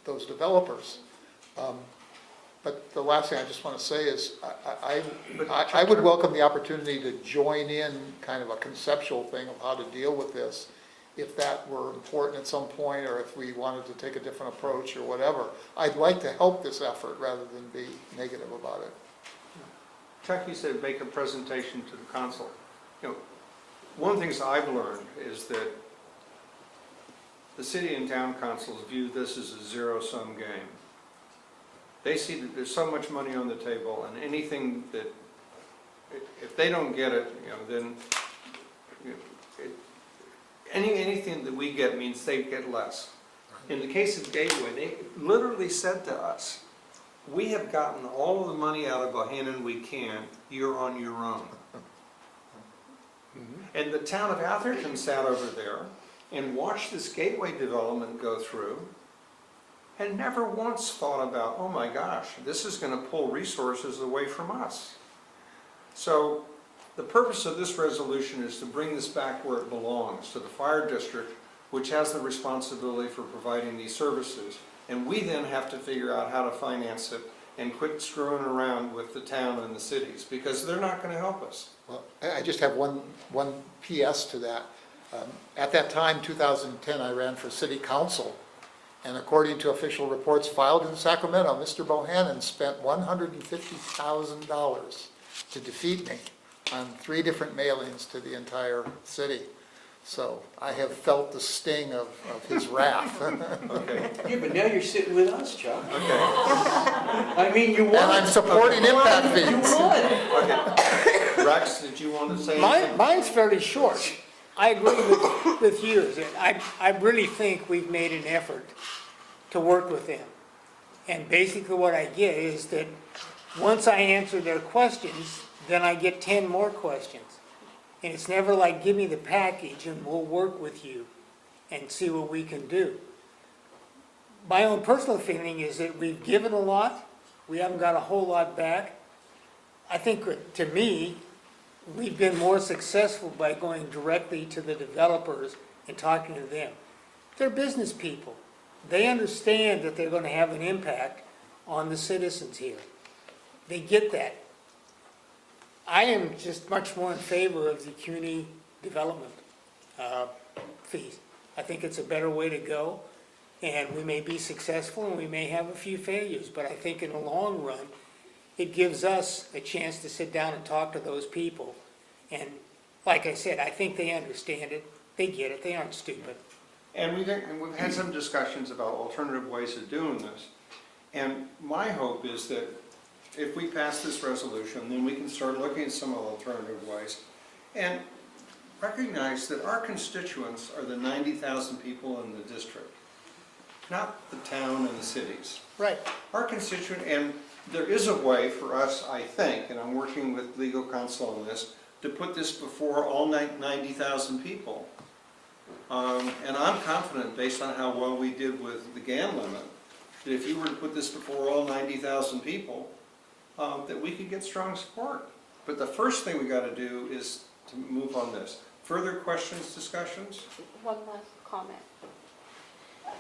those developers. But the last thing I just want to say is I would welcome the opportunity to join in kind of a conceptual thing of how to deal with this, if that were important at some point, or if we wanted to take a different approach or whatever. I'd like to help this effort rather than be negative about it. Chuck, you said make a presentation to the council. One of the things I've learned is that the city and town councils view this as a zero-sum game. They see that there's so much money on the table, and anything that, if they don't get it, then anything that we get means they get less. In the case of Gateway, they literally said to us, we have gotten all of the money out of Bohannon we can, you're on your own. And the town of Atherton sat over there and watched this Gateway development go through and never once thought about, oh my gosh, this is going to pull resources away from us. So the purpose of this resolution is to bring this back where it belongs, to the fire district, which has the responsibility for providing these services. And we then have to figure out how to finance it and quit screwing around with the town and the cities, because they're not gonna help us. Well, I just have one PS to that. At that time, 2010, I ran for city council, and according to official reports filed in Sacramento, Mr. Bohannon spent $150,000 to defeat me on 3 different mailings to the entire city. So I have felt the sting of his wrath. Okay, Yeah, but now you're sitting with us, Chuck. okay, I mean, you won. And I'm supporting impact You fees. won. okay. Rex, did you want to say anything? Mine's fairly short. I agree with yours. I really think we've made an effort to work with them. And basically what I get is that once I answer their questions, then I get 10 more questions. And it's never like, give me the package and we'll work with you and see what we can do. My own personal feeling is that we've given a lot, we haven't got a whole lot back. I think, to me, we've been more successful by going directly to the developers and talking to them. They're business people. They understand that they're going to have an impact on the citizens here. They get that. I am just much more in favor of the community development fees. I think it's a better way to go, and we may be successful and we may have a few failures, but I think in the long run, it gives us a chance to sit down and talk to those people. And like I said, I think they understand it, they get it, they aren't stupid. And we've had some discussions about alternative ways of doing this. And my hope is that if we pass this resolution, then we can start looking at some alternative ways and recognize that our constituents are the 90,000 people in the district, not the town and the cities. Right. Our constituent, and there is a way for us, I think, and I'm working with legal counsel on this, to put this before all 90,000 people. And I'm confident, based on how well we did with the GAN limit, that if you were to put this before all 90,000 people, that we could get strong support. But the first thing we got to do is to move on this. Further questions, discussions? One last comment.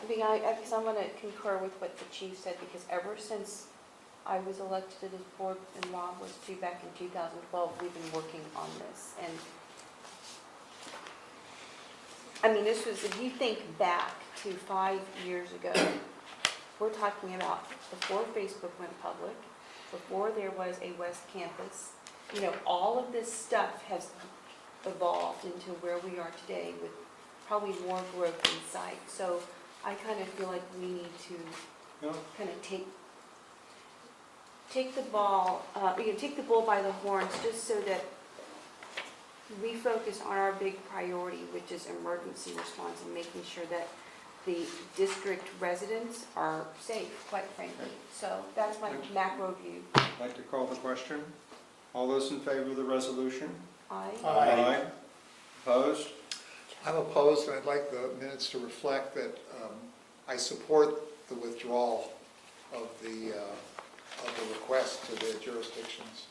Because I'm going to concur with what the chief said, because ever since I was elected to this board and Rob was too back in 2012, we've been working on this. And I mean, this was, if you think back to 5 years ago, we're talking about before Facebook went public, before there was a West Campus, you know, all of this stuff has evolved into where we are today with probably more growth in sight. So I kind of feel like we need to kind of take the ball, take the bull by the horns, just so that we focus on our big priority, which is emergency response and making sure that the district residents are safe, quite frankly. So that's my macro view. I'd like to call the question. All those in favor of the resolution? Aye. Aye. Opposed? I'm opposed, and I'd like the minutes to reflect that I support the withdrawal of the request to the jurisdictions.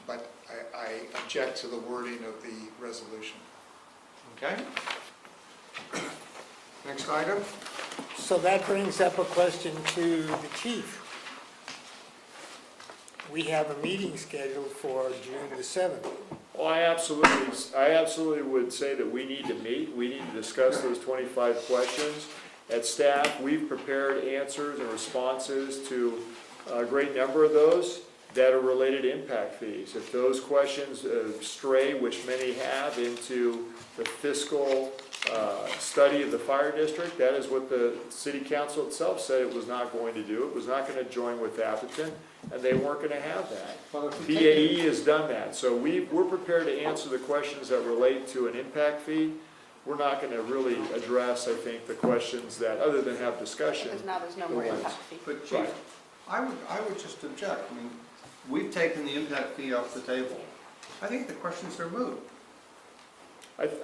But I object to the wording of the resolution. Okay. Next item. So that brings up a question to the chief. We have a meeting scheduled for June the 7th. Well, I absolutely would say that we need to meet, we need to discuss those 25 questions. At staff, we've prepared answers and responses to a great number of those that are related to impact fees. If those questions stray, which many have, into the fiscal study of the fire district, that is what the city council itself said it was not going to do. It was not going to join with Atherton, and they weren't going to have that. Well, if we BAE has done that, so we're prepared to answer the questions that relate to an impact fee. We're not going to really address, I think, the questions that, other than have discussion. Because now there's no more impact fee. But Chief, I would just object. I mean, we've taken the impact fee off the table. I think the questions are moot.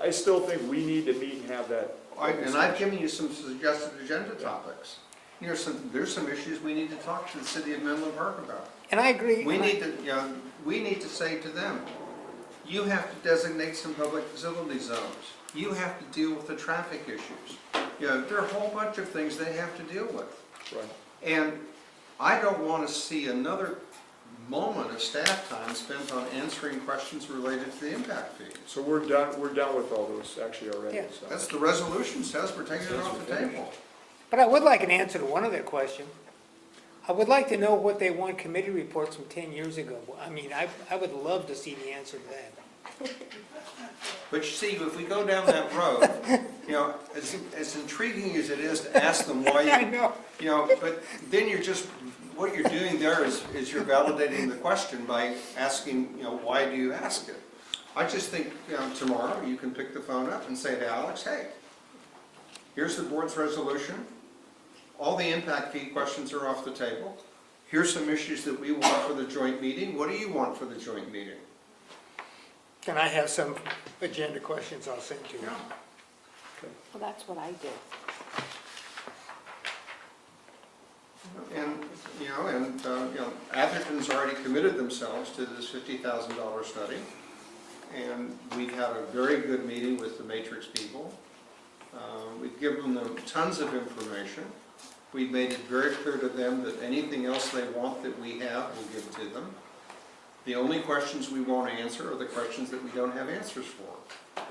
I still think we need to meet and have that. And I've given you some suggested agenda topics. You know, there's some issues we need to talk to the city of Menlo Park about. And I agree. We need to say to them, You have to designate some public facility zones. You have to deal with the traffic issues. You know, there are a whole bunch of things they have to deal with. Right. And I don't want to see another moment of staff time spent on answering questions related to the impact fee. So we're done with all those actually already, Yeah. so. That's the resolution says, we're taking it off the table. But I would like an answer to one other question. I would like to know what they want committee reports from 10 years ago. I mean, I would love to see the answer to that. But you see, if we go down that road, you know, as intriguing as it is to ask them why I know. you know, but then you're just, what you're doing there is you're validating the question by asking, you know, why do you ask it? I just think, you know, tomorrow you can pick the phone up and say to Alex, hey, here's the board's resolution. All the impact fee questions are off the table. Here's some issues that we want for the joint meeting. What do you want for the joint meeting? Can I have some agenda questions I'll send to you? Well, that's what I do. And, you know, Atherton's already committed themselves to this $50,000 study. And we've had a very good meeting with the Matrix people. We've given them tons of information. We've made it very clear to them that anything else they want that we have, we'll give to them. The only questions we won't answer are the questions that we don't have answers for.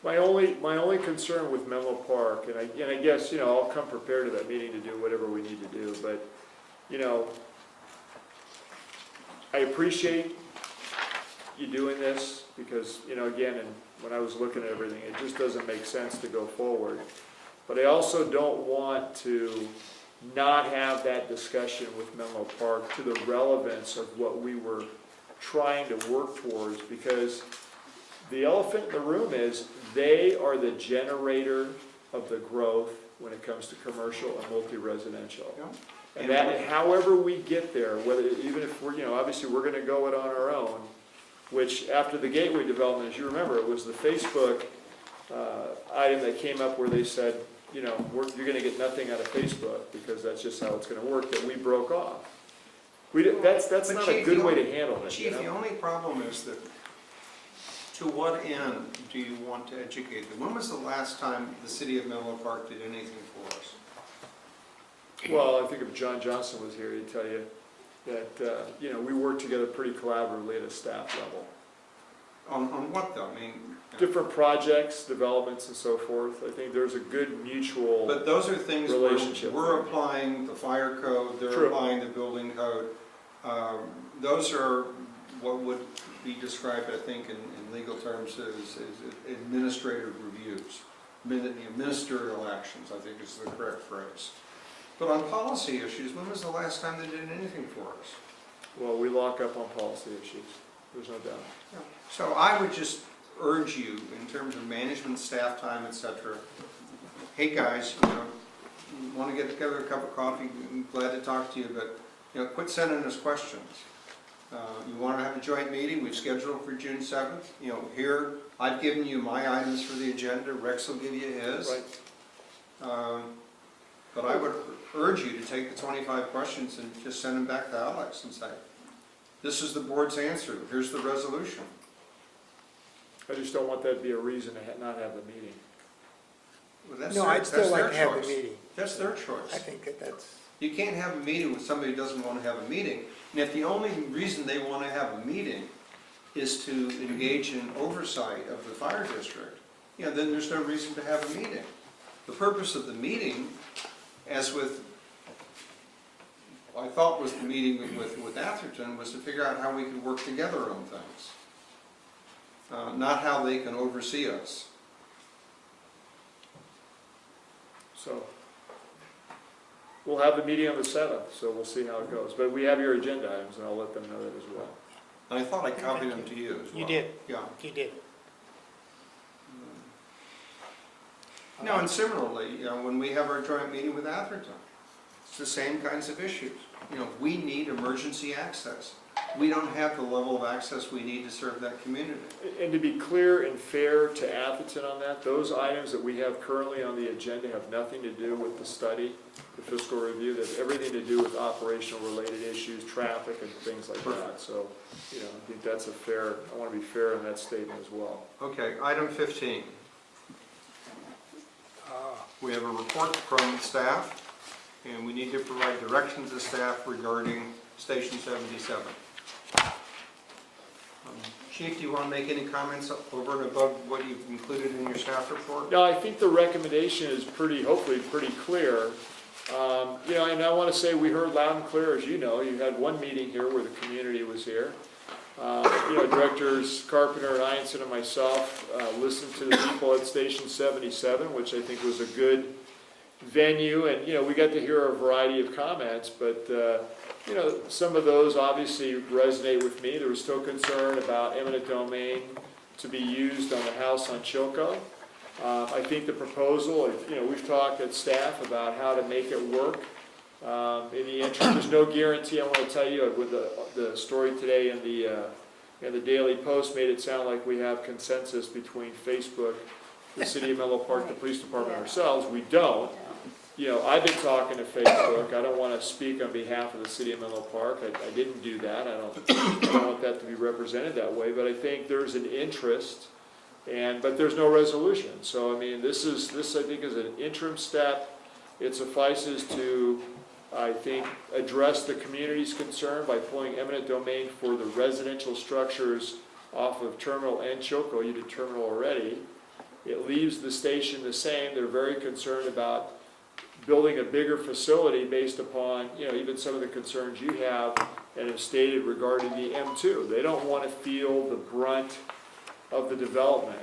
My only concern with Menlo Park, and I guess, you know, I'll come prepared to that meeting to do whatever we need to do, but, you know, I appreciate you doing this, because, you know, again, and when I was looking at everything, it just doesn't make sense to go forward. But I also don't want to not have that discussion with Menlo Park to the relevance of what we were trying to work towards, because the elephant in the room is they are the generator of the growth when it comes to commercial and multi-residential. Yeah. And that, however we get there, whether, even if we're, you know, obviously we're gonna go it on our own, which after the Gateway development, as you remember, it was the Facebook item that came up where they said, you know, you're gonna get nothing out of Facebook because that's just how it's gonna work, that we broke off. That's But not Chief, a good the way only- to handle it, you Chief, the know? only problem is that, to what end do you want to educate them? When was the last time the city of Menlo Park did anything for us? Well, I think if John Johnson was here, he'd tell you that, you know, we work together pretty collaboratively at a staff level. On what though? I mean, Different projects, developments and so forth. I think there's a good mutual but those are things where relationship. we're applying the fire code, they're True. applying the building code. Those are what would be described, I think, in legal terms as administrative reviews. Ministerial actions, I think is the correct phrase. But on policy issues, when was the last time they did anything for us? Well, we lock up on policy issues, there's no doubt. So I would just urge you, in terms of management, staff time, etc., hey guys, you know, want to get together a cup of coffee, I'm glad to talk to you, but, you know, quit sending us questions. You want to have a joint meeting, we've scheduled for June 7th. You know, here, I've given you my items for the agenda, Rex will give you his. Right. But I would urge you to take the 25 questions and just send them back to Alex and say, this is the board's answer, here's the resolution. I just don't want that to be a reason to not have the meeting. Well, that's No, their- I'd still that's like their to have the choice. meeting. That's their I choice. think that's, You can't have a meeting with somebody who doesn't want to have a meeting. And if the only reason they want to have a meeting is to engage in oversight of the fire district, you know, then there's no reason to have a meeting. The purpose of the meeting, as with, I thought was the meeting with Atherton, was to figure out how we could work together on things. Not how they can oversee us. So, we'll have the meeting on the 7th, so we'll see how it goes. But we have your agenda items, and I'll let them know that as well. And I thought I copied them to you as well. you did, Yeah. you did. No, and similarly, you know, when we have our joint meeting with Atherton, it's the same kinds of issues. You know, we need emergency access. we don't have the level of access we need to serve that community. And to be clear and fair to Atherton on that, those items that we have currently on the agenda have nothing to do with the study, the fiscal review. They have everything to do with operational related issues, traffic and things like that. So, you know, I think that's a fair, I want to be fair in that statement as well. Okay, item 15. We have a report from staff, and we need to provide directions to staff regarding Station 77. Chief, do you want to make any comments over and above what you've included in your staff report? No, I think the recommendation is hopefully pretty clear. You know, and I want to say we heard loud and clear, as you know, you had one meeting here where the community was here. You know, Directors Carpenter and Ianson and myself listened to the people at Station 77, which I think was a good venue, and, you know, we got to hear a variety of comments, but, you know, some of those obviously resonate with me. There was still concern about eminent domain to be used on the house on Chilco. I think the proposal, you know, we've talked at staff about how to make it work. In the interim, there's no guarantee. I want to tell you, with the story today in the Daily Post made it sound like we have consensus between Facebook, the City of Menlo Park, the police department, ourselves. We don't. You know, I've been talking to Facebook. I don't want to speak on behalf of the City of Menlo Park. I didn't do that. I don't want that to be represented that way. But I think there's an interest, but there's no resolution. So I mean, this I think is an interim step. It suffices to, I think, address the community's concern by pulling eminent domain for the residential structures off of Terminal and Chilco. You did Terminal already. It leaves the station the same. They're very concerned about building a bigger facility based upon, you know, even some of the concerns you have and have stated regarding the M2. They don't want to feel the brunt of the development.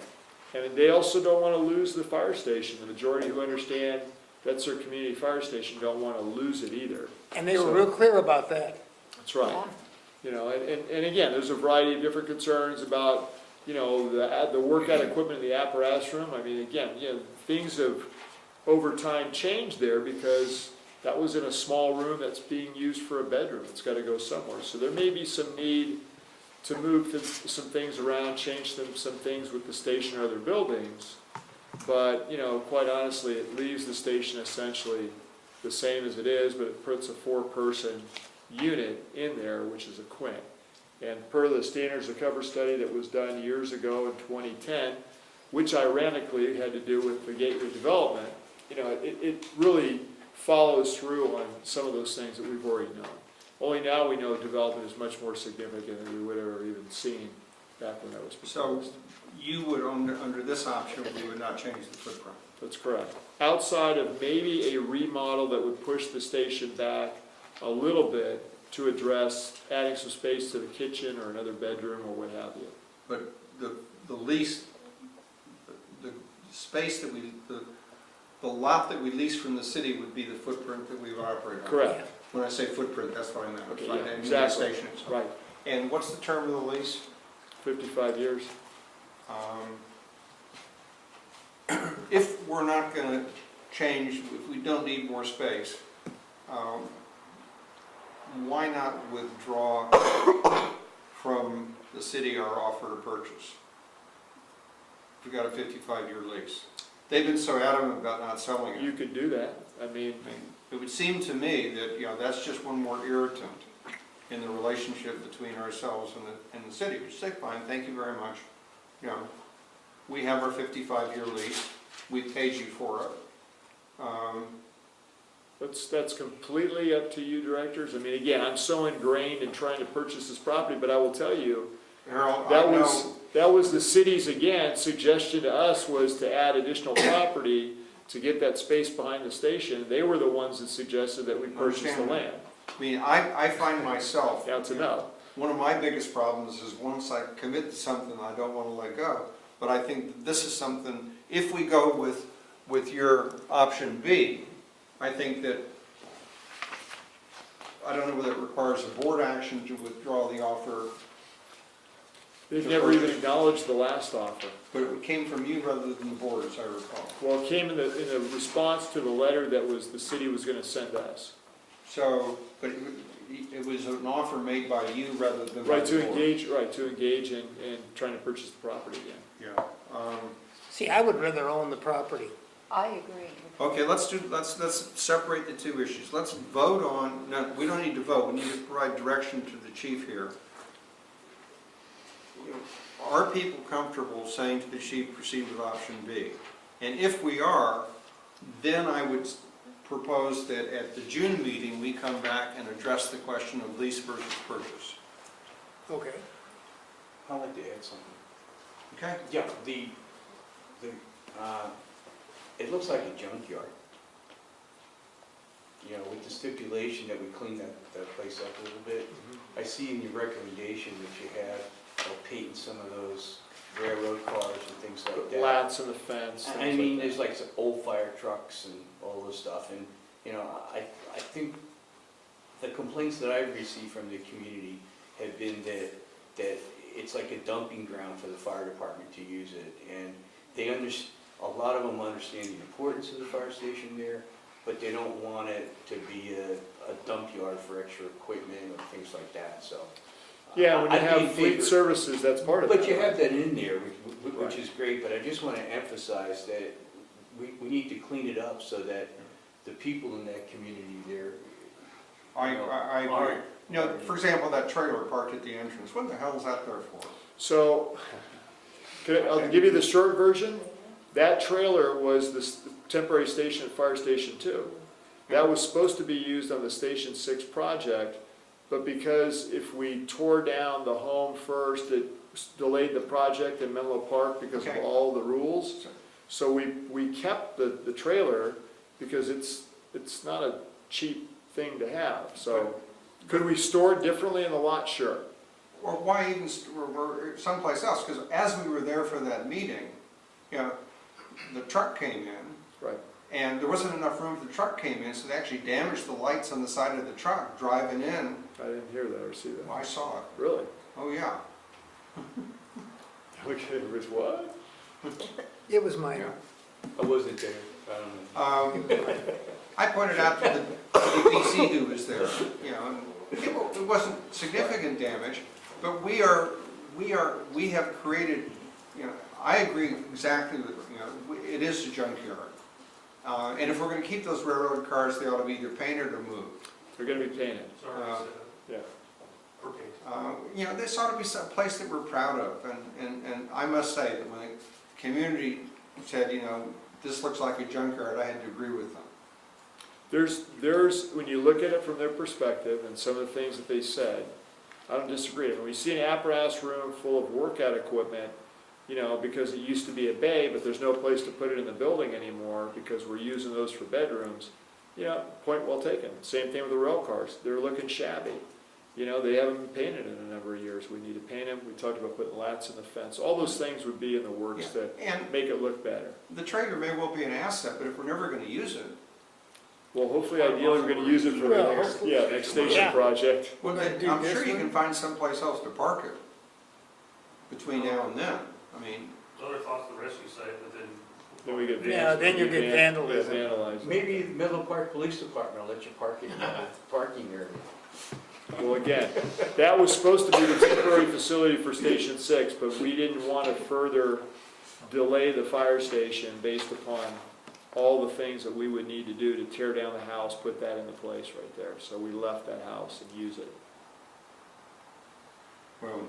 And they also don't want to lose the fire station. The majority who understand that's their community fire station don't want to lose it either. And they were real clear about that. That's right. You know, and again, there's a variety of different concerns about, you know, the workout equipment in the apparatus room. I mean, again, you know, things have over time changed there because that was in a small room that's being used for a bedroom. It's got to go somewhere. So there may be some need to move some things around, change some things with the station or other buildings. But, you know, quite honestly, it leaves the station essentially the same as it is, but it puts a 4-person unit in there, which is a Quint. And per the standards of cover study that was done years ago in 2010, which ironically had to do with the Gateway development, you know, it really follows through on some of those things that we've already known. Only now we know development is much more significant than we would have ever even seen back when that was proposed. So you would, under this option, we would not change the footprint? That's correct. Outside of maybe a remodel that would push the station back a little bit to address adding some space to the kitchen or another bedroom or what have you. But the lease, the space that the lot that we lease from the city would be the footprint that we've operated on? Correct. When I say footprint, that's what I meant. Okay, Right, yeah, and exactly. the station itself. Right. And what's the term of the lease? 55 years. If we're not going to change, if we don't need more space, why not withdraw from the city our offer to purchase? We've got a 55-year lease. They've been so adamant about not selling it. You could do that. I mean, It would seem to me that, you know, that's just one more irritant in the relationship between ourselves and the city, which is fine, thank you very much. You know, we have our 55-year lease, we paid you for it. that's completely up to you, directors. I mean, again, I'm so ingrained in trying to purchase this property, but I will tell you, Harold, that was the city's, again, suggestion to us was to add additional property to get that space behind the station. They were the ones that suggested that we purchase the land. I mean, I find myself, Now to know. one of my biggest problems is once I commit to something, I don't want to let go. But I think this is something, if we go with your option B, I think that, I don't know whether it requires a board action to withdraw the offer. They've never even acknowledged the last offer. But it came from you rather than the board, as I recall. Well, it came in the response to the letter that was the city was going to send us. So, but it was an offer made by you rather than by Right, the to board. engage in trying to purchase the property again. Yeah. See, I would rather own the property. I agree. Okay, let's separate the two issues. Let's vote on, no, we don't need to vote, we need to provide direction to the chief here. Are people comfortable saying to the chief, proceed with option B? And if we are, then I would propose that at the June meeting, we come back and address the question of lease versus purchase. Okay. I'd like to add something. Okay? Yeah, it looks like a junkyard. You know, with the stipulation that we clean that place up a little bit. I see in your recommendation that you have painting some of those railroad cars and things like that. Lats in the fence. I things mean, like there's like some old fire trucks and all this stuff, and, you know, I think the complaints that I've received from the community have been that it's like a dumping ground for the fire department to use it, and a lot of them understand the importance of the fire station there, but they don't want it to be a dump yard for extra equipment or things like that, so. Yeah, when you I'd be in have fleet favor- services, that's part of that. But you have that in there, which Right. is great, but I just want to emphasize that we need to clean it up so that the people in that community there. I agree. You know, for example, that trailer parked at the entrance, what the hell is that there for? So, I'll give you the short version. That trailer was the temporary station at Fire Station 2. That was supposed to be used on the Station 6 project, but because if we tore down the home first, it delayed the project in Menlo Park because of Okay. all the rules. So we kept the trailer because it's not a cheap thing to have. So could we store it differently in the lot? Sure. Or why even or someplace else? Because as we were there for that meeting, you know, the truck came in, Right. and there wasn't enough room for the truck came in, so they actually damaged the lights on the side of the truck driving in. I didn't hear that or see that. I saw it. Really? Oh, yeah. Okay, Rich, what? It was minor. I wasn't there, I don't know. I pointed out to the DC who was there, you know, and it wasn't significant damage, but we have created, you know, I agree exactly with, you know, it is a junkyard. And if we're gonna keep those railroad cars, they ought to be either painted or moved. They're gonna be painted. Yeah. You know, this ought to be some place that we're proud of, and I must say that when the community said, you know, this looks like a junkyard, I had to agree with them. There's, when you look at it from their perspective and some of the things that they said, I don't disagree. When we see an apparatus room full of workout equipment, you know, because it used to be a bay, but there's no place to put it in the building anymore because we're using those for bedrooms, you know, point well taken. Same thing with the rail cars. They're looking shabby. You know, they haven't been painted in a number of years. We need to paint them. We talked about putting lats in the fence. All those things would be in the works to And make it look better. the trailer may well be an asset, but if we're never gonna use it, Well, hopefully, ideally, we're gonna use it for the next station Yeah. project. well, then I'm sure you can find someplace else to park it between now and then. I mean, Other thoughts of the rescue site, but then. Then we get Yeah, then you get vandalism. vandalized. Maybe the Menlo Park Police Department will let you park it in the parking area. Well, again, that was supposed to be the temporary facility for Station 6, but we didn't want to further delay the fire station based upon all the things that we would need to do to tear down the house, put that into place right there. So we left that house and used it. well,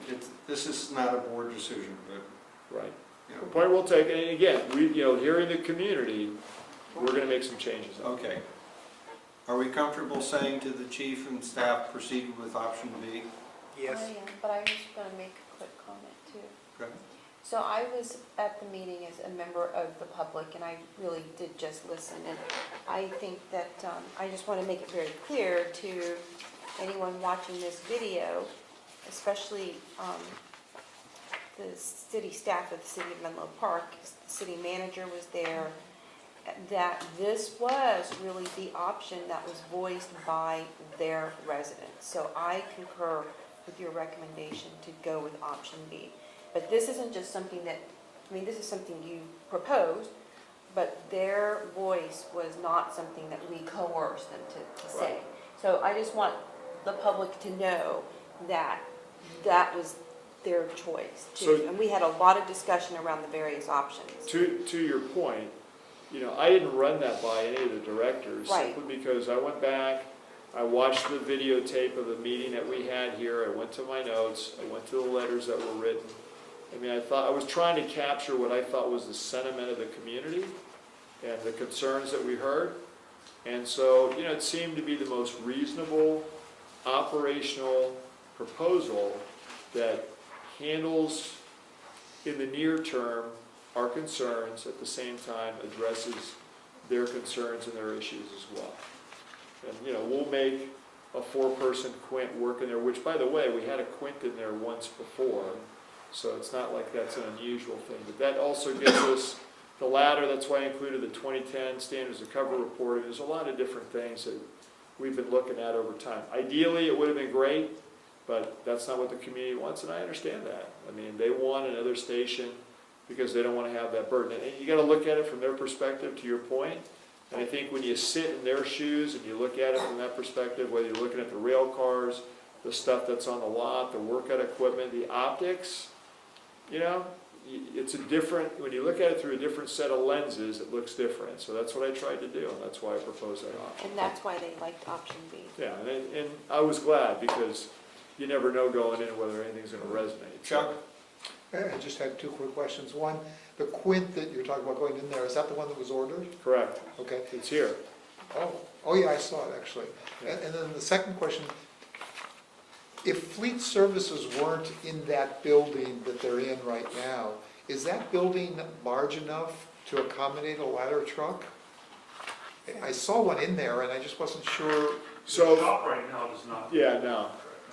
this is not a board decision, but, Right. you know. Point well taken, and again, here in the community, we're gonna make some changes. Okay. Are we comfortable saying to the chief and staff, proceed with option B? Yes. I am, but I was gonna make a quick comment too. Okay. So I was at the meeting as a member of the public, and I really did just listen, and I think that, I just want to make it very clear to anyone watching this video, especially the city staff of the city of Menlo Park, the city manager was there, that this was really the option that was voiced by their residents. So I concur with your recommendation to go with option B. But this isn't just something that, I mean, this is something you proposed, but their voice was not something that we coerced them to say. So I just want the public to know that that was their choice too. So- And we had a lot of discussion around the various options. To your point, I didn't run that by any of the directors. Right. Simply because I went back, I watched the videotape of the meeting that we had here, I went to my notes, I went to the letters that were written. I was trying to capture what I thought was the sentiment of the community and the concerns that we heard. And so, it seemed to be the most reasonable operational proposal that handles in the near term our concerns, at the same time addresses their concerns and their issues as well. And, we'll make a 4-person quint work in there, which, by the way, we had a quint in there once before, so it's not like that's an unusual thing. But that also gives us the ladder. That's why I included the 2010 Standards of Cover Report. There's a lot of different things that we've been looking at over time. Ideally, it would have been great, but that's not what the community wants, and I understand that. They want another station because they don't want to have that burden. And you got to look at it from their perspective, to your point. And I think when you sit in their shoes and you look at it from that perspective, whether you're looking at the rail cars, the stuff that's on the lot, the workout equipment, the optics, it's a different, when you look at it through a different set of lenses, it looks different. So that's what I tried to do, and that's why I proposed that option. And that's why they liked option B. Yeah, and I was glad, because you never know going in whether anything's going to resonate. Chuck? I just had 2 quick questions. One, the quint that you're talking about going in there, is that the one that was ordered? Correct. Okay. It's here. Oh yeah, I saw it actually. And then the second question, if Fleet Services weren't in that building that they're in right now, is that building large enough to accommodate a ladder truck? I saw one in there and I just wasn't sure. The shop right now does not. Yeah, no.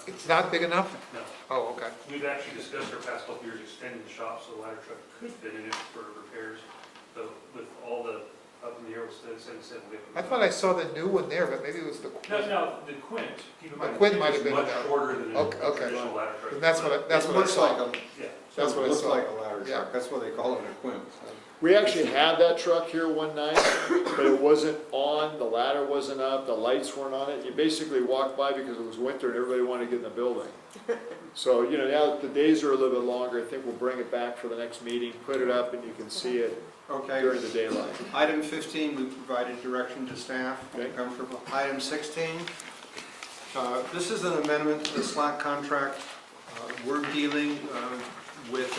It's not big enough? No. Oh, okay. We've actually discussed our past couple years extending the shop so the ladder truck could fit in it for repairs. But with all the up in the air, we said we have to. I thought I saw the new one there, but maybe it was the quint. No, the Quint, keep in mind. The Quint might have been Much there. shorter than a Okay. traditional ladder truck. And that's what I Looks saw. like Yeah. That's what I looks saw. like a ladder Yeah. truck, that's why they call it a quint. We actually had that truck here one night, but it wasn't on, the ladder wasn't up, the lights weren't on it. You basically walked by because it was winter and everybody wanted to get in the building. So, now that the days are a little bit longer, I think we'll bring it back for the next meeting, put it up, and you can see it Okay. during the daylight. Item 15, we provided direction to staff. Okay. Comfortable. Item 16, this is an amendment to the Slack contract. We're dealing with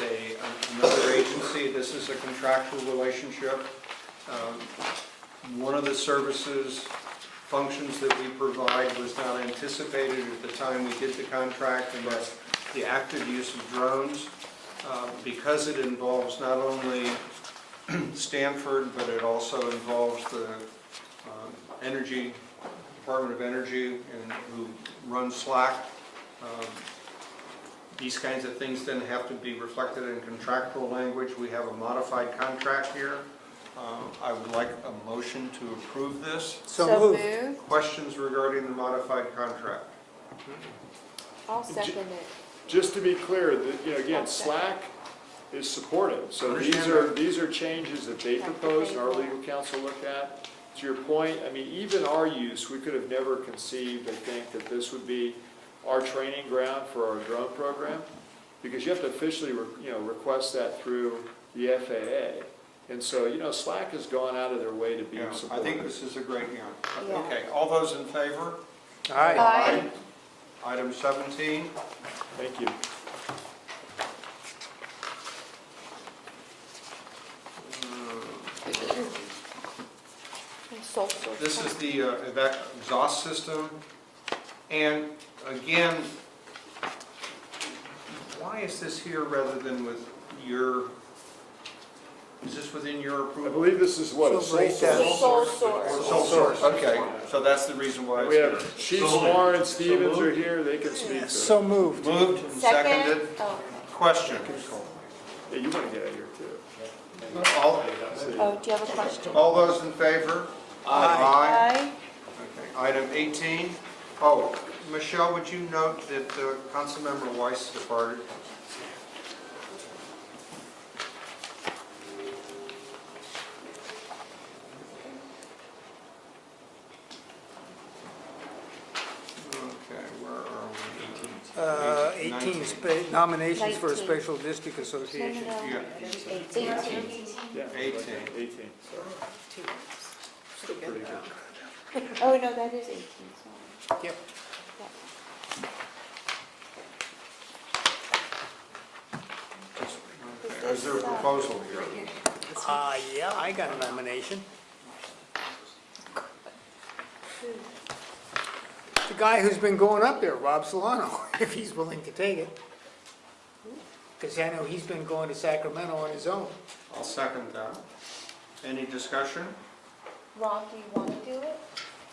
another agency. This is a contractual relationship. One of the services, functions that we provide was not anticipated at the time we did the contract, and that's the active use of drones. Because it involves not only Stanford, but it also involves the Department of Energy, and who runs Slack. These kinds of things then have to be reflected in contractual language. We have a modified contract here. I would like a motion to approve this. So moved. Questions regarding the modified contract? I'll second it. Just to be clear, again, Slack is supportive. So Understand these are changes that they proposed and our legal counsel looked at. To your point, even our use, we could have never conceived, I think, that this would be our training ground for our drone program, because you have to officially, request that through the FAA. And so, Slack has gone out of their way to be Yeah, I supportive. think this is a great, Yeah. Okay, all those in favor? Aye. Item 17. Thank you. Sole source. This is the exhaust system, and again, why is this here rather than with is this within your I approval? believe this is what, a sole Right there. source? Sole source. Sole source, okay, so that's the reason why it's We here. have Chief Smar and Stevens are here, they can speak to it. So moved. Moved and Second. seconded, Oh, questions? Yeah, you want to get out of here too. All oh, do you have a question? all those in favor? Aye. Okay, item 18. Oh, Michelle, would you note that Councilmember Weiss departed? Okay, nominations for a 19. special district association. No. Yeah. 18. Yeah, 18. 18, sorry. Still pretty good. Oh, no, that is 18, sorry. Yep. Is there a proposal here? Yeah, I got a nomination. The guy who's been going up there, Rob Solano, if he's willing to take it. Because I know he's been going to Sacramento on his own. I'll second that. Any discussion? Rob, do you want to do it?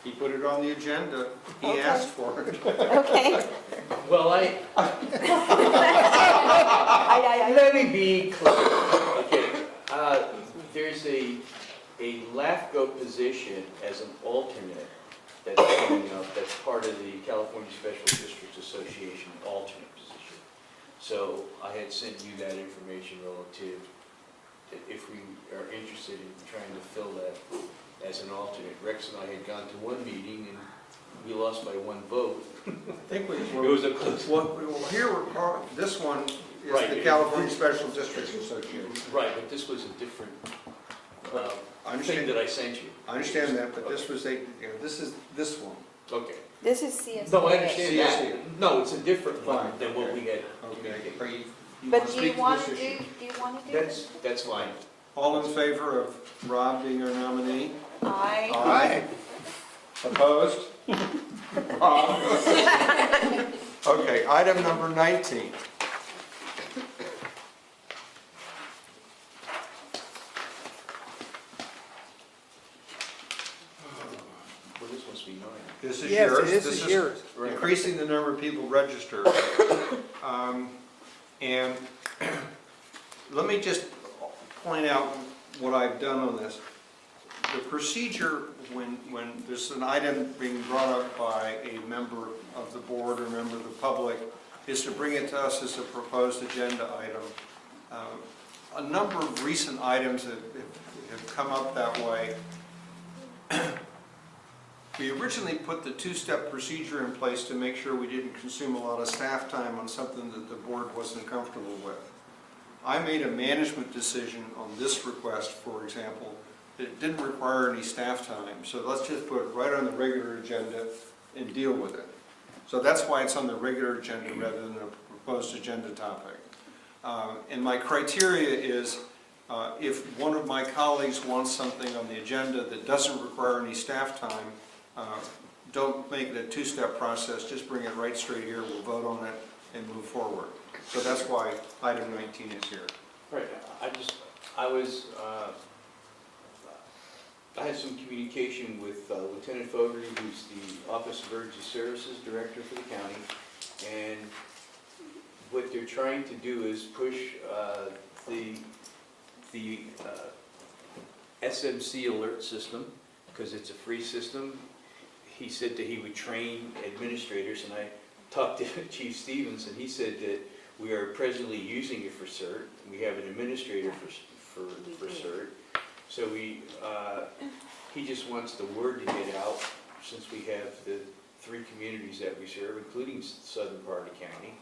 He put it on the agenda. He Okay. asked for it. Okay. Well, let me be clear. Okay, there's a LAFCO position as an alternate that's coming up, that's part of the California Special Districts Association alternate position. So I had sent you that information relative, that if we are interested in trying to fill that as an alternate. Rex and I had gone to one meeting and we lost by one vote. I think we, It was a close. well, here this one is Right. the California Special Districts Association. Right, but this was a different I thing understand, that I sent you. I understand that, but this was this is this one. Okay. This is CSBA. No, I understand CSD. that. No, it's a different one Fine, than what we had. Okay. Are you But wanna do you speak want this to issue? do you want to do this? That's fine. All in favor of Rob being our nominee? Aye. Aye. Opposed? Rob. Okay, item number 19. Well, this must be mine. This is Yes, yours. this is yours. Right. Increasing the number of people registered. And let me just point out what I've done on this. The procedure when there's an item being brought up by a member of the board or member of the public is to bring it to us as a proposed agenda item. A number of recent items have come up that way. We originally put the two-step procedure in place to make sure we didn't consume a lot of staff time on something that the board wasn't comfortable with. I made a management decision on this request, for example, that it didn't require any staff time. So let's just put it right on the regular agenda and deal with it. So that's why it's on the regular agenda rather than a proposed agenda topic. And my criteria is if one of my colleagues wants something on the agenda that doesn't require any staff time, don't make it a two-step process, just bring it right straight here, we'll vote on it and move forward. So that's why item 19 is here. Right, I had some communication with Lieutenant Fogarty, who's the Office of Emergency Services Director for the county, and what they're trying to do is push the SMC alert system, because it's a free system. He said that he would train administrators, and I talked to Chief Stevens, and he said that we are presently using it for CERT. We have an administrator for CERT. So he just wants the word to get out, since we have the 3 communities that we serve, including southern part of the county,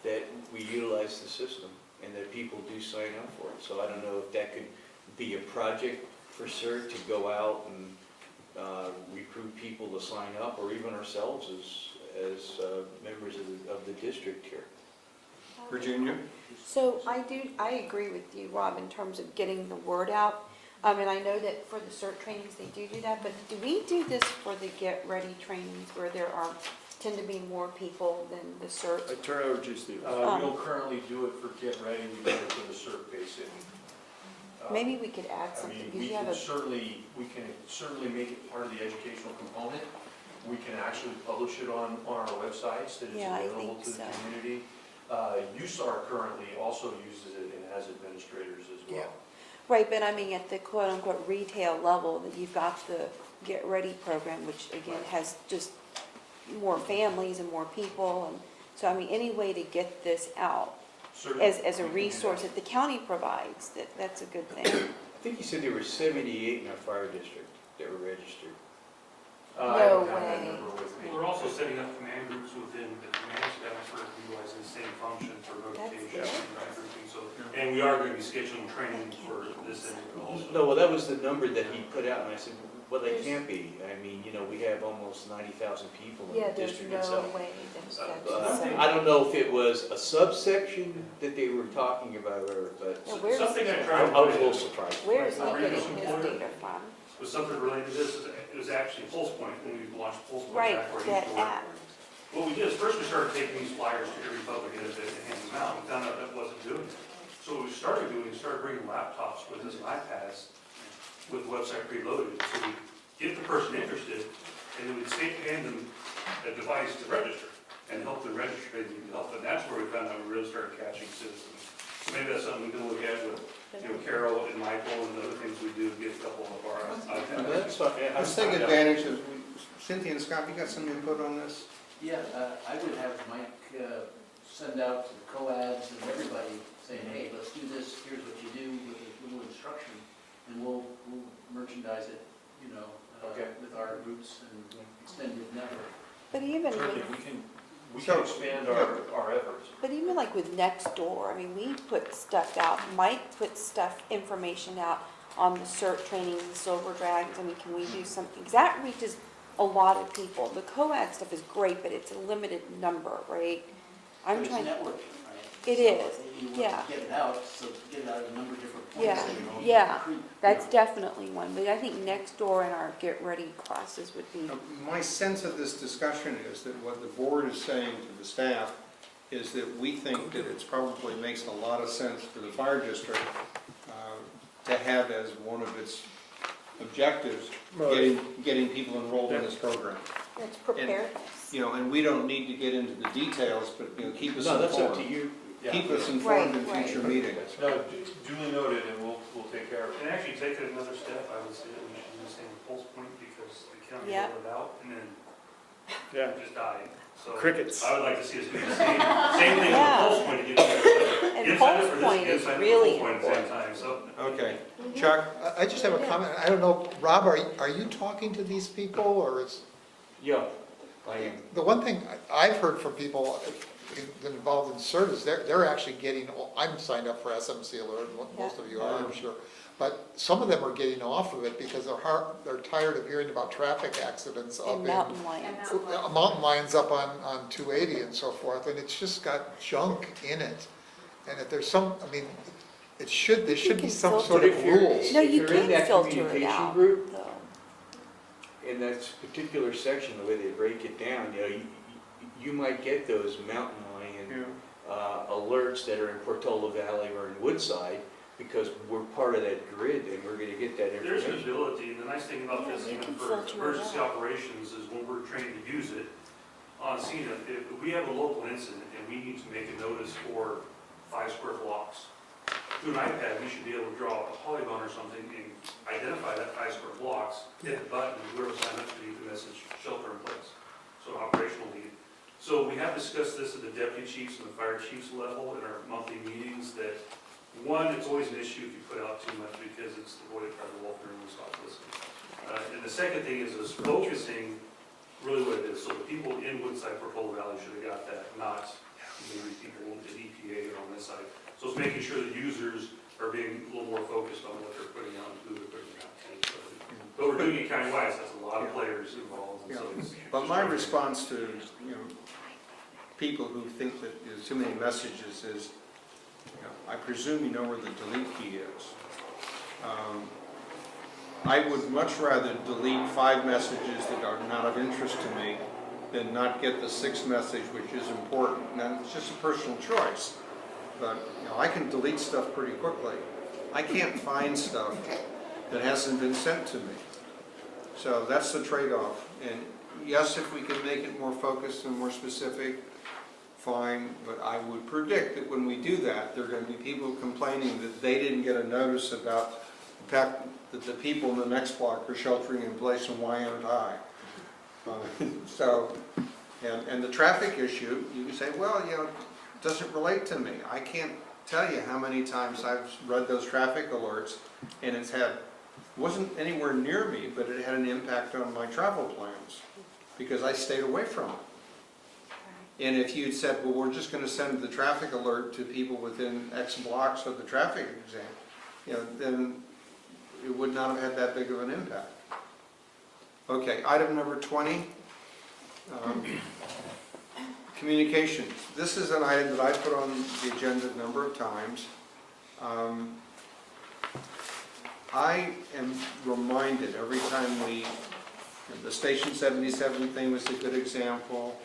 that we utilize the system and that people do sign up for it. So I don't know if that could be a project for CERT to go out and recruit people to sign up, or even ourselves as members of the district here. Virginia? So I agree with you, Rob, in terms of getting the word out. And I know that for the CERT trainings, they do that, but do we do this for the Get Ready trainings where there tend to be more people than the CERT? I turn it over to you, Steve. We don't currently do it for Get Ready, we do it for the CERT basic. Maybe we could add I something, mean, because we you have can a, certainly make it part of the educational component. We can actually publish it on our websites, that it's Yeah, I available think to the so. community. USAR currently also uses it and has administrators as well. right, but I mean, at the quote-unquote retail level, that you've got the Get Ready program, which again has just more families and more people, and so I mean, any way to get this out Certainly, as a we can do resource that. that the county provides, that's a good thing. I think you said there were 78 in our fire district that were registered. I No don't have that way. number with me. We're also setting up command groups within the command staff for utilizing the same function for notification and that grouping, so, and we are going to be scheduling training for this end also. No, well, that was the number that he put out, and I said, well, they can't be. I mean, you know, we have almost 90,000 people in Yeah, the there's district no itself. way there's that. I don't know if it was a subsection that they were talking about, or, but Yeah, where's- Something I I tried. was a little surprised. Where is he Right. getting his data from? Was something related to this, it was actually Pulse Point, when we launched Pulse Point Right, back where it that used to work. app. What we did is first we started taking these flyers to every public entity and handing them out, and found out that wasn't doing it. So what we started doing, we started bringing laptops with us and iPads with the website preloaded, so we get the person interested, and then we'd hand them a device to register, and help them register, and help, and that's where we found out we really started catching citizens. So maybe that's something we can look at with, you know, Carol and Michael and the other things we do, to get a couple of our iPads. That's fine. Let's take advantage of, Cynthia and Scott, you got some input on this? Yeah, I would have Mike send out to the co-ads and everybody saying, hey, let's do this, here's what you do with a little instruction, and we'll merchandise it, you know, with our groups and extended network. But even Certainly, with, we can expand our efforts. but even like with Nextdoor, I mean, we put stuff out, Mike puts stuff, information out on the CERT training, the Silver Dragons, I mean, can we do something? 'Cause that reaches a lot of people. The co-ed stuff is great, but it's a limited number, right? I'm But trying. it's networking, right? It So is, You want yeah. to get it out, so get it out at a number of different points. Yeah, so you know, yeah, creep, that's you know. definitely one, but I think Nextdoor and our Get Ready classes would be, My sense of this discussion is that what the board is saying to the staff is that we think that it's probably makes a lot of sense for the fire district to have as one of its objectives, getting people enrolled in this program. it's preparedness. You know, and we don't need to get into the details, but, you know, keep us No, that's up to informed. you. Keep us informed in Right, future right. meetings. No, duly noted, and we'll take care of it. And actually take it another step, I would say that we should do the same with Pulse Point, because the county Yeah. rolled it out and then Yeah, it just died. So crickets. I would like to see us do the same thing with Yeah. Pulse Point to get people. And Get signed up Pulse for this, Point get is signed up for really Pulse Point at the same important. time, so. Okay. Chuck? I just have a comment, I don't know, Rob, are you talking to these people, or is, Yeah, I am. the one thing I've heard from people involved in CERT is they're actually getting, I'm signed up for SMC Alert, most of you are, I'm sure, but some of them are getting off of it because they're tired of hearing about traffic accidents up And in. mountain lions. Mountain lions up on 280 and so forth, and it's just got junk in it. And if there's some, I mean, there should You be can some filter sort But of if you're- rules. No, if you you're in can that filter it communication out, group, though. in that particular section, the way they break it down, you know, you might get those mountain lion alerts that are in Portola Valley or in Woodside, because we're part of that grid and we're gonna get that There's an information. ability, and the nice thing about this, Yeah, you even can for filter it emergency out. operations, is when we're trained to use it, on scene, if we have a local incident and we need to make a notice for 5 square blocks, through an iPad, we should be able to draw a polygon or something and identify that 5 square blocks, hit the button, and whoever signed up should get the message, shelter in place. So operational need. So we have discussed this at the deputy chiefs and the fire chiefs level in our monthly meetings, that one, it's always an issue if you put out too much because it's avoided by the welfare and stop listening. And the second thing is focusing really what it is. So the people in Woodside, Portola Valley should have got that, not maybe people in EPA or on this side. So it's making sure the users are being a little more focused on what they're putting out and who they're putting out. But we're doing it countywide, so that's a lot of players involved. And so it's But my response to, you know, people who think that there's too many messages is, you know, I presume you know where the delete key is. I would much rather delete 5 messages that are not of interest to me than not get the 6th message, which is important. Now, it's just a personal choice, but, you know, I can delete stuff pretty quickly. I can't find stuff that hasn't been sent to me. So that's the trade-off. And yes, if we can make it more focused and more specific, fine, but I would predict that when we do that, there are going to be people complaining that they didn't get a notice about the fact that the people in the next block are sheltering in place and why aren't I? So, and the traffic issue, you can say, well, you know, it doesn't relate to me. I can't tell you how many times I've read those traffic alerts and it's had wasn't anywhere near me, but it had an impact on my travel plans, because I stayed away from it. And if you'd said, well, we're just gonna send the traffic alert to people within X blocks of the traffic exam, you know, then it would not have had that big of an impact. Okay, item number 20. Communications. This is an item that I put on the agenda a number of times. I am reminded every time the Station 77 thing was a good example.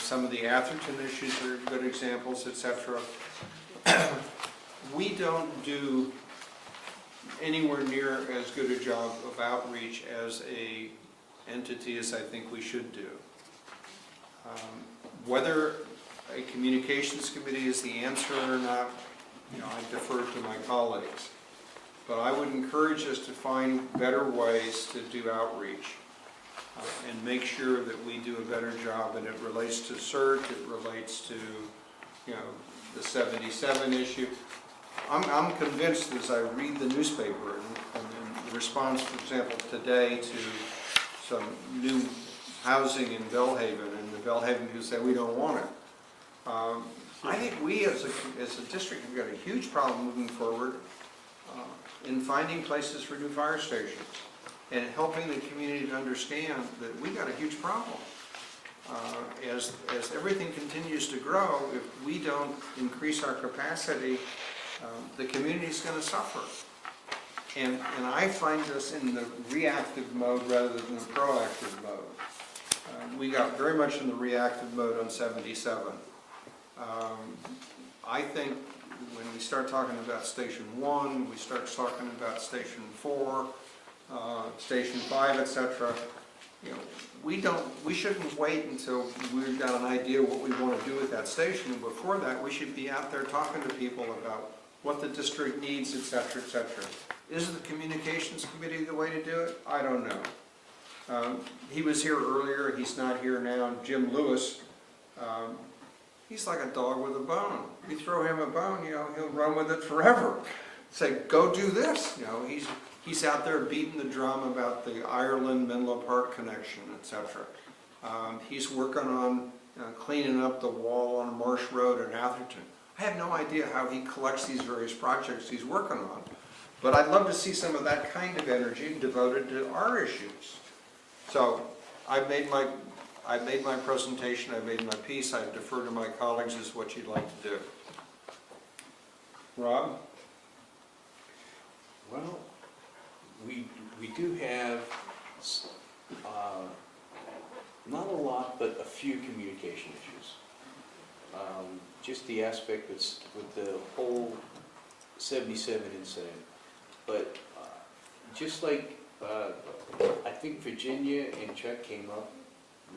Some of the Atherton issues are good examples, etc. We don't do anywhere near as good a job of outreach as a entity as I think we should do. Whether a communications committee is the answer or not, you know, I defer to my colleagues. But I would encourage us to find better ways to do outreach and make sure that we do a better job. And it relates to CERT, it relates to, you know, the 77 issue. I'm convinced as I read the newspaper and the response, for example, today to some new housing in Bellhaven, and the Bellhaven who said we don't want it. I think we as a district have got a huge problem moving forward in finding places for new fire stations and helping the community to understand that we got a huge problem. As everything continues to grow, if we don't increase our capacity, the community's going to suffer. And I find us in the reactive mode rather than the proactive mode. We got very much in the reactive mode on 77. I think when we start talking about Station 1, we start talking about Station 4, Station 5, etc., you know, we shouldn't wait until we've got an idea what we want to do with that station. And before that, we should be out there talking to people about what the district needs, etc., etc. Is the communications committee the way to do it? I don't know. He was here earlier, he's not here now. Jim Lewis, he's like a dog with a bone. You throw him a bone, you know, he'll run with it forever. Say, go do this. You know, he's out there beating the drum about the Ireland-Menlo Park connection, etc. He's working on cleaning up the wall on Marsh Road in Atherton. I have no idea how he collects these various projects he's working on, but I'd love to see some of that kind of energy devoted to our issues. So I've made my presentation, I've made my piece, I defer to my colleagues as what you'd like to do. Rob? Well, we do have not a lot, but a few communication issues. Just the aspect with the whole 77 incident. But just like I think Virginia and Chuck came up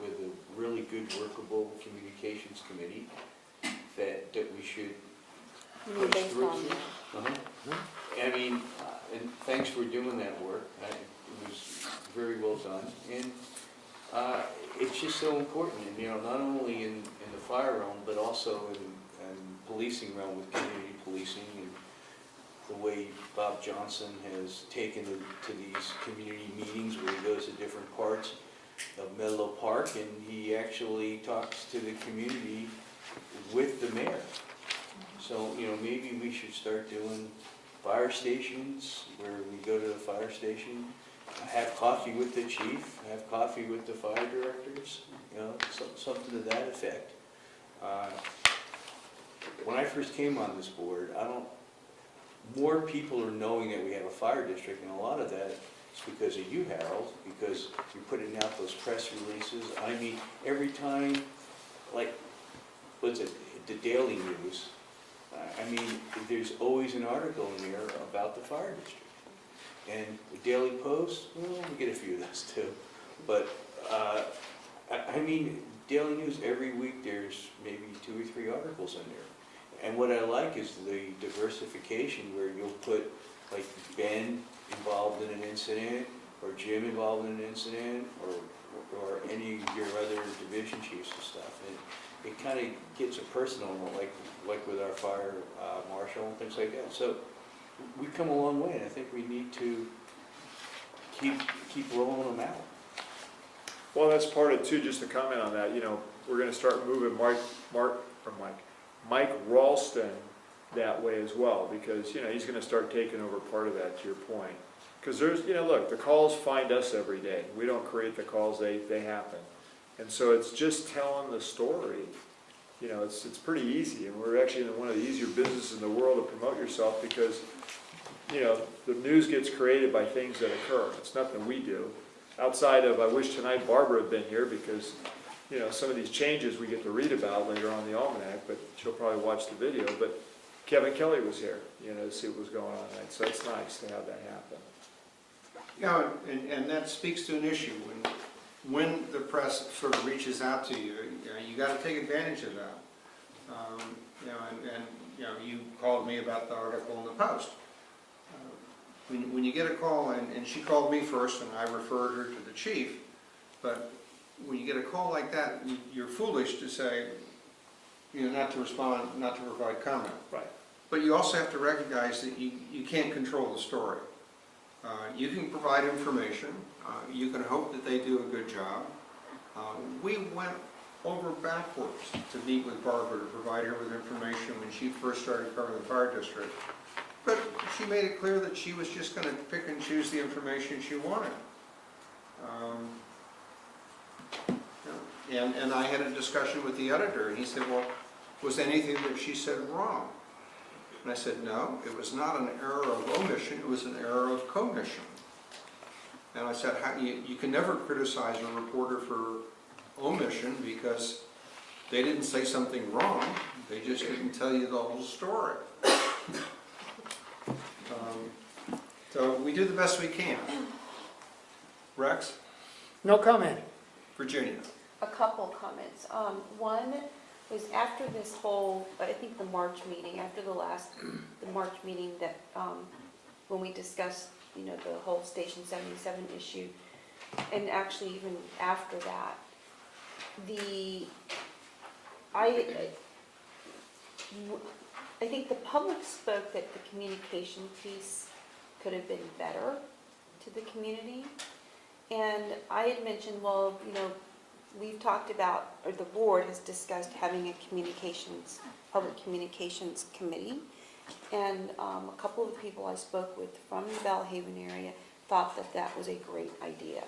with a really good workable communications committee that we should push through. I mean, and thanks for doing that work. It was very well done. And it's just so important, and, you know, not only in the fire realm, but also in policing realm with community policing, and the way Bob Johnson has taken to these community meetings where he goes to different parts of Menlo Park, and he actually talks to the community with the mayor. So, you know, maybe we should start doing fire stations where we go to the fire station, have coffee with the chief, have coffee with the fire directors, you know, something to that effect. When I first came on this board, more people are knowing that we have a fire district, and a lot of that is because of you, Harold, because you're putting out those press releases. I mean, every time, like, what's it, the Daily News, I mean, there's always an article in there about the fire district. And the Daily Post, well, we get a few of those too. But, I mean, Daily News, every week there's maybe 2 or 3 articles in there. And what I like is the diversification where you'll put, like, Ben involved in an incident, or Jim involved in an incident, or any of your other division chiefs and stuff. And it kind of gets a personal, like with our fire marshal and things like that. So we've come a long way, and I think we need to keep rolling them out. Well, that's part of it too, just to comment on that, you know, we're gonna start moving Mike Ralston that way as well, because, you know, he's gonna start taking over part of that, to your point. Because there's, you know, look, the calls find us every day. We don't create the calls, they happen. And so it's just telling the story. You know, it's pretty easy, and we're actually in one of the easier businesses in the world to promote yourself because, you know, the news gets created by things that occur. It's nothing we do. Outside of, I wish tonight Barbara had been here because, you know, some of these changes we get to read about later on in the almanac, but she'll probably watch the video. But Kevin Kelly was here, you know, to see what was going on tonight, so it's nice to have that happen. Yeah, and that speaks to an issue. When the press sort of reaches out to you, you got to take advantage of that. You know, and you know, you called me about the article in the Post. When you get a call, and she called me first, and I referred her to the chief, but when you get a call like that, you're foolish to say, you know, not to respond, not to provide comment. Right. But you also have to recognize that you can't control the story. You can provide information. You can hope that they do a good job. We went over backwards to meet with Barbara to provide her with information when she first started covering the fire district. But she made it clear that she was just going to pick and choose the information she wanted. And I had a discussion with the editor, and he said, well, was anything that she said wrong? And I said, no, it was not an error of omission, it was an error of commission. And I said, you can never criticize a reporter for omission because they didn't say something wrong, they just didn't tell you the whole story. So we do the best we can. Rex? No comment. Virginia? A couple comments. One was after this whole, I think the March meeting, after the March meeting that, when we discussed, you know, the whole Station 77 issue, and actually even after that, I think the public spoke that the communication piece could have been better to the community. And I had mentioned, well, you know, we've talked about, or the board has discussed having a public communications committee. And a couple of the people I spoke with from the Belhaven area thought that that was a great idea.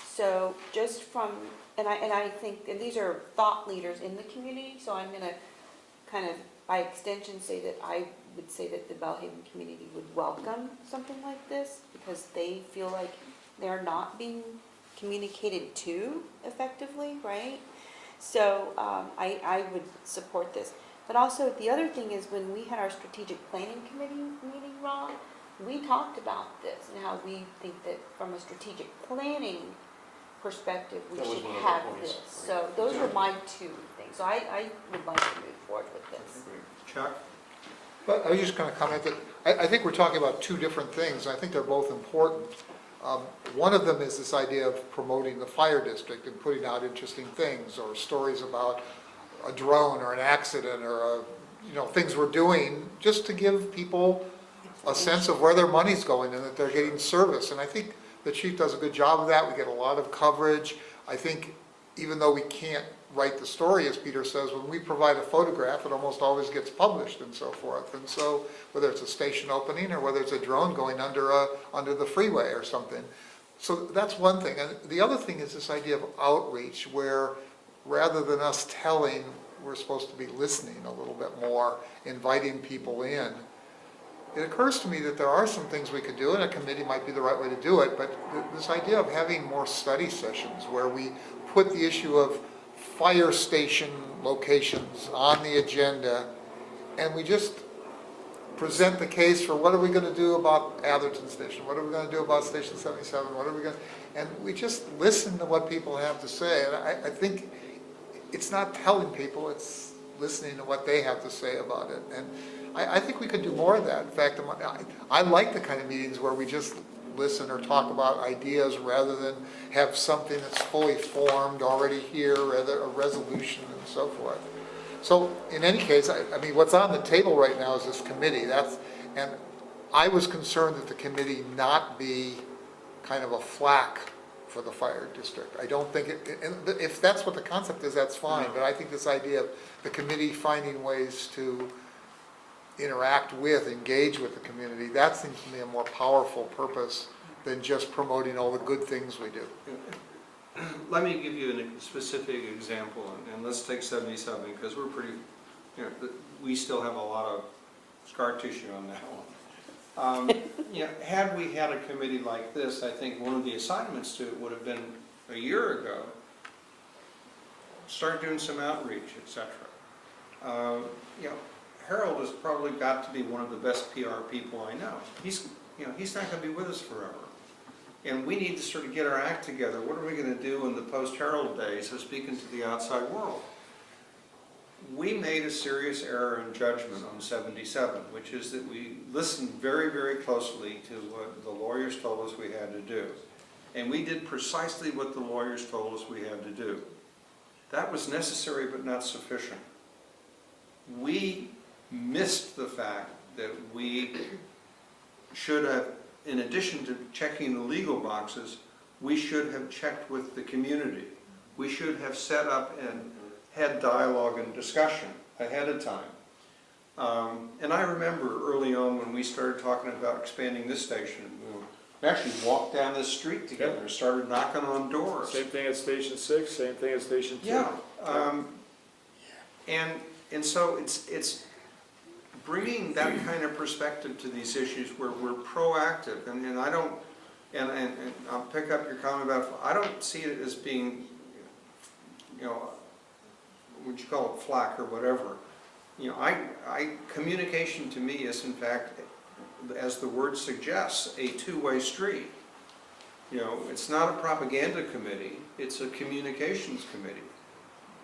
So just from, and I think, and these are thought leaders in the community, so I'm going to kind of, by extension, say that I would say that the Belhaven community would welcome something like this because they feel like they're not being communicated to effectively, right? So I would support this. But also the other thing is when we had our strategic planning committee meeting, Ron, we talked about this and how we think that from a strategic planning perspective, we should have this. So those are my two things. So I would like to move forward with this. Chuck? But I was just going to comment that I think we're talking about two different things. I think they're both important. One of them is this idea of promoting the fire district and putting out interesting things or stories about a drone or an accident or things we're doing just to give people a sense of where their money's going and that they're getting service. And I think the chief does a good job of that. We get a lot of coverage. I think even though we can't write the story, as Peter says, when we provide a photograph, it almost always gets published and so forth. And so whether it's a station opening or whether it's a drone going under the freeway or something. So that's one thing. And the other thing is this idea of outreach where rather than us telling, we're supposed to be listening a little bit more, inviting people in. It occurs to me that there are some things we could do, and a committee might be the right way to do it, but this idea of having more study sessions where we put the issue of fire station locations on the agenda, and we just present the case for what are we going to do about Atherton Station, what are we going to do about Station 77, what are we going to, and we just listen to what people have to say. And I think it's not telling people, it's listening to what they have to say about it. And I think we could do more of that. In fact, I like the kind of meetings where we just listen or talk about ideas rather than have something that's fully formed already here, rather a resolution and so forth. So in any case, I mean, what's on the table right now is this committee. And I was concerned that the committee not be kind of a flack for the fire district. I don't think and if that's what the concept is, that's fine, but I think this idea of the committee finding ways to interact with, engage with the community, that seems to me a more powerful purpose than just promoting all the good things we do. Let me give you a specific example, and let's take 77, because we're pretty, we still have a lot of scar tissue on that one. Had we had a committee like this, I think one of the assignments to it would have been a year ago, start doing some outreach, etc. Harold has probably got to be one of the best PR people I know. He's not going to be with us forever. And we need to sort of get our act together. What are we going to do in the post-Harold days of speaking to the outside world? We made a serious error in judgment on 77, which is that we listened very, very closely to what the lawyers told us we had to do. And we did precisely what the lawyers told us we had to do. That was necessary but not sufficient. We missed the fact that we should have, in addition to checking the legal boxes, we should have checked with the community. We should have set up and had dialogue and discussion ahead of time. And I remember early on when we started talking about expanding this station, we actually walked down this street together and started knocking on doors. Same thing at Station 6, same thing at Station 2. Yeah. And so it's bringing that kind of perspective to these issues where we're proactive, and I don't, and I'll pick up your comment about, I don't see it as being, would you call it flack or whatever. Communication to me is in fact, as the word suggests, a two-way street. It's not a propaganda committee, it's a communications committee.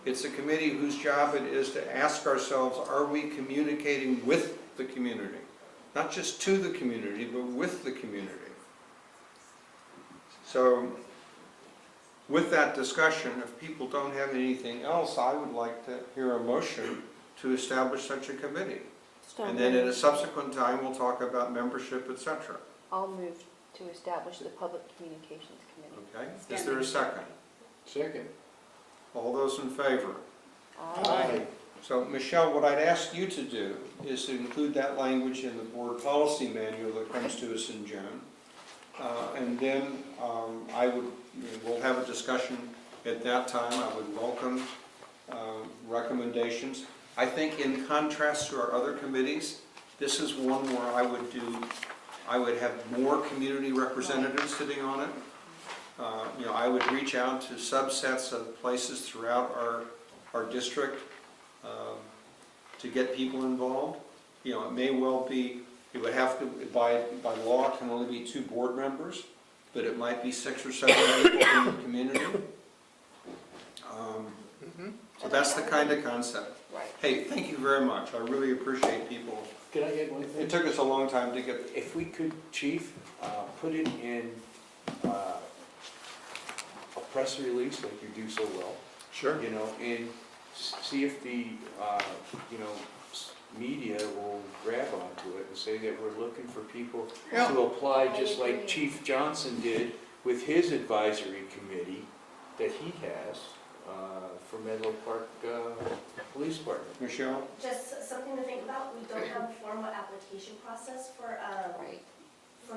It's a committee whose job it is to ask ourselves, are we communicating with the community? Not just to the community, but with the community. So, with that discussion, if people don't have anything else, I would like to hear a motion to establish such a committee. And then at a subsequent time, we'll talk about membership, etc. I'll move to establish the Public Communications Committee. Okay, is there a second? Second. All those in favor? Aye. So, Michelle, what I'd ask you to do is to include that language in the board policy manual that comes to us in June. And then we'll have a discussion at that time. I would welcome recommendations. I think in contrast to our other committees, this is one where I would have more community representatives sitting on it. I would reach out to subsets of places throughout our district to get people involved. It may well be, it would have to, by law, it can only be 2 board members, but it might be 6 or 7 people in the community. So that's the kind of concept. Right. Hey, thank you very much. I really appreciate people. Can I get one thing? It took us a long time to get. If we could, Chief, put it in a press release like you do so well. Sure. And see if the, media will grab onto it and say that we're looking for people to apply, just like Chief Johnson did with his advisory committee that he has for Menlo Park Police Department. Michelle? Just something to think about, we don't have a formal application process for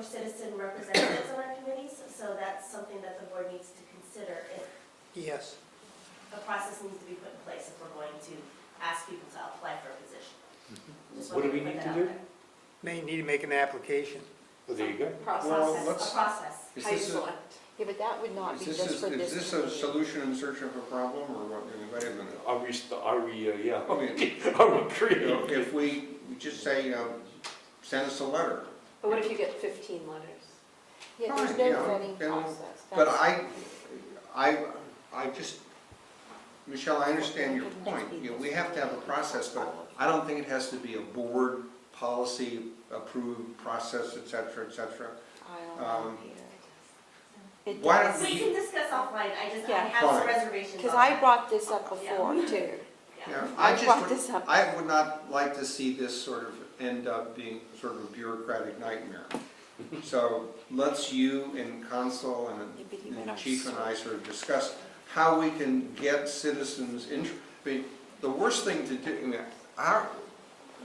citizen representatives on our committees, so that's something that the board needs to consider if Yes. a process needs to be put in place if we're going to ask people to apply for a position. Just What do wanted we to put need that to out do? there. May need to make an application. Well, there you go. Process, let's- a process. Is How you this a- select. Yeah, but that would not be Is just for this. this a solution in search of a problem, or what? Wait a minute. Are we, yeah, I mean, are we creative? if we just say, send us a letter. But what if you get 15 letters? Yeah, there's Fine, no yeah, vetting then- process. But That's- I just, Michelle, I understand your point. We have to have a process, but I don't think it has to be a board policy approved process, et cetera, et cetera. I don't know either. It Why does. don't We can discuss offline, I Yeah. have some Fine. reservations. Because on I that. brought this up before Yeah. too. Yeah, I I brought this up. I would not like to see this sort of end up being sort of a bureaucratic nightmare. So let's you and Consul and the chief and I sort of discuss how we can get citizens interested. The worst thing to do, I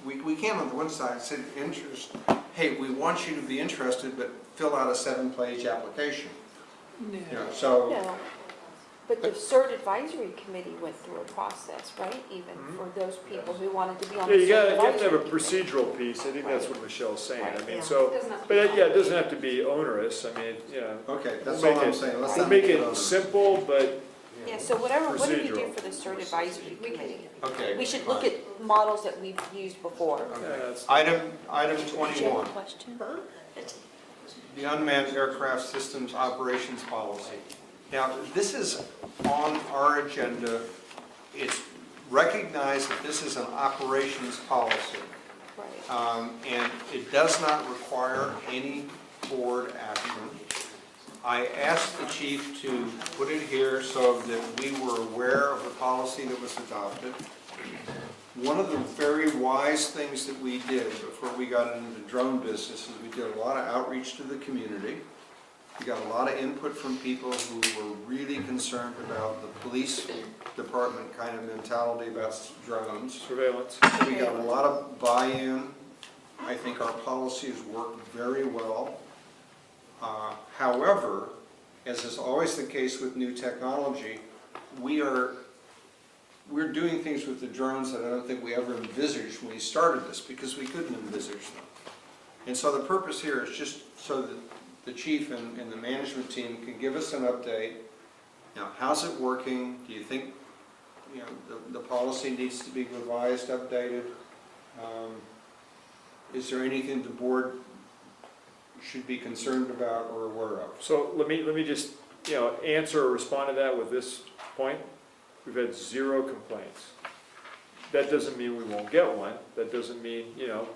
mean, we can on the one side say interest, hey, we want you to be interested, but fill out a 7-page application. You know, so. No, but the CERT advisory committee went through a process, right, even for those people who wanted to be on Yeah, the you CERT have to advisory have a committee. procedural piece, I think that's what Michelle's saying, I mean, Yeah. so, It doesn't have to but be yeah, it doesn't have to be onerous, I mean, you know. Okay, that's we'll all make I'm it- saying. Let's We'll not make make it it onerous. simple, but Yeah, so what do we do Procedural. for the CERT advisory committee? Okay. We should look at models that we've used before. Okay. Item Did you have 21, a question? the unmanned aircraft systems operations policy. Now, this is on our agenda. It's recognized that this is an operations policy. Right. And it does not require any board action. I asked the chief to put it here so that we were aware of the policy that was adopted. One of the very wise things that we did before we got into the drone business is we did a lot of outreach to the community. We got a lot of input from people who were really concerned about the police department kind of mentality about drones. surveillance. We got a lot of buy-in. I think our policies work very well. However, as is always the case with new technology, we're doing things with the drones that I don't think we ever envisaged when we started this, because we couldn't envisage them. And so the purpose here is just so that the chief and the management team can give us an update. Now, how's it working? Do you think, you know, the policy needs to be revised, updated? Is there anything the board should be concerned about or aware of? So let me just, you know, answer or respond to that with this point. We've had 0 complaints. That doesn't mean we won't get one. That doesn't mean, you know,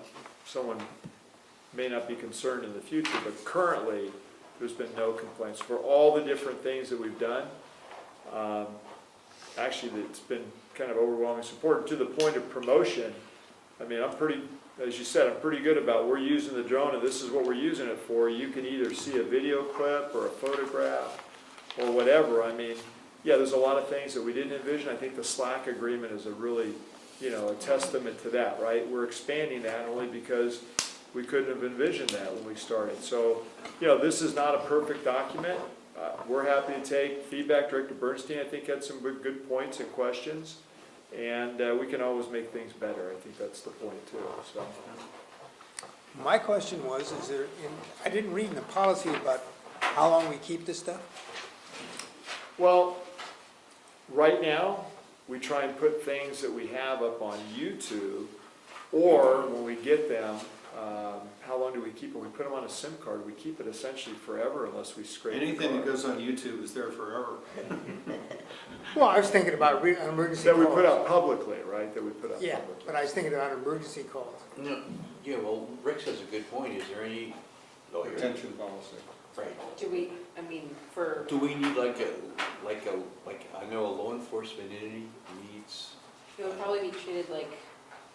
someone may not be concerned in the future, but currently, there's been no complaints. For all the different things that we've done, actually, it's been kind of overwhelming support. To the point of promotion, I mean, I'm pretty, as you said, I'm pretty good about we're using the drone and this is what we're using it for. You can either see a video clip or a photograph or whatever. I mean, yeah, there's a lot of things that we didn't envision. I think the Slack agreement is a really, you know, a testament to that, right? We're expanding that only because we couldn't have envisioned that when we started. So, you know, this is not a perfect document. We're happy to take feedback. Director Bernstein, I think, had some good points and questions. And we can always make things better. I think that's the point, too. So. My question was, is there, I didn't read in the policy about how long we keep this stuff? Well, right now, we try and put things that we have up on YouTube, or when we get them, how long do we keep it? We put them on a SIM card. We keep it essentially forever unless we scrape the Anything that card. goes on YouTube is there forever. Well, I was thinking about emergency That calls. we put out publicly, right? That we put out Yeah, publicly. but I was thinking about emergency calls. No, yeah, well, Rick says a good point. Is there any lawyer? Retention policy. Right. Do we, I mean, for, Do we need like I know a law enforcement entity needs, it would probably be treated like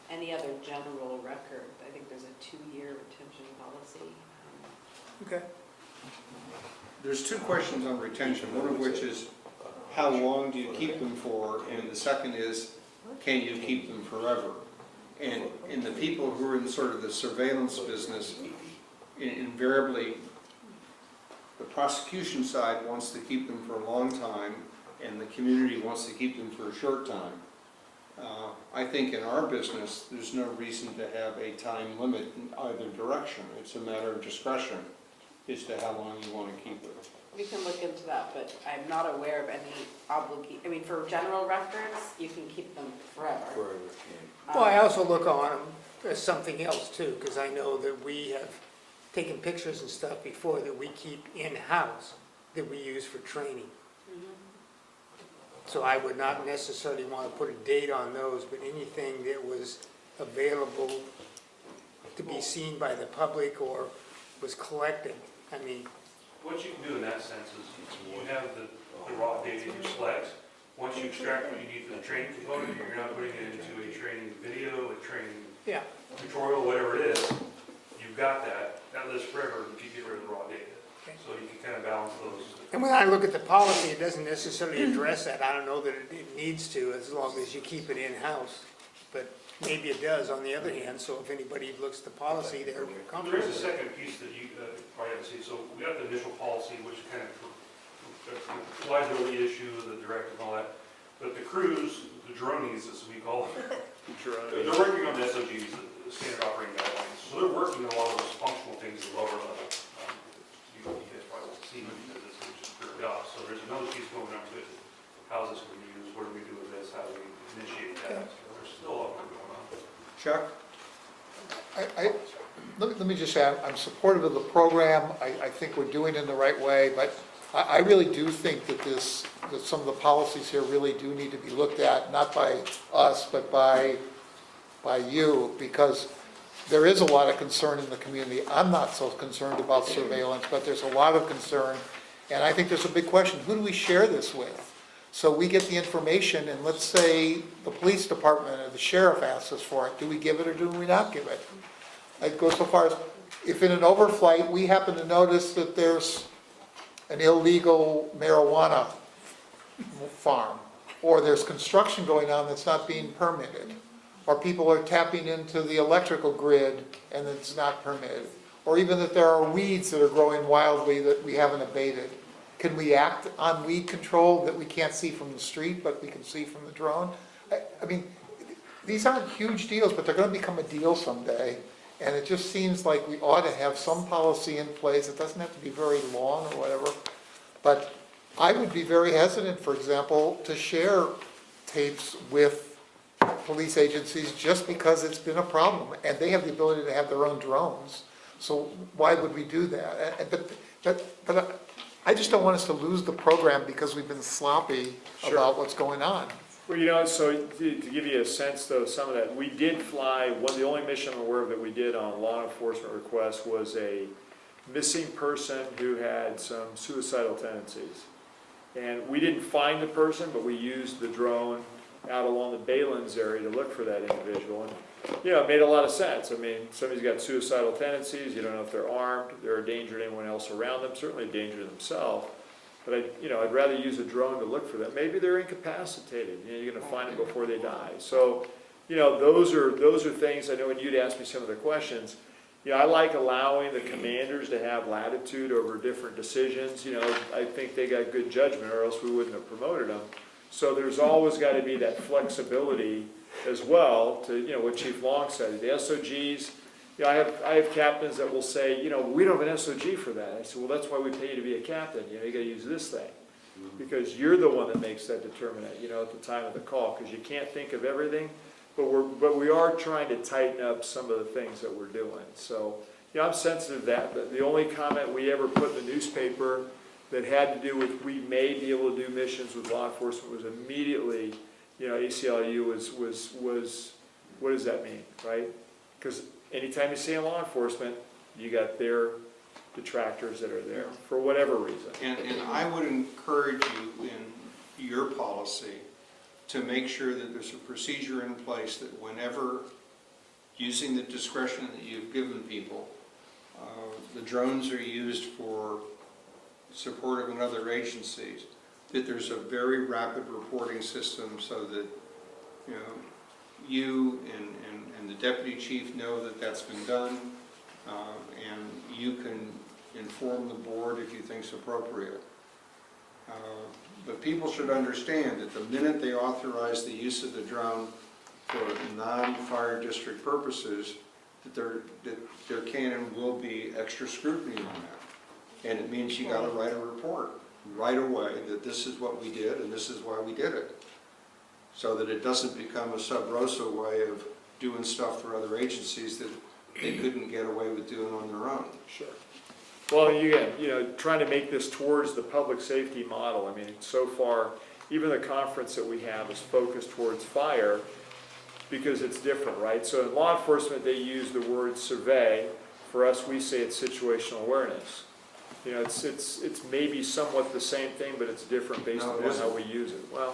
any other general record. I think there's a 2-year retention policy. Okay. There's 2 questions on retention, one of which is, how long do you keep them for? And the second is, can you keep them forever? And the people who are in sort of the surveillance business, invariably, the prosecution side wants to keep them for a long time, and the community wants to keep them for a short time. I think in our business, there's no reason to have a time limit in either direction. It's a matter of discretion as to how long you want to keep it. We can look into that, but I'm not aware of any obligation. I mean, for general records, you can keep them forever. Well, I also look on them as something else too, because I know that we have taken pictures and stuff before that we keep in-house, that we use for training. So I would not necessarily want to put a date on those, but anything that was available to be seen by the public or was collected, I mean. What you can do in that sense is you have the raw data you select. Once you extract what you need for the training component, you're not putting it into a training video, a training tutorial, whatever it is. You've got that lives forever. If you get So you can kind of balance those. And when I look at the policy, it doesn't necessarily address that. I don't know that it needs to, as long as you keep it in-house. But maybe it does on the other hand, so if anybody looks at the policy, they're comfortable There's a with it. second piece that you probably have to see. So we got the initial policy, which kind of liability issue, the directive and all that. But the crews, the dronies, as we call them, they're working on the SOGs, the standard operating guidelines. So they're working on a lot of those functional things at the lower level. You guys probably won't see them because it's just pure ops. So there's another piece going on to it. How's this going to be used? What do we do with this? How do we initiate that? So there's still a lot more going on. Chuck? Let me just say, I'm supportive of the program. I think we're doing it in the right way, but I really do think that that some of the policies here really do need to be looked at, not by us, but by you, because there is a lot of concern in the community. I'm not so concerned about surveillance, but there's a lot of concern, and I think there's a big question, who do we share this with? So we get the information, and let's say the police department or the sheriff asks us for it, do we give it or do we not give it? I'd go so far as, if in an overflight, we happen to notice that there's an illegal marijuana farm, or there's construction going on that's not being permitted, or people are tapping into the electrical grid and it's not permitted, or even that there are weeds that are growing wildly that we haven't abated. Can we act on weed control that we can't see from the street, but we can see from the drone? I mean, these aren't huge deals, but they're going to become a deal someday. And it just seems like we ought to have some policy in place. It doesn't have to be very long or whatever. But I would be very hesitant, for example, to share tapes with police agencies just because it's been a problem. And they have the ability to have their own drones. So why would we do that? But I just don't want us to lose the program because we've been sloppy about what's going on. Well, you know, so to give you a sense though, some of that, we did fly, the only mission I'm aware of that we did on law enforcement request was a missing person who had some suicidal tendencies. And we didn't find the person, but we used the drone out along the Baylands area to look for that individual. And, you know, it made a lot of sense. I mean, somebody's got suicidal tendencies, you don't know if they're armed, they're a danger to anyone else around them, certainly a danger to themselves. But I'd rather use a drone to look for them. Maybe they're incapacitated. You know, you're going to find them before they die. So, you know, those are things. I know when you'd ask me some of the questions. You know, I like allowing the commanders to have latitude over different decisions. You know, I think they got good judgment, or else we wouldn't have promoted them. So there's always got to be that flexibility as well. To, you know, what Chief Long said, the SOGs. You know, I have captains that will say, you know, we don't have an SOG for that. I said, well, that's why we pay you to be a captain. You know, you got to use this thing because you're the one that makes that determinant. You know, at the time of the call, because you can't think of everything, but we are trying to tighten up some of the things that we're doing. So, you know, I'm sensitive to that. But the only comment we ever put in the newspaper that had to do with we may be able to do missions with law enforcement was immediately, you know, ACLU was what does that mean, right? Because anytime you see law enforcement, you got their detractors that are there for whatever reason. And I would encourage you in your policy to make sure that there's a procedure in place that whenever, using the discretion that you've given people, the drones are used for support of another agencies, that there's a very rapid reporting system so that, you know, you and the deputy chief know that that's been done, and you can inform the board if you think it's appropriate. But people should understand that the minute they authorize the use of the drone for non-fire district purposes, that there can and will be extra scrutiny on that. And it means you got to write a report right away that this is what we did and this is why we did it. So that it doesn't become a sub rosa way of doing stuff for other agencies that they couldn't get away with doing on their own. Sure. Well, you know, trying to make this towards the public safety model. I mean, so far, even the conference that we have is focused towards fire because it's different, right? So in law enforcement, they use the word survey. For us, we say it's situational awareness. You know, it's maybe somewhat the same thing, but it's different based on how we use it. Well,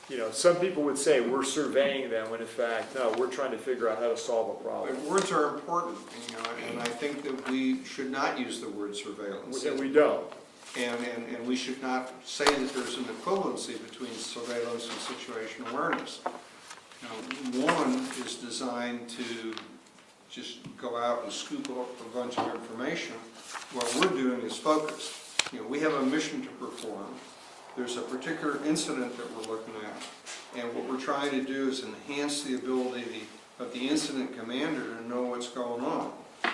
you know, some people would say we're surveying them, when in fact, no, we're trying to figure out how to solve a problem. But words are important, you know, and I think that we should not use the word surveillance. And we don't. And we should not say that there's an equivalency between surveillance and situation awareness. Now, one is designed to just go out and scoop up a bunch of information. What we're doing is focused. You know, we have a mission to perform. There's a particular incident that we're looking at, and what we're trying to do is enhance the ability of the incident commander to know what's going on.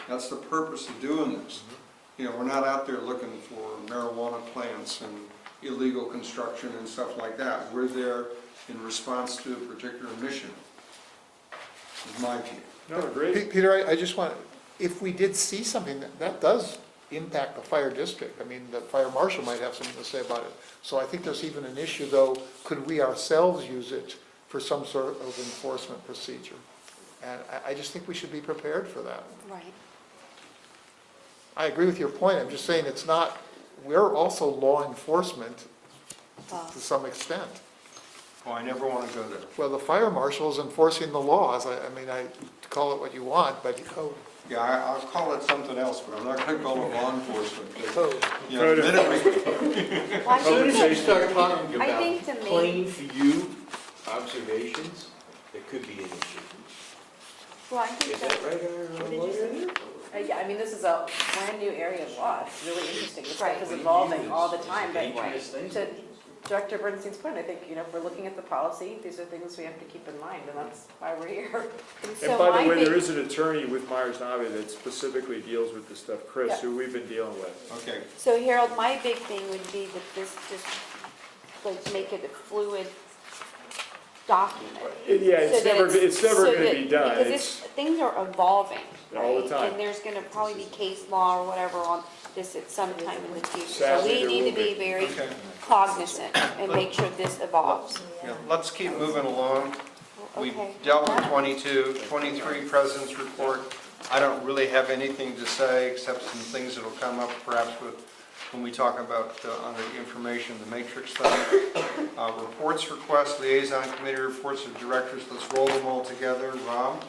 That's the purpose of doing this. You know, we're not out there looking for marijuana plants and illegal construction and stuff like that. We're there in response to a particular mission, is my view. No, great. Peter, I just want, if we did see something, that does impact the fire district. I mean, the fire marshal might have something to say about it. So I think there's even an issue, though, could we ourselves use it for some sort of enforcement procedure? And I just think we should be prepared for that. Right. I agree with your point. I'm just saying it's not, we're also law enforcement to some extent. Oh, I never want to go there. Well, the fire marshal is enforcing the laws. I mean, call it what you want, but Yeah, I'll call it something else, but I'm not going to call it law enforcement. You know, Code. the minute Well, I As soon think as you start talking I think about to me- plain view observations, it could be an issue. Well, I think Is that right, our lawyer? Yeah, I mean, this is a brand new area of law. It's really interesting. This stuff is Right. evolving all the time, but Dangerous things. to Director Bernstein's point, I think, you know, if we're looking at the policy, these are things we have to keep in mind, and that's why we're here. And by the way, there is an attorney with Myers-Navi that specifically deals with this stuff, Chris, Yeah. who we've been dealing with. Okay. So Harold, my big thing would be that this just, like, make it a fluid document. Yeah, it's So that never so gonna that- be done. Because It's, things are evolving, All the right? time. And there's gonna probably be case law or whatever on this at some time in the future. So Sadly, we there need to will be be. very Okay. cognizant and make sure this evolves. Yeah, let's keep moving along. We Okay. dealt with 22, 23 President's Report. I don't really have anything to say except some things that'll come up perhaps when we talk about on the information, the matrix thing. Reports, requests, liaison committee reports of directors, let's roll them all together. Rob?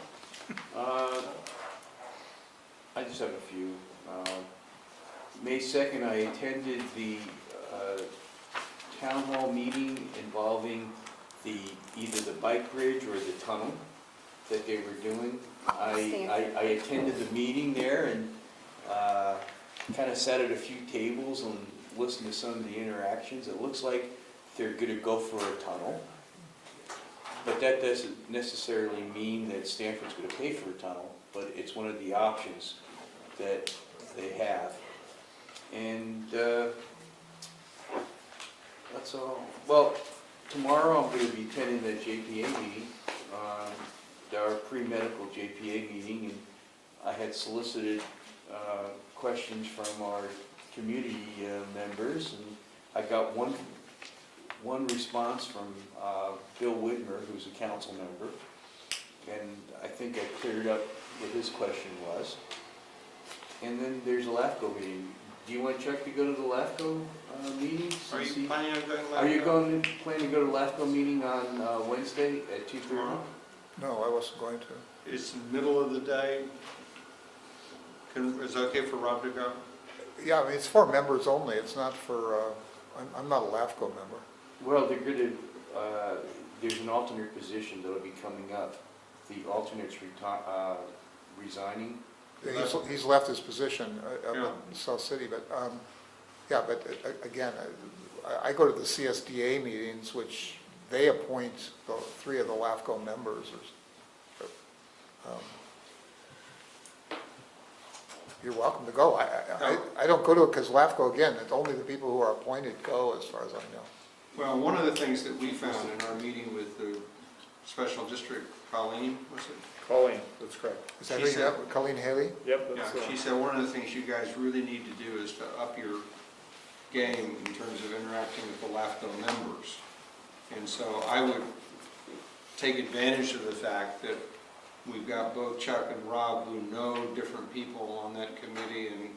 I just have a few. May 2nd, I attended the town hall meeting involving either the bike bridge or the tunnel that they were doing. I attended the meeting there and kind of sat at a few tables and listened to some of the interactions. It looks like they're going to go for a tunnel, but that doesn't necessarily mean that Stanford's going to pay for a tunnel, but it's one of the options that they have. And that's all. Well, tomorrow I'm going to be attending the JPA meeting, our pre-medical JPA meeting, and I had solicited questions from our community members, and I got one response from Bill Whitmer, who's a council member, and I think I cleared up what his question was. And then there's a LAFCO meeting. Do you want Chuck to go to the LAFCO meeting? Are you planning on going to Are you planning to go to LAFCO meeting on Wednesday at 2:30? no, I wasn't going to. It's the middle of the day. Is it okay for Rob to go? Yeah, I mean, it's for members only. It's not for, I'm not a LAFCO member. Well, they're going to, there's an alternate position that'll be coming up. The alternate's resigning. He's left his position up Yeah. in South City, but, yeah, but again, I go to the CSDA meetings, which they appoint the 3 of the LAFCO members. You're welcome to go. I don't go to it because LAFCO, again, it's only the people who are appointed go, as far as I know. Well, one of the things that we found in our meeting with the Special District, Colleen, was it? Colleen, that's correct. Is that She who you said- have, Colleen Haley? Yep, Yeah, that's, she said one of the things you guys really need to do is to up your game in terms of interacting with the LAFCO members. And so I would take advantage of the fact that we've got both Chuck and Rob who know different people on that committee and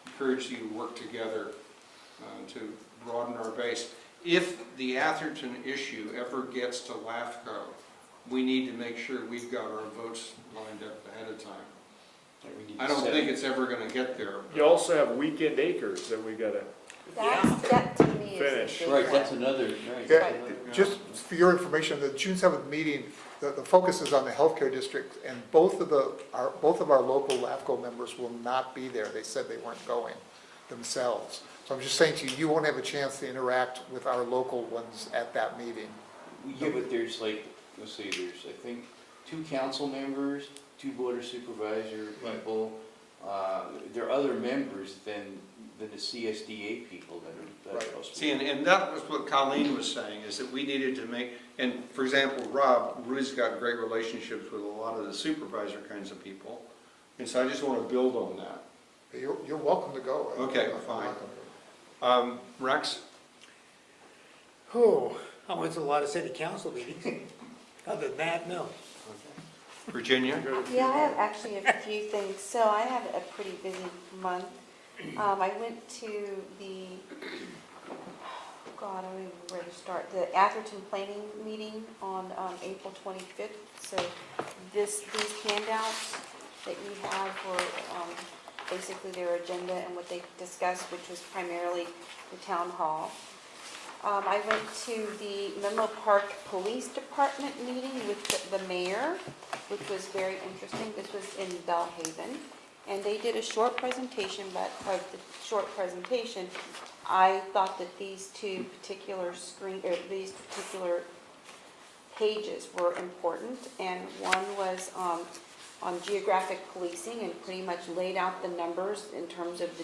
encourage you to work together to broaden our base. if the Atherton issue ever gets to LAFCO, we need to make sure we've got our votes lined up ahead of time. I don't think it's ever gonna get there. You also have Weekend Acres that we gotta That to me is finish. a big Right, one. that's another, right. Yeah, just for your information, the June 7th meeting, the focus is on the healthcare district, and both of our local LAFCO members will not be there. They said they weren't going themselves. So I'm just saying to you, you won't have a chance to interact with our local ones at that meeting. Yeah, but there's like, let's see, there's, I think, 2 council members, 2 board of supervisor people. There are other members than the CSDA people that are supposed to be. See, and that was what Colleen was saying, is that we needed to make, and for example, Rob, Rudy's got great relationships with a lot of the supervisor kinds of people, and so I just want to build on that. You're welcome to go. Okay, fine. Rex? Oh, I went to a lot of city council meetings. Other than that, no. Virginia? Yeah, I have actually a few things. So I had a pretty busy month. I went to the, God, I don't even know where to start, the Atherton Planning Meeting on April 25th. So these handouts that you have were basically their agenda and what they discussed, which was primarily the town hall. I went to the Menlo Park Police Department meeting with the mayor, which was very interesting. This was in Bellhaven. And they did a short presentation, but of the short presentation, I thought that these particular pages were important. And one was on geographic policing and pretty much laid out the numbers in terms of the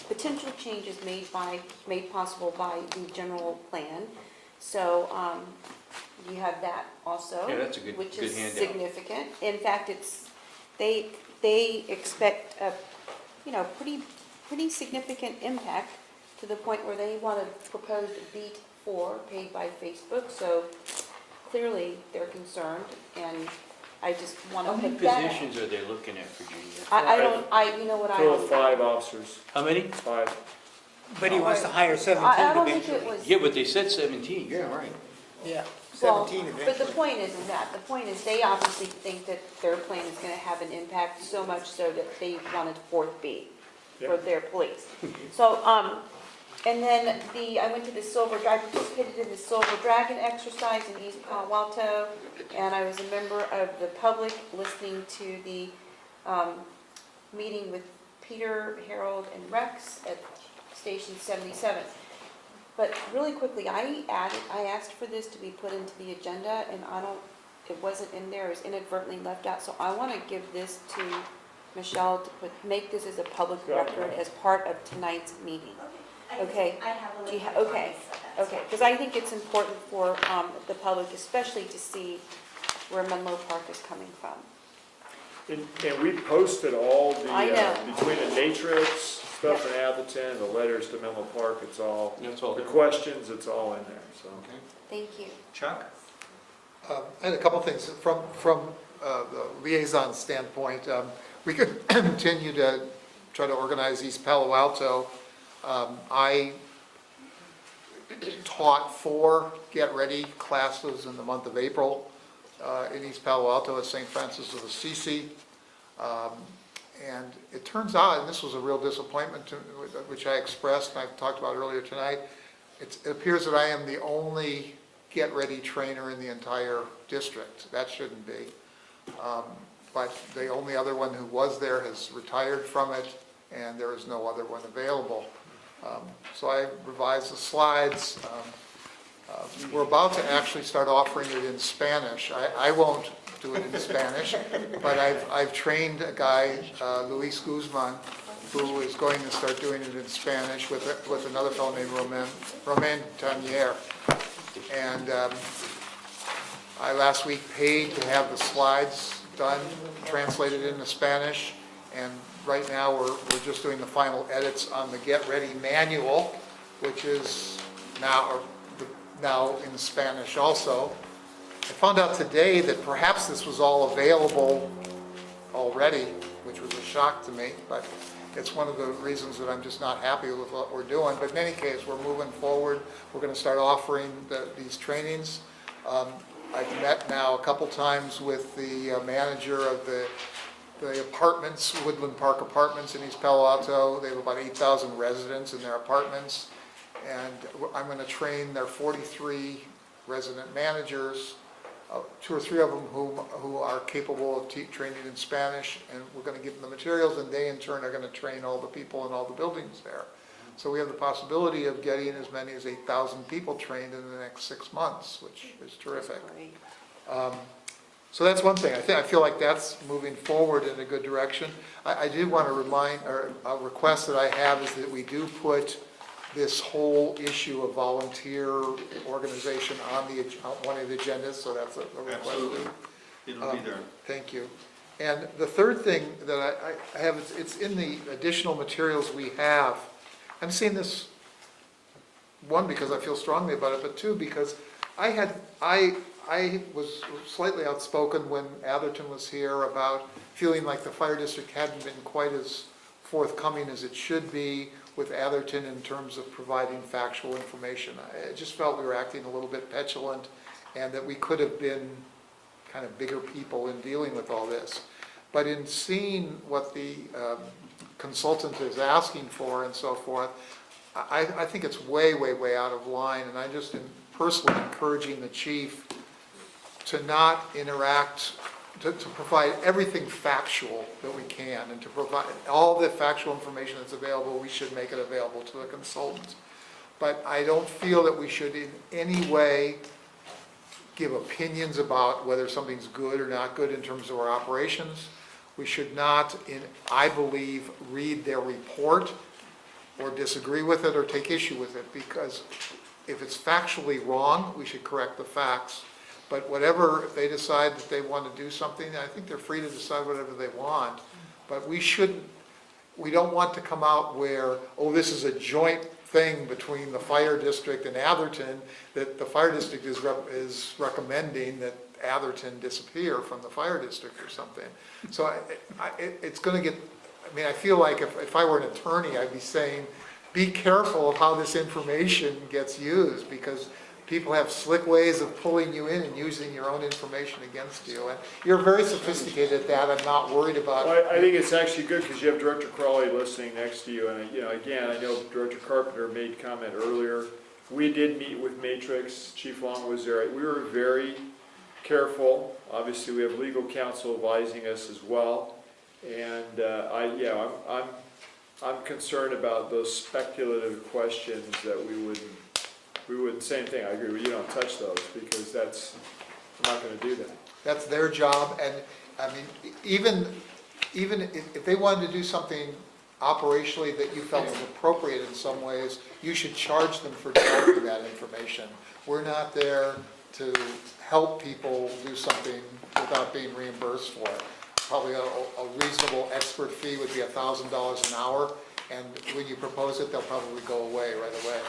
potential changes made possible by the general plan. So you have that also. Yeah, that's a good which is handout. significant. In fact, they expect a pretty significant impact to the point where they want to propose beat 4 paid by Facebook. So clearly they're concerned, and I just want to How many put that out. positions are they looking at, Virginia? You know what I Total don't. of 5 officers. How many? 5. But he wants to hire 17 I don't think it eventually. was. Yeah, but they said 17. Yeah, right. Yeah, Well, 17 but the eventually. point isn't that. The point is they obviously think that their plan is going to have an impact, so much so that they wanted 4th B for their police. So, and then I went to I participated in the Silver Dragon exercise in East Palo Alto, and I was a member of the public listening to the meeting with Peter, Harold, and Rex at Station 77. But really quickly, I asked for this to be put into the agenda, and it wasn't in there, it was inadvertently left out. So I want to give this to Michelle to make this as a public record as part of tonight's meeting. Okay. I have a Do you little. okay, because I think it's important for the public, especially to see where Menlo Park is coming from. And we posted all the, I know. between the Natrix stuff in Atherton, the letters to Menlo Park, it's all, That's all. the questions, it's all in there, so. Okay. Thank you. Chuck? I had a couple things. From the liaison standpoint, we could continue to try to organize East Palo Alto. I taught 4 Get Ready classes in the month of April in East Palo Alto at St. Francis of Assisi. And it turns out, and this was a real disappointment to which I expressed, and I've talked about earlier tonight, it appears that I am the only Get Ready trainer in the entire district. That shouldn't be. But the only other one who was there has retired from it, and there is no other one available. So I revised the slides. We're about to actually start offering it in Spanish. I won't do it in Spanish, but I've trained a guy, Luis Guzman, who is going to start doing it in Spanish with another fellow named Romain Tanier. And I last week paid to have the slides done, translated into Spanish, and right now we're just doing the final edits on the Get Ready manual, which is now in Spanish also. I found out today that perhaps this was all available already, which was a shock to me, but it's one of the reasons that I'm just not happy with what we're doing. But in any case, we're moving forward. We're going to start offering these trainings. I've met now a couple times with the manager of the apartments, Woodland Park Apartments in East Palo Alto. They have about 8,000 residents in their apartments. And I'm going to train their 43 resident managers, 2 or 3 of them who are capable of training in Spanish, and we're going to give them the materials, and they in turn are going to train all the people in all the buildings there. So we have the possibility of getting as many as 8,000 people trained in the next 6 months, which is terrific. So that's one thing. I feel like that's moving forward in a good direction. I did want to remind, or a request that I have is that we do put this whole issue of volunteer organization on one of the agendas, so that's a request. Absolutely. It'll be there. Thank you. And the third thing that I have, it's in the additional materials we have. I'm seeing this, one, because I feel strongly about it, but two, because I was slightly outspoken when Atherton was here about feeling like the fire district hadn't been quite as forthcoming as it should be with Atherton in terms of providing factual information. I just felt we were acting a little bit petulant and that we could have been kind of bigger people in dealing with all this. But in seeing what the consultant is asking for and so forth, I think it's way, way, way out of line, and I just am personally encouraging the chief to not interact, to provide everything factual that we can, and to provide all the factual information that's available. We should make it available to the consultant. But I don't feel that we should in any way give opinions about whether something's good or not good in terms of our operations. We should not, I believe, read their report or disagree with it or take issue with it, because if it's factually wrong, we should correct the facts. But whatever, if they decide that they want to do something, I think they're free to decide whatever they want. But we don't want to come out where, oh, this is a joint thing between the fire district and Atherton, that the fire district is recommending that Atherton disappear from the fire district or something. So it's going to get, I mean, I feel like if I were an attorney, I'd be saying, be careful of how this information gets used, because people have slick ways of pulling you in and using your own information against you. And you're very sophisticated at that. I'm not worried about it. Well, I think it's actually good because you have Director Crawley listening next to you. And, again, I know Director Carpenter made comment earlier. We did meet with Matrix. Chief Long was there. We were very careful. Obviously, we have legal counsel advising us as well. And I'm concerned about those speculative questions that we would, same thing, I agree with you, don't touch those, because I'm not going to do that. That's their job, and I mean, even if they wanted to do something operationally that you felt was appropriate in some ways, you should charge them for gathering that information. We're not there to help people do something without being reimbursed for it. Probably a reasonable expert fee would be $1,000 an hour, and when you propose it, they'll probably go away right away.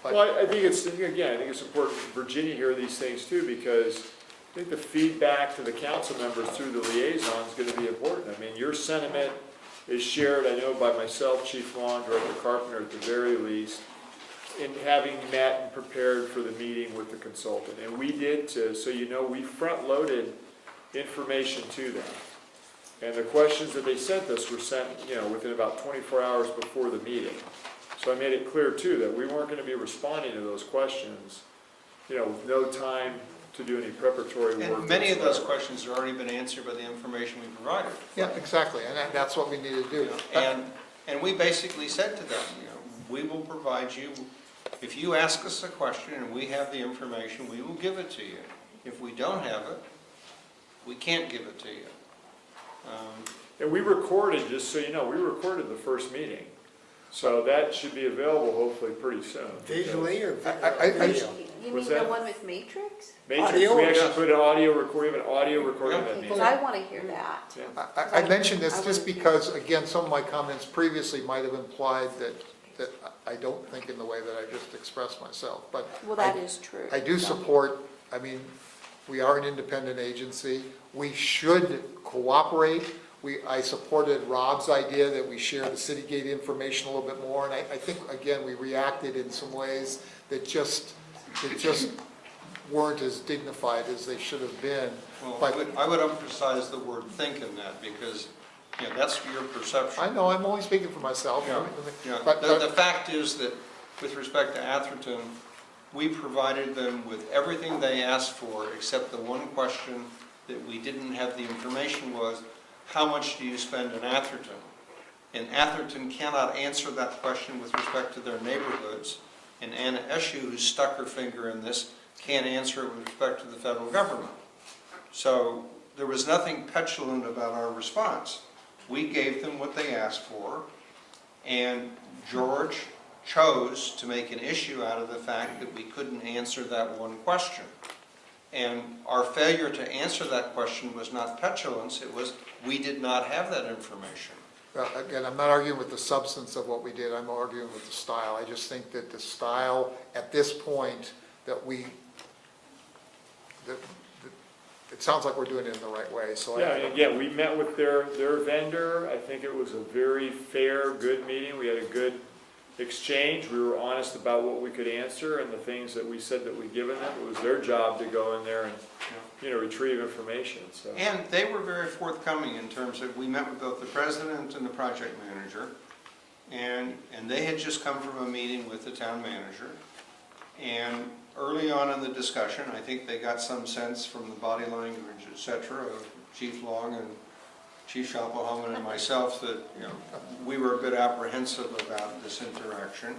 Well, I think it's important for Virginia to hear these things too, because I think the feedback to the council members through the liaison is going to be important. I mean, your sentiment is shared, I know, by myself, Chief Long, Director Carpenter at the very least, in having met and prepared for the meeting with the consultant. And we did too, so we front-loaded information to them. And the questions that they sent us were sent, within about 24 hours before the meeting. So I made it clear too that we weren't going to be responding to those questions, with no time to do any preparatory work. And many of those questions have already been answered by the information we provided. Yeah, exactly, and that's what we need to do. And we basically said to them, we will provide you, if you ask us a question and we have the information, we will give it to you. If we don't have it, we can't give it to you. And we recorded, just so you know, we recorded the first meeting. So that should be available hopefully pretty soon. Visually or You mean What's the that? one with Matrix? Matrix, Audio? we actually put an audio recording, we have an audio recording of that meeting. Because I want to hear that. Yeah. I mentioned this just because, again, some of my comments previously might have implied that I don't think in the way that I just expressed myself, but. Well, that is true. I do support, we are an independent agency. We should cooperate I supported Rob's idea that we share the city gate information a little bit more, and I think, again, we reacted in some ways that just weren't as dignified as they should have been. Well, But I would emphasize the word think in that, because, that's your perception. I know, I'm only speaking for myself. Yeah. But- The fact is that, with respect to Atherton, we provided them with everything they asked for, except the one question that we didn't have the information was, how much do you spend in Atherton? And Atherton cannot answer that question with respect to their neighborhoods. And Anna Eshu, who's stuck her finger in this, can't answer it with respect to the federal government. So there was nothing petulant about our response. We gave them what they asked for, and George chose to make an issue out of the fact that we couldn't answer that one question. And our failure to answer that question was not petulance, it was we did not have that information. Again, I'm not arguing with the substance of what we did, I'm arguing with the style. I just think that the style, at this point, that it sounds like we're doing it in the right way, so. Yeah, and again, we met with their vendor. I think it was a very fair, good meeting. We had a good exchange. We were honest about what we could answer and the things that we said that we'd given them. It was their job to go in there and, retrieve information, so. And they were very forthcoming in terms of, we met with both the president and the project manager, and they had just come from a meeting with the town manager. And early on in the discussion, I think they got some sense from the body language, et cetera, of Chief Long and Chief Schapelhomen and myself that, we were a bit apprehensive about this interaction.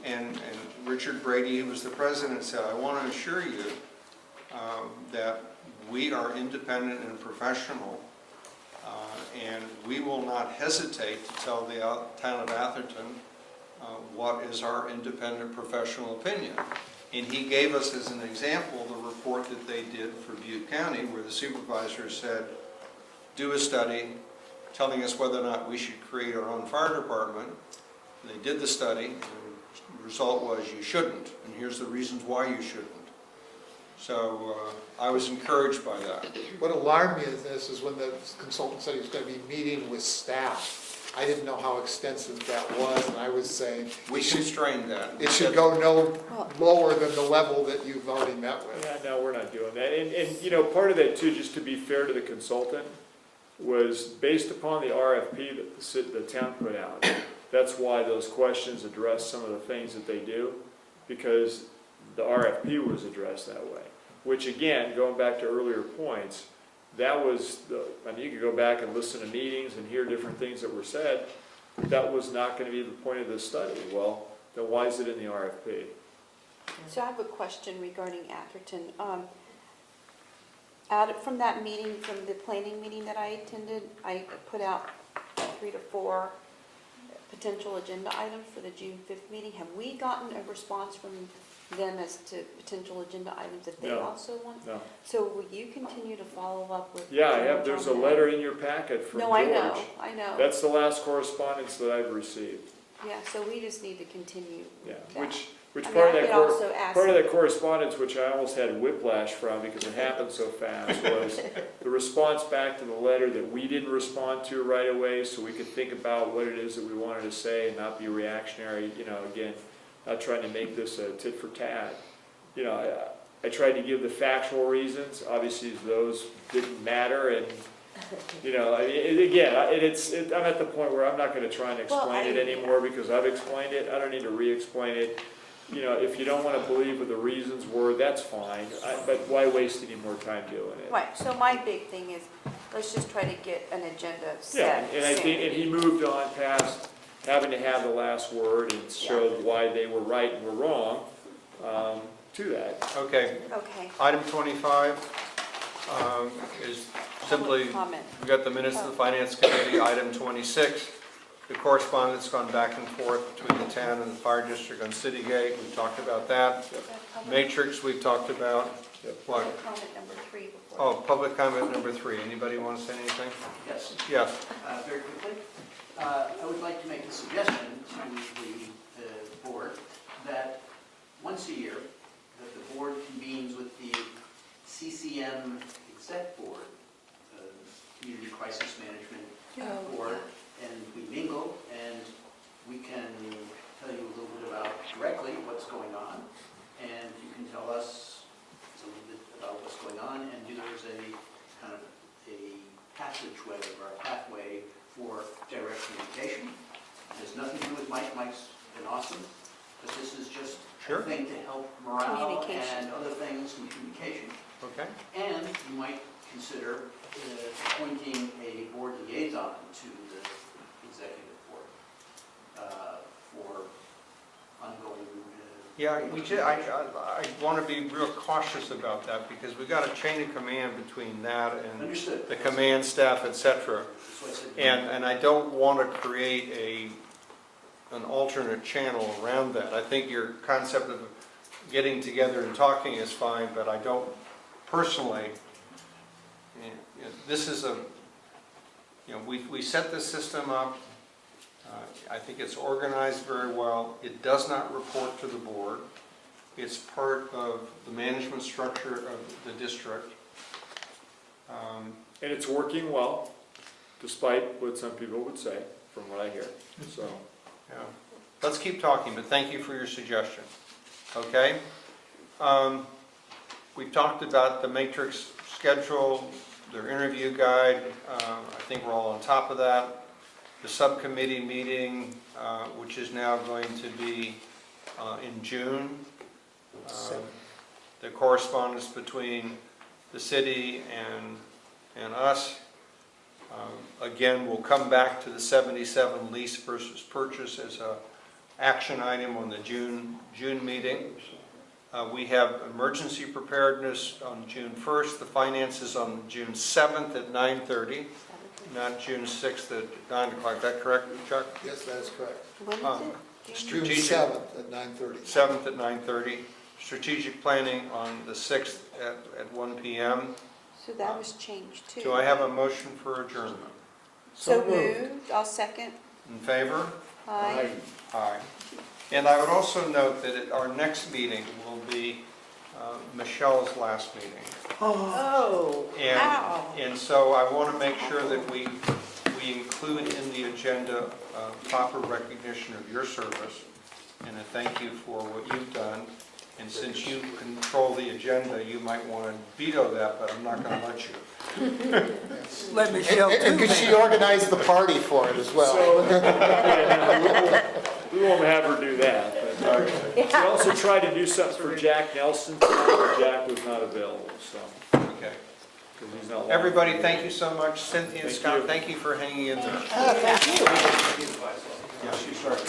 And Richard Brady, who was the president, said, I want to assure you that we are independent and professional, and we will not hesitate to tell the town of Atherton what is our independent professional opinion. And he gave us as an example the report that they did for Butte County, where the supervisor said, do a study telling us whether or not we should create our own fire department. They did the study, and the result was you shouldn't, and here's the reasons why you shouldn't. So I was encouraged by that. What alarmed me in this is when the consultant said he was going to be meeting with staff. I didn't know how extensive that was, and I was saying. We constrained that. It should go no lower than the level that you've already met with. Yeah, no, we're not doing that. And part of that too, just to be fair to the consultant, was based upon the RFP that the town put out. That's why those questions address some of the things that they do, because the RFP was addressed that way. Which again, going back to earlier points, that was, you could go back and listen to meetings and hear different things that were said. That was not going to be the point of this study. Well, then why is it in the RFP? So I have a question regarding Atherton. From that meeting, from the planning meeting that I attended, I put out 3 to 4 potential agenda items for the June 5th meeting. Have we gotten a response from them as to potential agenda items that they No. also want? No. So will you continue to follow up with? Yeah, I George have. There's a on that? letter in your packet from George. No, I know. That's the last correspondence that I've received. Yeah, so we just need to continue. Yeah, that. which I mean, part of I that could also ask- part of that correspondence, which I almost had whiplash from because it happened so fast, was the response back to the letter that we didn't respond to right away, so we could think about what it is that we wanted to say and not be reactionary. Again, not trying to make this a tit for tat. I tried to give the factual reasons. Obviously, those didn't matter, and I'm at the point where I'm not going to try and explain it anymore because I've explained it. I don't need to re-explain it. If you don't want to believe what the reasons were, that's fine. But why waste any more time doing it? Right, so my big thing is, let's just try to get an agenda Yeah, set. and I think he moved on past having to have the last word and showed why they were right and were wrong to that. Okay. Okay. Item 25 is simply, Public comment. we got the minutes of the Finance Committee. Item 26, the correspondence gone back and forth between the town and the fire district on City Gate. We've talked about that. Matrix, we've talked about. What? Public comment number 3 before. Oh, public comment number 3. Anybody want to say anything? Yes. Yes. Very quickly, I would like to make a suggestion to the board that once a year, that the board convenes with the CCM exec board, Community Crisis Management Oh, Board, and we mingle, and we can tell you a little bit about directly what's going on, and you can tell us a little bit about what's going on, and there's a kind of a passageway or a pathway for direct communication. It has nothing to do with Mike. Mike's been awesome, but this is just Sure. a thing to help morale Communication. and other things in communication. Okay? And you might consider appointing a board liaison to the executive board for ongoing. Yeah, I want to be real cautious about that because we got a chain of command between that and Understood. the command staff, et cetera. That's what I said. And I don't want to create an alternate channel around that. I think your concept of getting together and talking is fine, but I don't personally, this is we set this system up. I think it's organized very well. It does not report to the board. It's part of the management structure of the district. And it's working well, despite what some people would say, from what I hear, so. Yeah. Let's keep talking, but thank you for your suggestion. Okay? We've talked about the matrix schedule, their interview guide. I think we're all on top of that. The subcommittee meeting, which is now going to be in June. The correspondence between the city and us. Again, we'll come back to the 77 lease versus purchase as an action item on the June meeting. We have emergency preparedness on June 1st, the finances on June 7th at 9:30, not June 6th at 9 o'clock. Is that correct, Chuck? Yes, that is correct. When is it? June Strategic- 7th at 9:30. 7th at 9:30. Strategic planning on the 6th at 1 p.m. So that was changed too. Do I have a motion for adjournment? So moved, I'll second. In favor? Aye. Aye. And I would also note that at our next meeting will be Michelle's last meeting. Oh, wow. And so I want to make sure that we include in the agenda proper recognition of your service and a thank you for what you've done. And since you control the agenda, you might want to veto that, but I'm not going to let you. Let Michelle And do could she that. organize the party for it as well? So, we won't have her do that, but we also tried to do something for Jack Nelson, but Jack was not available, so. Okay. 'Cause he's not. Everybody, thank you so much. Cynthia and Thank Scott, you. thank you for hanging in there. Thank you. Yeah, she started.